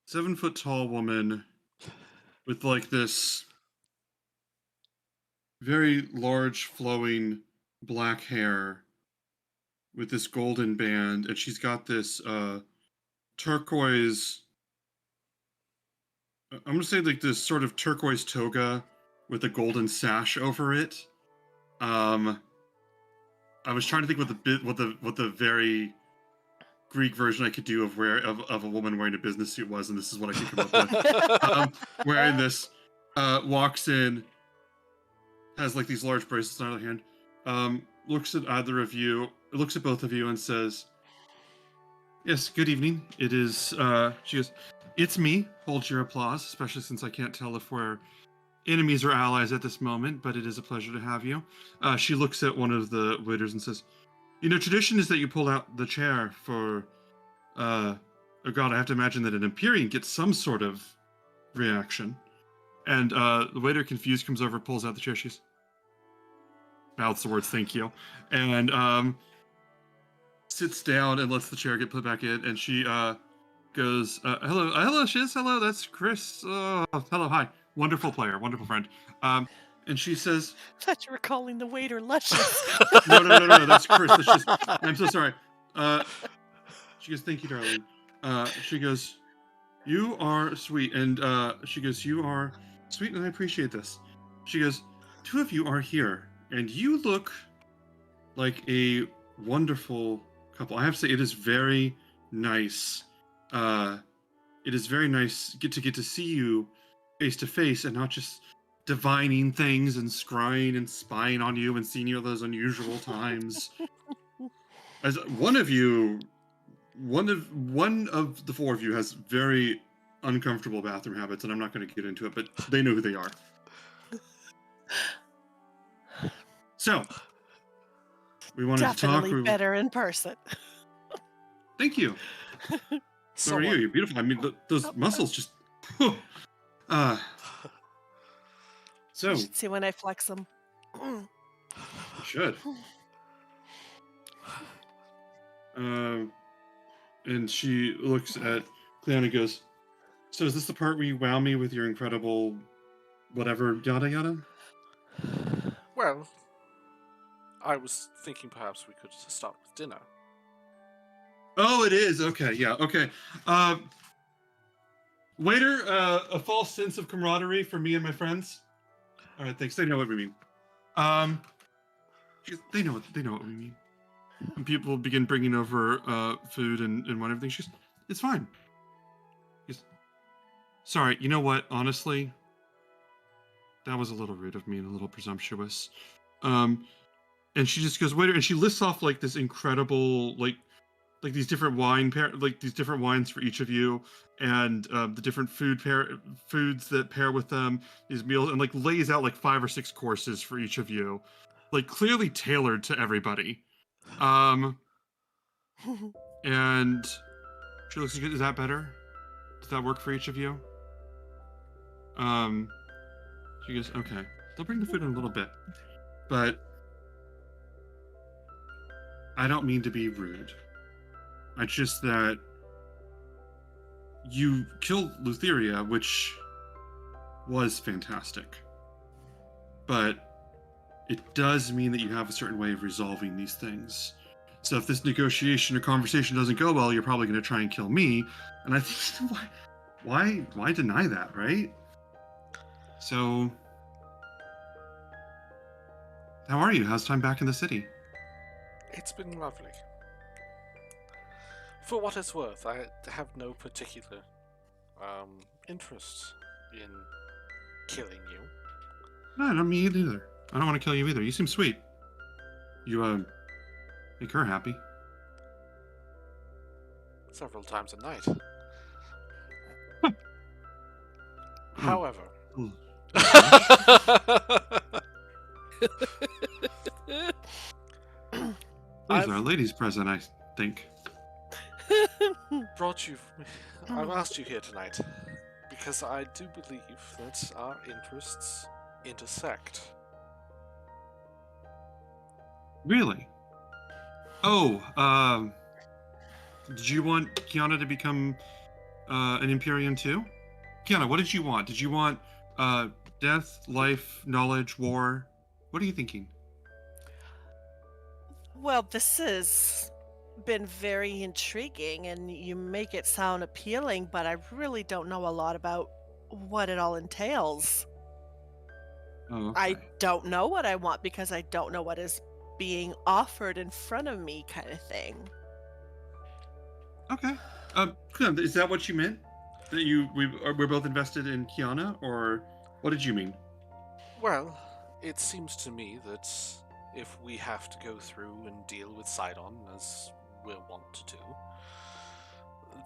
7-foot tall woman with like this very large flowing black hair with this golden band, and she's got this turquoise, I'm gonna say like this sort of turquoise toga with a golden sash over it. I was trying to think what the very Greek version I could do of a woman wearing a business suit was, and this is what I could come up with. Wearing this, walks in, has like these large bracelets on her hand, looks at either of you, looks at both of you, and says, "Yes, good evening. It is." She goes, "It's me. Hold your applause, especially since I can't tell if we're enemies or allies at this moment. But it is a pleasure to have you." She looks at one of the waiters and says, "You know, tradition is that you pull out the chair for, oh god, I have to imagine that an Empyrean gets some sort of reaction." And the waiter, confused, comes over, pulls out the chair. She's mouths the words "thank you," and sits down and lets the chair get put back in. And she goes, hello, Shiz. Hello, that's Chris. Hello, hi, wonderful player, wonderful friend." And she says, I thought you were calling the waiter luscious. no, that's Chris. That's just, I'm so sorry. She goes, "Thank you, darling." She goes, "You are sweet," and she goes, "You are sweet, and I appreciate this." She goes, "Two of you are here, and you look like a wonderful couple. I have to say, it is very nice. It is very nice get to see you face to face, and not just divining things and scrying and spying on you and seeing you at those unusual times. As one of the four of you has very uncomfortable bathroom habits, and I'm not going to get into it, but they know who they are. So, we wanted Definitely to talk. better in person. Thank you. So are you? You're beautiful. I mean, those muscles just. So. You should see when I flex them. You should. And she looks at Cleon and goes, "So is this the part where you wow me with your incredible whatever, yada yada?" Well, I was thinking perhaps we could start with dinner. Oh, it is. Okay, yeah, okay. Waiter, a false sense of camaraderie for me and my friends. All right, thanks. They know what we mean. They know what we mean. And people begin bringing over food and everything. She's, "It's fine." She's, "Sorry, you know what? Honestly, that was a little rude of me and a little presumptuous." And she just goes, "Waiter," and she lists off like this incredible like these different these different wines for each of you, and the different foods that pair with them, these meals, and like lays out like 5 or 6 courses for each of you, like clearly tailored to everybody. And she looks good. Is that better? Does that work for each of you? She goes, "Okay, they'll bring the food in a little bit, but I don't mean to be rude. It's just that you killed Lutheria, which was fantastic. But it does mean that you have a certain way of resolving these things. So if this negotiation or conversation doesn't go well, you're probably going to try and kill me. And I think, why deny that, right? So, how are you? How's time back in the city?" It's been lovely. For what it's worth, I have no particular interest in killing you. No, not me either. I don't want to kill you either. You seem sweet. You, make her happy. Several times a night. Huh. However. Ooh. These are ladies present, I think. I've asked you here tonight because I do believe that our interests intersect. Really? Oh, did you want Kiana to become an Empyrean too? Kiana, what did you want? Did you want death, life, knowledge, war? What are you thinking? Well, this has been very intriguing and you make it sound appealing, but I really don't know a lot about what it all entails. Oh, I okay. don't know what I want because I don't know what is being offered in front of me, kind of thing. Okay. Kiana, is that what you meant? That we're both invested in Kiana, or what did you mean? Well, it seems to me that if we have to go through and deal with Sidon, as we're wont to do,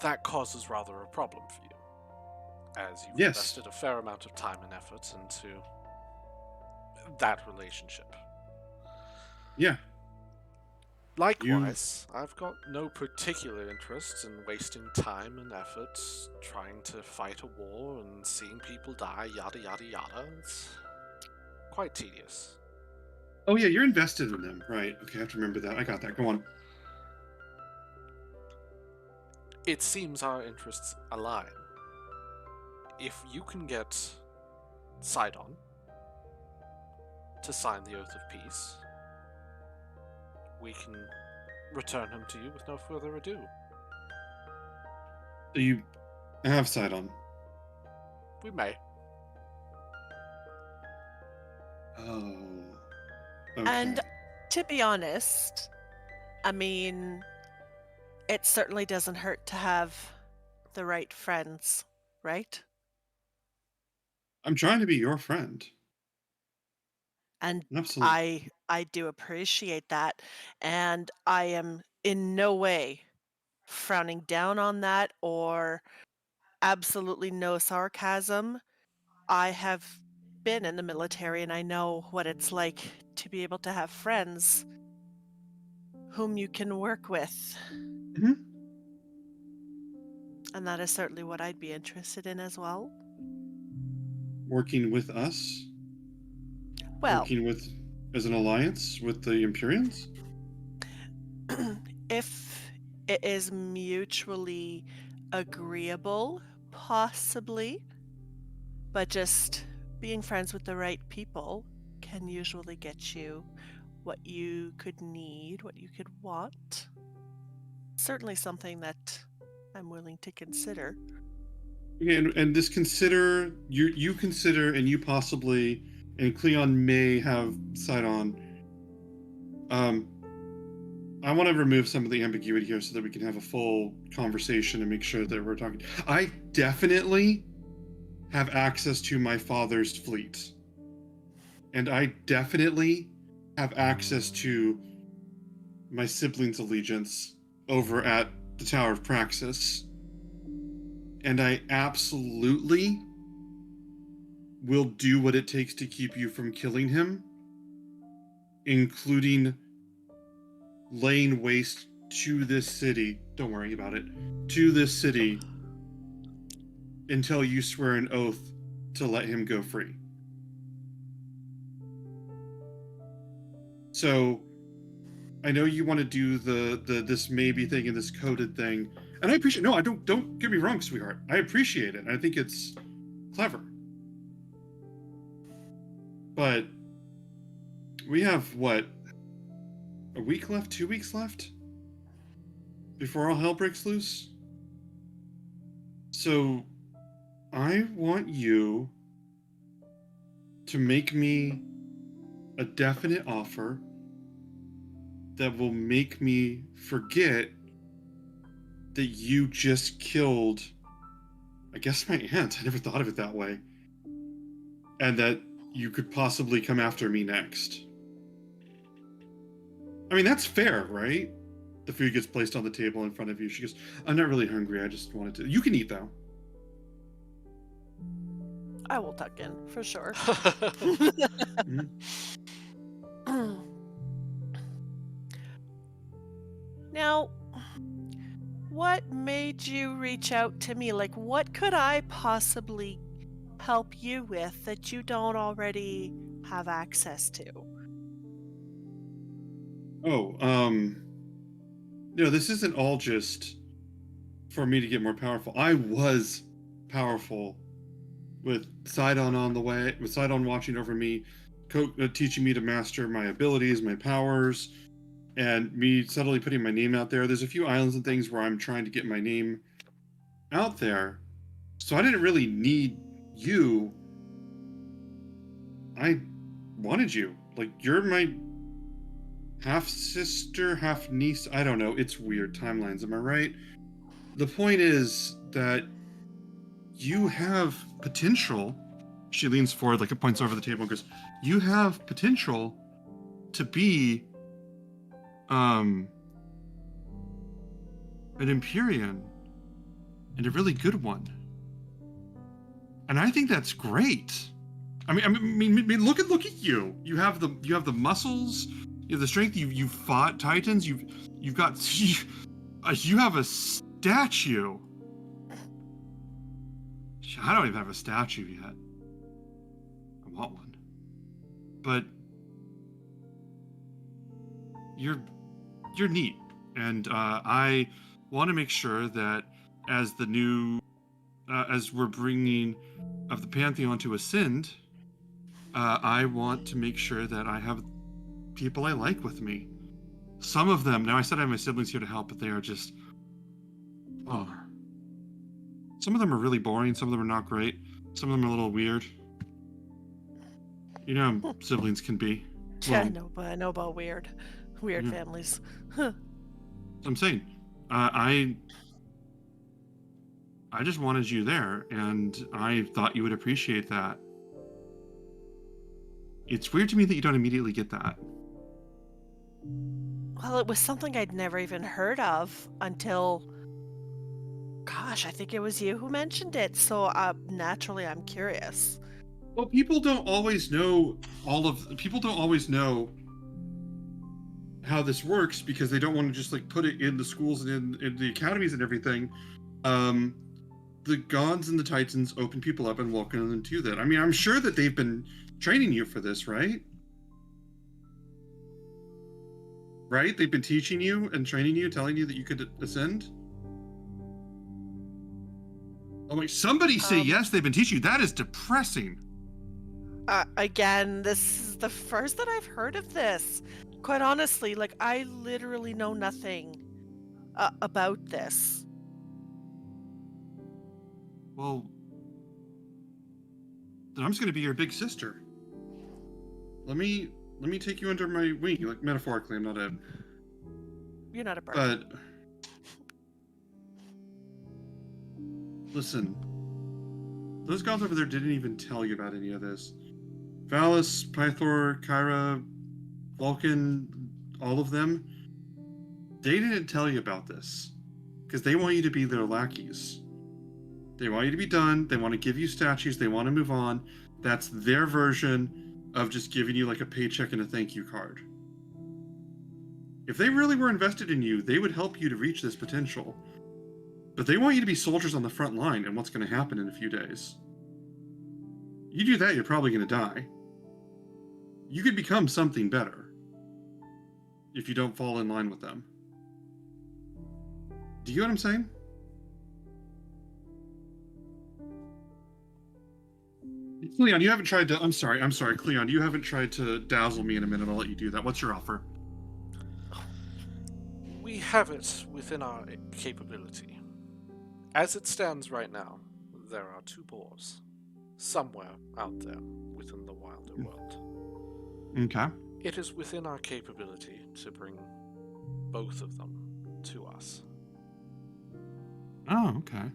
that causes rather a problem for you, as you've Yes. invested a fair amount of time and effort into that relationship. Yeah. Likewise, I've got no particular interest in wasting time and effort trying to fight a war and seeing people die, yada yada yada. It's quite tedious. Oh yeah, you're invested in them, right? Okay, I have to remember that. I got that. Go on. It seems our interests align. If you can get Sidon to sign the Oath of Peace, we can return him to you with no further ado. So you have Sidon. We may. Oh. Okay. And to be honest, I mean, it certainly doesn't hurt to have the right friends, right? I'm trying to be your friend. And Absolutely. I do appreciate that, and I am in no way frowning down on that or absolutely no sarcasm. I have been in the military and I know what it's like to be able to have friends whom you can work with. hmm And that is certainly what I'd be interested in as well. Working with us, Well, working with as an alliance with the Empyreans. if it is mutually agreeable, possibly, but just being friends with the right people can usually get you what you could need, what you could want. Certainly something that I'm willing to consider. Okay, and this consider you consider and you possibly and Cleon may have Sidon. I want to remove some of the ambiguity here so that we can have a full conversation and make sure that we're talking. I definitely have access to my father's fleet. And I definitely have access to my siblings' allegiance over at the Tower of Praxis. And I absolutely will do what it takes to keep you from killing him, including laying waste to this city. Don't worry about it. To this city until you swear an oath to let him go free. So I know you want to do the this maybe thing and this coded thing, and I appreciate. No, I don't get me wrong, sweetheart. I appreciate it. I think it's clever. But we have what, a week left, 2 weeks left before all hell breaks loose. So I want you to make me a definite offer that will make me forget that you just killed, I guess, my aunt. I never thought of it that way. And that you could possibly come after me next. I mean, that's fair, right? The food gets placed on the table in front of you. She goes, I'm not really hungry. I just wanted to. You can eat, though. I will tuck in for sure. Mhm. Now, what what made you reach out to me? Like, what could I possibly help you with that you don't already have access to? Oh, this isn't all just for me to get more powerful. I was powerful with Sidon with Sidon watching over me, teaching me to master my abilities, my powers, and me subtly putting my name out there. There's a few islands and things where I'm trying to get my name out there. So I didn't really need you. I wanted you. Like, you're my half sister, half niece. I don't know. It's weird timelines. Am I right? The point is that you have potential. She leans forward, like it points over the table and goes, you have potential to be an Empyrean, and a really good one. And I think that's great. I mean, look at you. You have the muscles, you have the strength. You've fought Titans. You have a statue. I don't even have a statue yet. I want one. But you're neat, and I want to make sure that as the new, as we're bringing of the Pantheon to ascend, I want to make sure that I have people I like with me. Some of them, now I said I have my siblings here to help, but they are just, some of them are really boring, some of them are not great, some of them are a little weird. You know how siblings can be. Yeah, I know about weird families. Huh. I'm saying, I just wanted you there, and I thought you would appreciate that. It's weird to me that you don't immediately get that. Well, it was something I'd never even heard of until, gosh, I think it was you who mentioned it. So naturally, I'm curious. Well, people don't always know how this works because they don't want to just like put it in the schools and in the academies and everything. The gods and the Titans open people up and welcome them to that. I mean, I'm sure that they've been training you for this, right? Right? They've been teaching you and training you, telling you that you could ascend? Oh, wait, somebody say yes, they've been teaching you. That is depressing. Again, this is the first that I've heard of this. Quite honestly, like, I literally know nothing about this. Well, then I'm just gonna be your big sister. Let me take you under my wing, like metaphorically. I'm not a. You're not a bird. But listen, those gods over there didn't even tell you about any of this. Valis, Pythor, Kyra, Vulcan, all of them, they didn't tell you about this because they want you to be their lackeys. They want you to be done. They want to give you statues. They want to move on. That's their version of just giving you like a paycheck and a thank you card. If they really were invested in you, they would help you to reach this potential. But they want you to be soldiers on the front line and what's going to happen in a few days. You do that, you're probably going to die. You could become something better if you don't fall in line with them. Do you get what I'm saying? Cleon, you haven't tried to... I'm sorry, Cleon, you haven't tried to dazzle me in a minute. I'll let you do that. What's your offer? We have it within our capability. As it stands right now, there are 2 boars somewhere out there within the wilder world. Okay. It is within our capability to bring both of them to us. Oh, okay.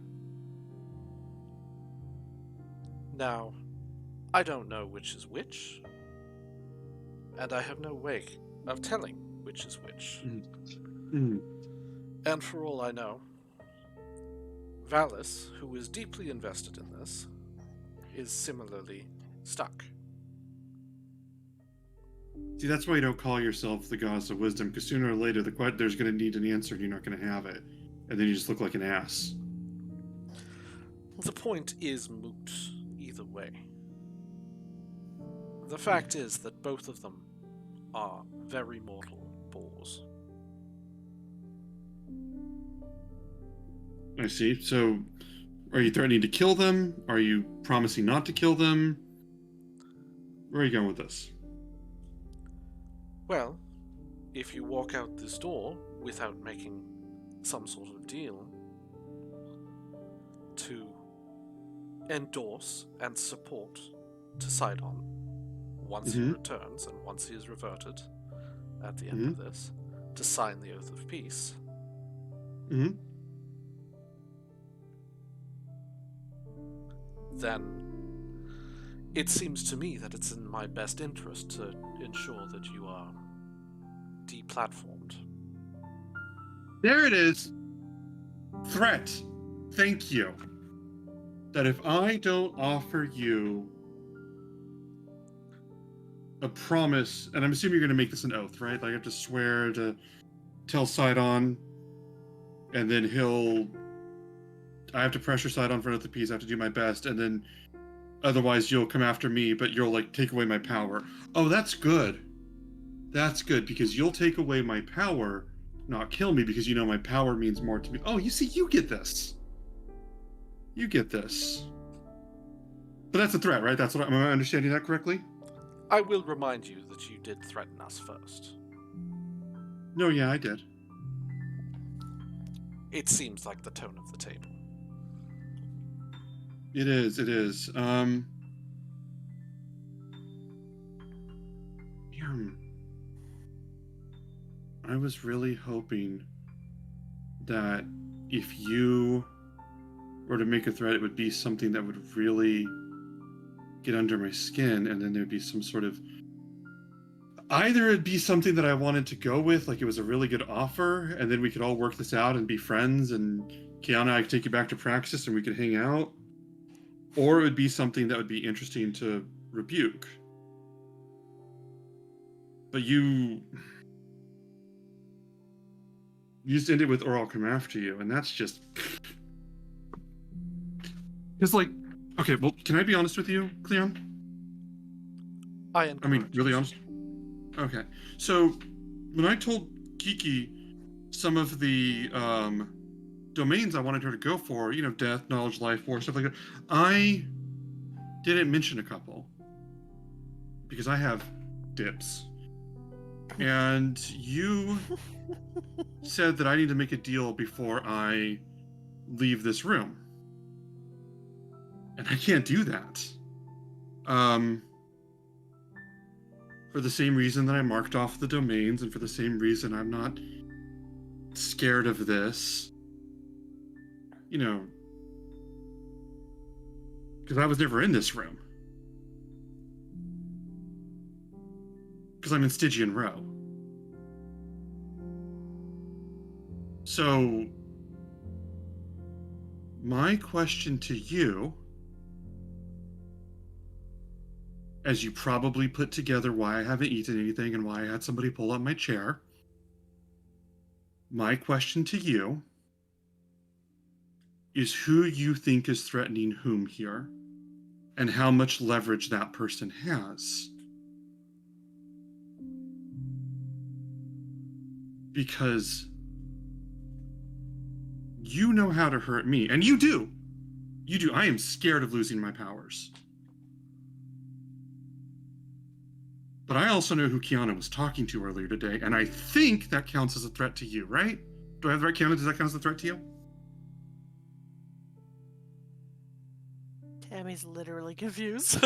Now, I don't know which is which, and I have no way of telling which is which. And for all I know, Valis, who is deeply invested in this, is similarly stuck. See, that's why you don't call yourself the goddess of wisdom, because sooner or later there's going to need an answer and you're not going to have it. and then you just look like an ass. The point is moot either way. The fact is that both of them are very mortal boars. I see. So, are you threatening to kill them? Are you promising not to kill them? Where are you going with this? Well, if you walk out this door without making some sort of deal to endorse and support to Sidon once he returns and once he is reverted at the end of this, to sign the Oath of Peace, then it seems to me that it's in my best interest to ensure that you are deplatformed. There it is. Threat. Thank you. That if I don't offer you a promise, and I'm assuming you're going to make this an oath, right? Like I have to swear to tell Sidon, and then I have to pressure Sidon for an oath of peace. I have to do my best, and then otherwise you'll come after me, but you'll like take away my power. Oh, that's good. That's good, because you'll take away my power, not kill me, because you know my power means more to me. Oh, you see, you get this. You get this. But that's a threat, right? Am I understanding that correctly? I will remind you that you did threaten us first. No, yeah, I did. It seems like the tone of the table. It is. I was really hoping that if you were to make a threat, it would be something that would really get under my skin, and then there'd be some sort of... Either it'd be something that I wanted to go with, like it was a really good offer, and then we could all work this out and be friends, and Kiana, I could take you back to Praxis and we could hang out. Or it would be something that would be interesting to rebuke. But you just ended with, or I'll come after you, and that's just... It's like, okay, well, can I be honest with you, Cleon? I mean, really honest? Okay. So, when I told Kiki some of the domains I wanted her to go for, death, knowledge, life, war, stuff like that, I didn't mention a couple. Because I have dips. And you said that I need to make a deal before I leave this room. And I can't do that. For the same reason that I marked off the domains, and for the same reason I'm not scared of this. Because I was never in this room. Because I'm in Stygian Row. So, my question to you, as you probably put together why I haven't eaten anything and why I had somebody pull up my chair, my question to you is who you think is threatening whom here, and how much leverage that person has. Because you know how to hurt me, and you do. You do. I am scared of losing my powers. But I also know who Kiana was talking to earlier today, and I think that counts as a threat to you, right? Do I have the right, Kiana? Does that count as a threat to you? Tammy's literally confused.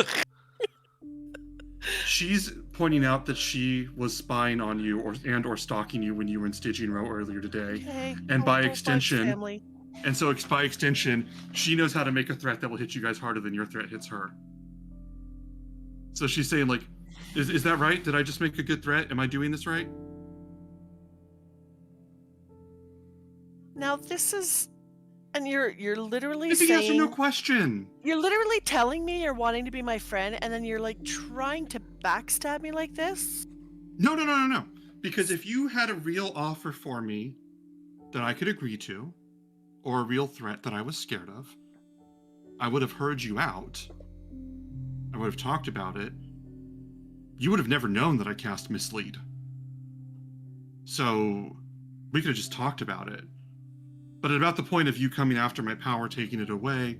She's pointing out that she was spying on you or stalking you when you were in Stygian Row earlier today. Okay. And by extension, family. and so by extension, she knows how to make a threat that will hit you guys harder than your threat hits her. So she's saying, like, is that right? Did I just make a good threat? Am I doing this right? Now this is, and you're literally It's a saying, yes or no question. you're literally telling me you're wanting to be my friend, and then you're like trying to backstab me like this? No. Because if you had a real offer for me that I could agree to, or a real threat that I was scared of, I would have heard you out. I would have talked about it. You would have never known that I cast Mislead. So we could have just talked about it. But at about the point of you coming after my power, taking it away,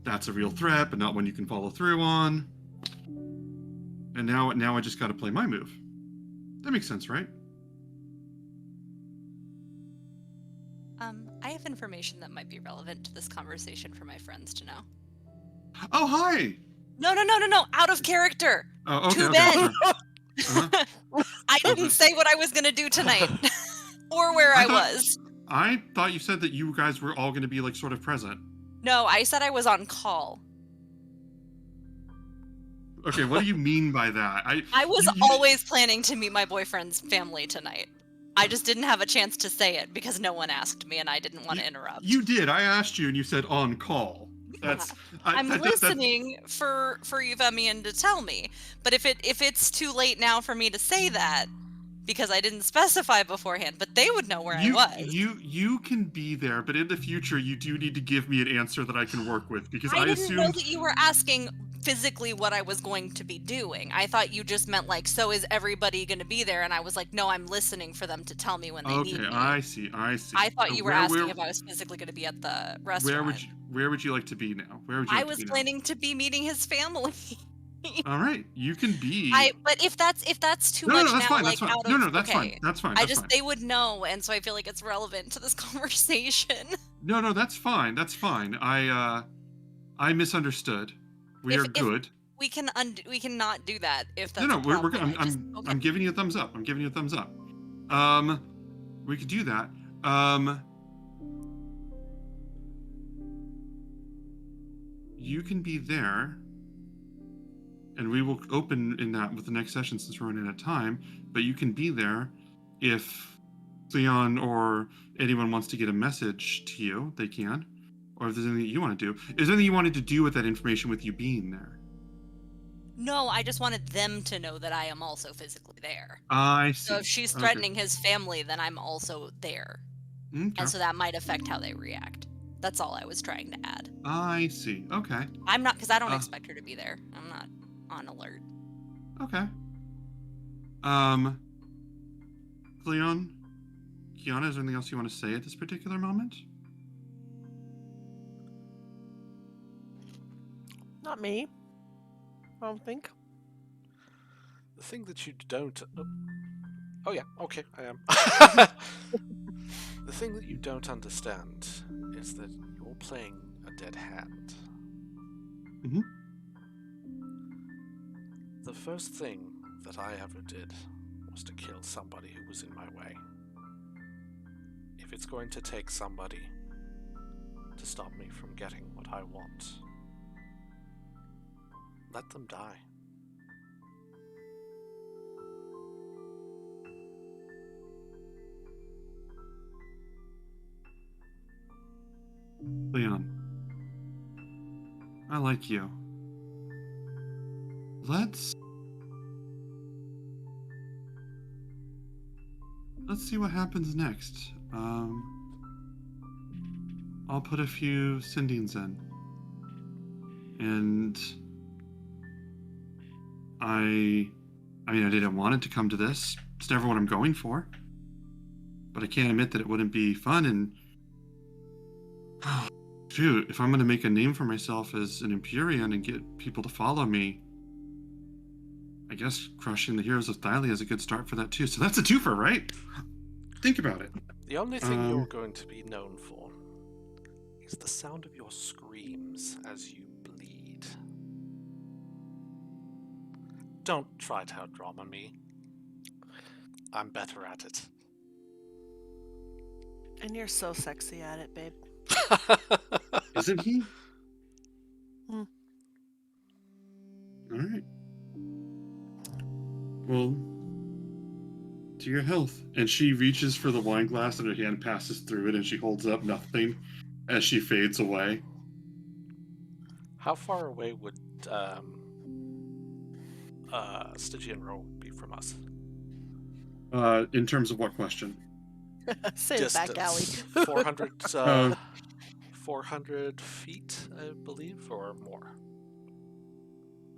that's a real threat, but not one you can follow through on. And now I just got to play my move. That makes sense, right? I have information that might be relevant to this conversation for my friends to know. Oh, hi! No, out of character. Oh, okay, Too okay. bad. Uh-huh. I didn't say what I was gonna do tonight, or where I was. I thought you said that you guys were all going to be like sort of present. No, I said I was on call. Okay, what do you mean by that? I was always planning to meet my boyfriend's family tonight. I just didn't have a chance to say it because no one asked me and I didn't want to interrupt. You did. I asked you and you said on call. I'm listening for Yvemian to tell me. But if it's too late now for me to say that, because I didn't specify beforehand, but they would know where I was. You can be there, but in the future you do need to give me an answer that I can work with, because I didn't know that you were asking physically what I was going to be doing. I thought you just meant like, so is everybody going to be there? And I was like, no, I'm listening for them to tell me when they need me. Okay, I see. I thought you were asking if I was physically going to be at the restaurant. Where would you like to be now? I was planning to be meeting his family. All right, you can be. But if that's too much that's now, fine, like that's fine. out of No, that's fine. That's fine. That's fine. They would know, and so I feel like it's relevant to this conversation. No, that's fine. That's fine. I misunderstood. We are good. We can not do that if that's we're good. I'm giving you a thumbs up. I'm giving you a thumbs up. We could do that. You can be there, and we will open in that with the next session since we're running out of time. But you can be there if Leon or anyone wants to get a message to you, they can. Or if there's anything that you want to do. Is there anything you wanted to do with that information with you being there? No, I just wanted them to know that I am also physically there. I see. So if she's threatening his family, then I'm also there. Okay. And so that might affect how they react. That's all I was trying to add. I see. Okay. I'm not, because I don't expect her to be there. I'm not on alert. Okay. Leon, Kiana, is there anything else you want to say at this particular moment? Not me. I don't think. The thing that you don't... Oh yeah, okay, I am. The thing that you don't understand is that you're playing a dead hand. Mm-hmm. The first thing that I ever did was to kill somebody who was in my way. If it's going to take somebody to stop me from getting what I want, let them die. Leon, I like you. Let's see what happens next. I'll put a few sendings in. And I didn't want it to come to this. It's never what I'm going for. But I can't admit that it wouldn't be fun, and shoot, if I'm going to make a name for myself as an Empyrean and get people to follow me, I guess crushing the heroes of Thylia is a good start for that too. So that's a twofer, right? Think about it. The only thing you're going to be known for is the sound of your screams as you bleed. Don't try to outdrama me. I'm better at it. And you're so sexy at it, babe. Isn't he? Hmm. All right. Well, to your health. And she reaches for the wine glass and her hand passes through it and she holds up nothing as she fades away. How far away would Stygian Row be from us? In terms of what question? Say it back, Allie. 400 400 feet, I believe, or more.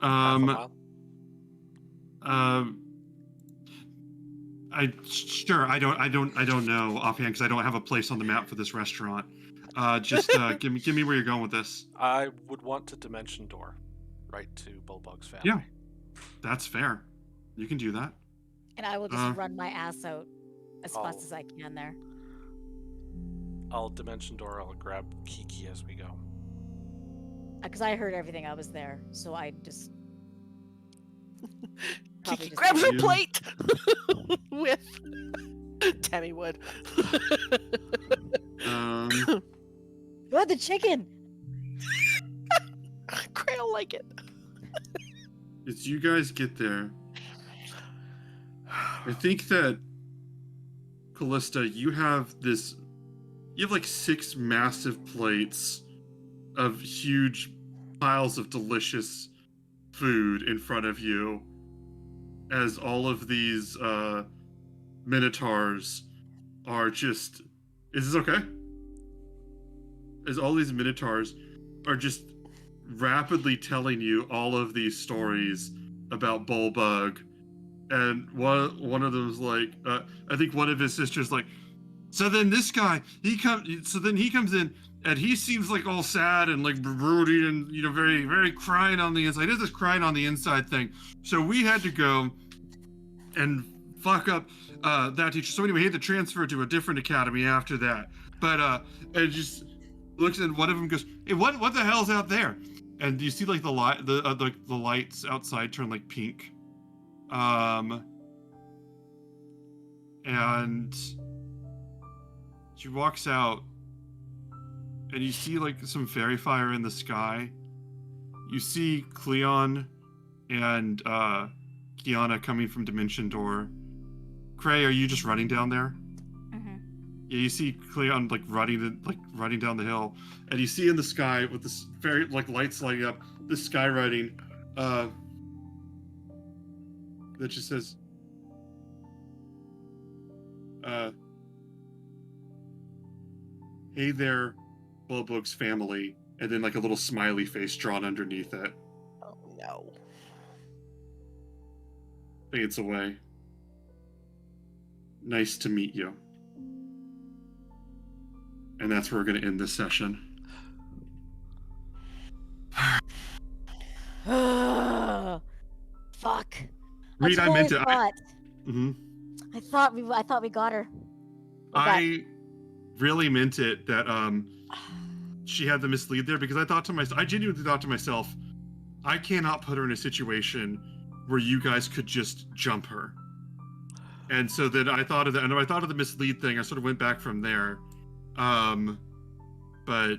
Half a mile. I don't know offhand because I don't have a place on the map for this restaurant. Just give me where you're going with this. I would want to dimension door right to Bulbug's family. Yeah, that's fair. You can do that. And I will just run my ass out as fast as I can there. I'll dimension door. I'll grab Kiki as we go. Because I heard everything. I was there, so I just. Kiki grabs her plate with Tammy would. Oh, the chicken! Crail like it. As you guys get there, I think that Callista, you have like 6 massive plates of huge piles of delicious food in front of you as all of these minotaurs are just... Is this okay? As all these minotaurs are just rapidly telling you all of these stories about Bulbug, and one of them's like, I think one of his sisters like, so then this guy, he comes in, and he seems like all sad and like brooding and, you know, very, very crying on the inside. There's this crying on the inside thing. So we had to go and fuck up that teacher. So anyway, he had to transfer to a different academy after that. But it just looks, and one of them goes, hey, what the hell's out there? And you see like the lights outside turn like pink. And she walks out, and you see like some fairy fire in the sky. You see Cleon and Kiana coming from Dimension Door. Cray, are you just running down there? Mm-hmm. Yeah, you see Cleon like running down the hill, and you see in the sky with this fairy like lights lighting up, this sky writing that just says hey there, Bulbug's family, and then like a little smiley face drawn underneath it. Oh no. Fades away. Nice to meet you. And that's where we're going to end this session. Fuck. Reed, I meant it. I thought we got her. I really meant it that she had the mislead there, because I genuinely thought to myself, I cannot put her in a situation where you guys could just jump her. And so then I thought of that, and I thought of the mislead thing. I sort of went back from there. But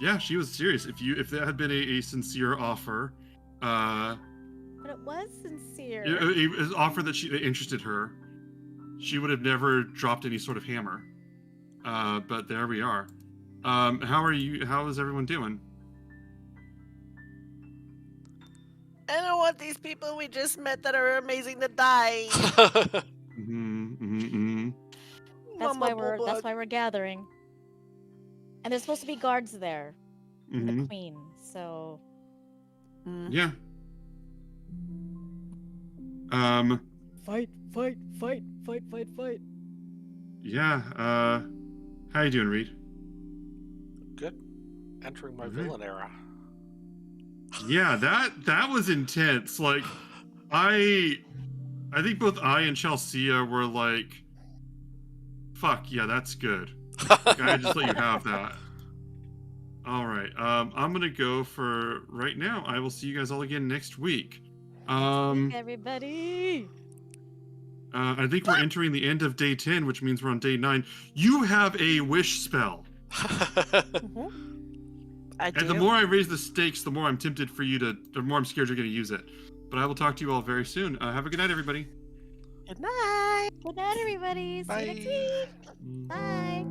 yeah, she was serious. If that had been a sincere offer, but it was sincere. An offer that interested her, she would have never dropped any sort of hammer. But there we are. How are you? How is everyone doing? I don't want these people we just met that are amazing to die. That's why we're gathering. And there's supposed to be guards there. The queen. So yeah. Fight. Yeah. How you doing, Reed? Good. Entering my villain era. Yeah, that was intense. Like, I think both I and Chelsea were like, fuck, yeah, that's good. Like, I just let you have that. All right. I'm going to go for right now. I will see you guys all again next week. Everybody. I think we're entering the end of day 10, which means we're on day 9. You have a wish spell. I do. And the more I raise the stakes, the more I'm tempted for you the more I'm scared you're going to use it. But I will talk to you all very soon. Have a good night, everybody. Good night. Good night, everybody. See you next week. Bye.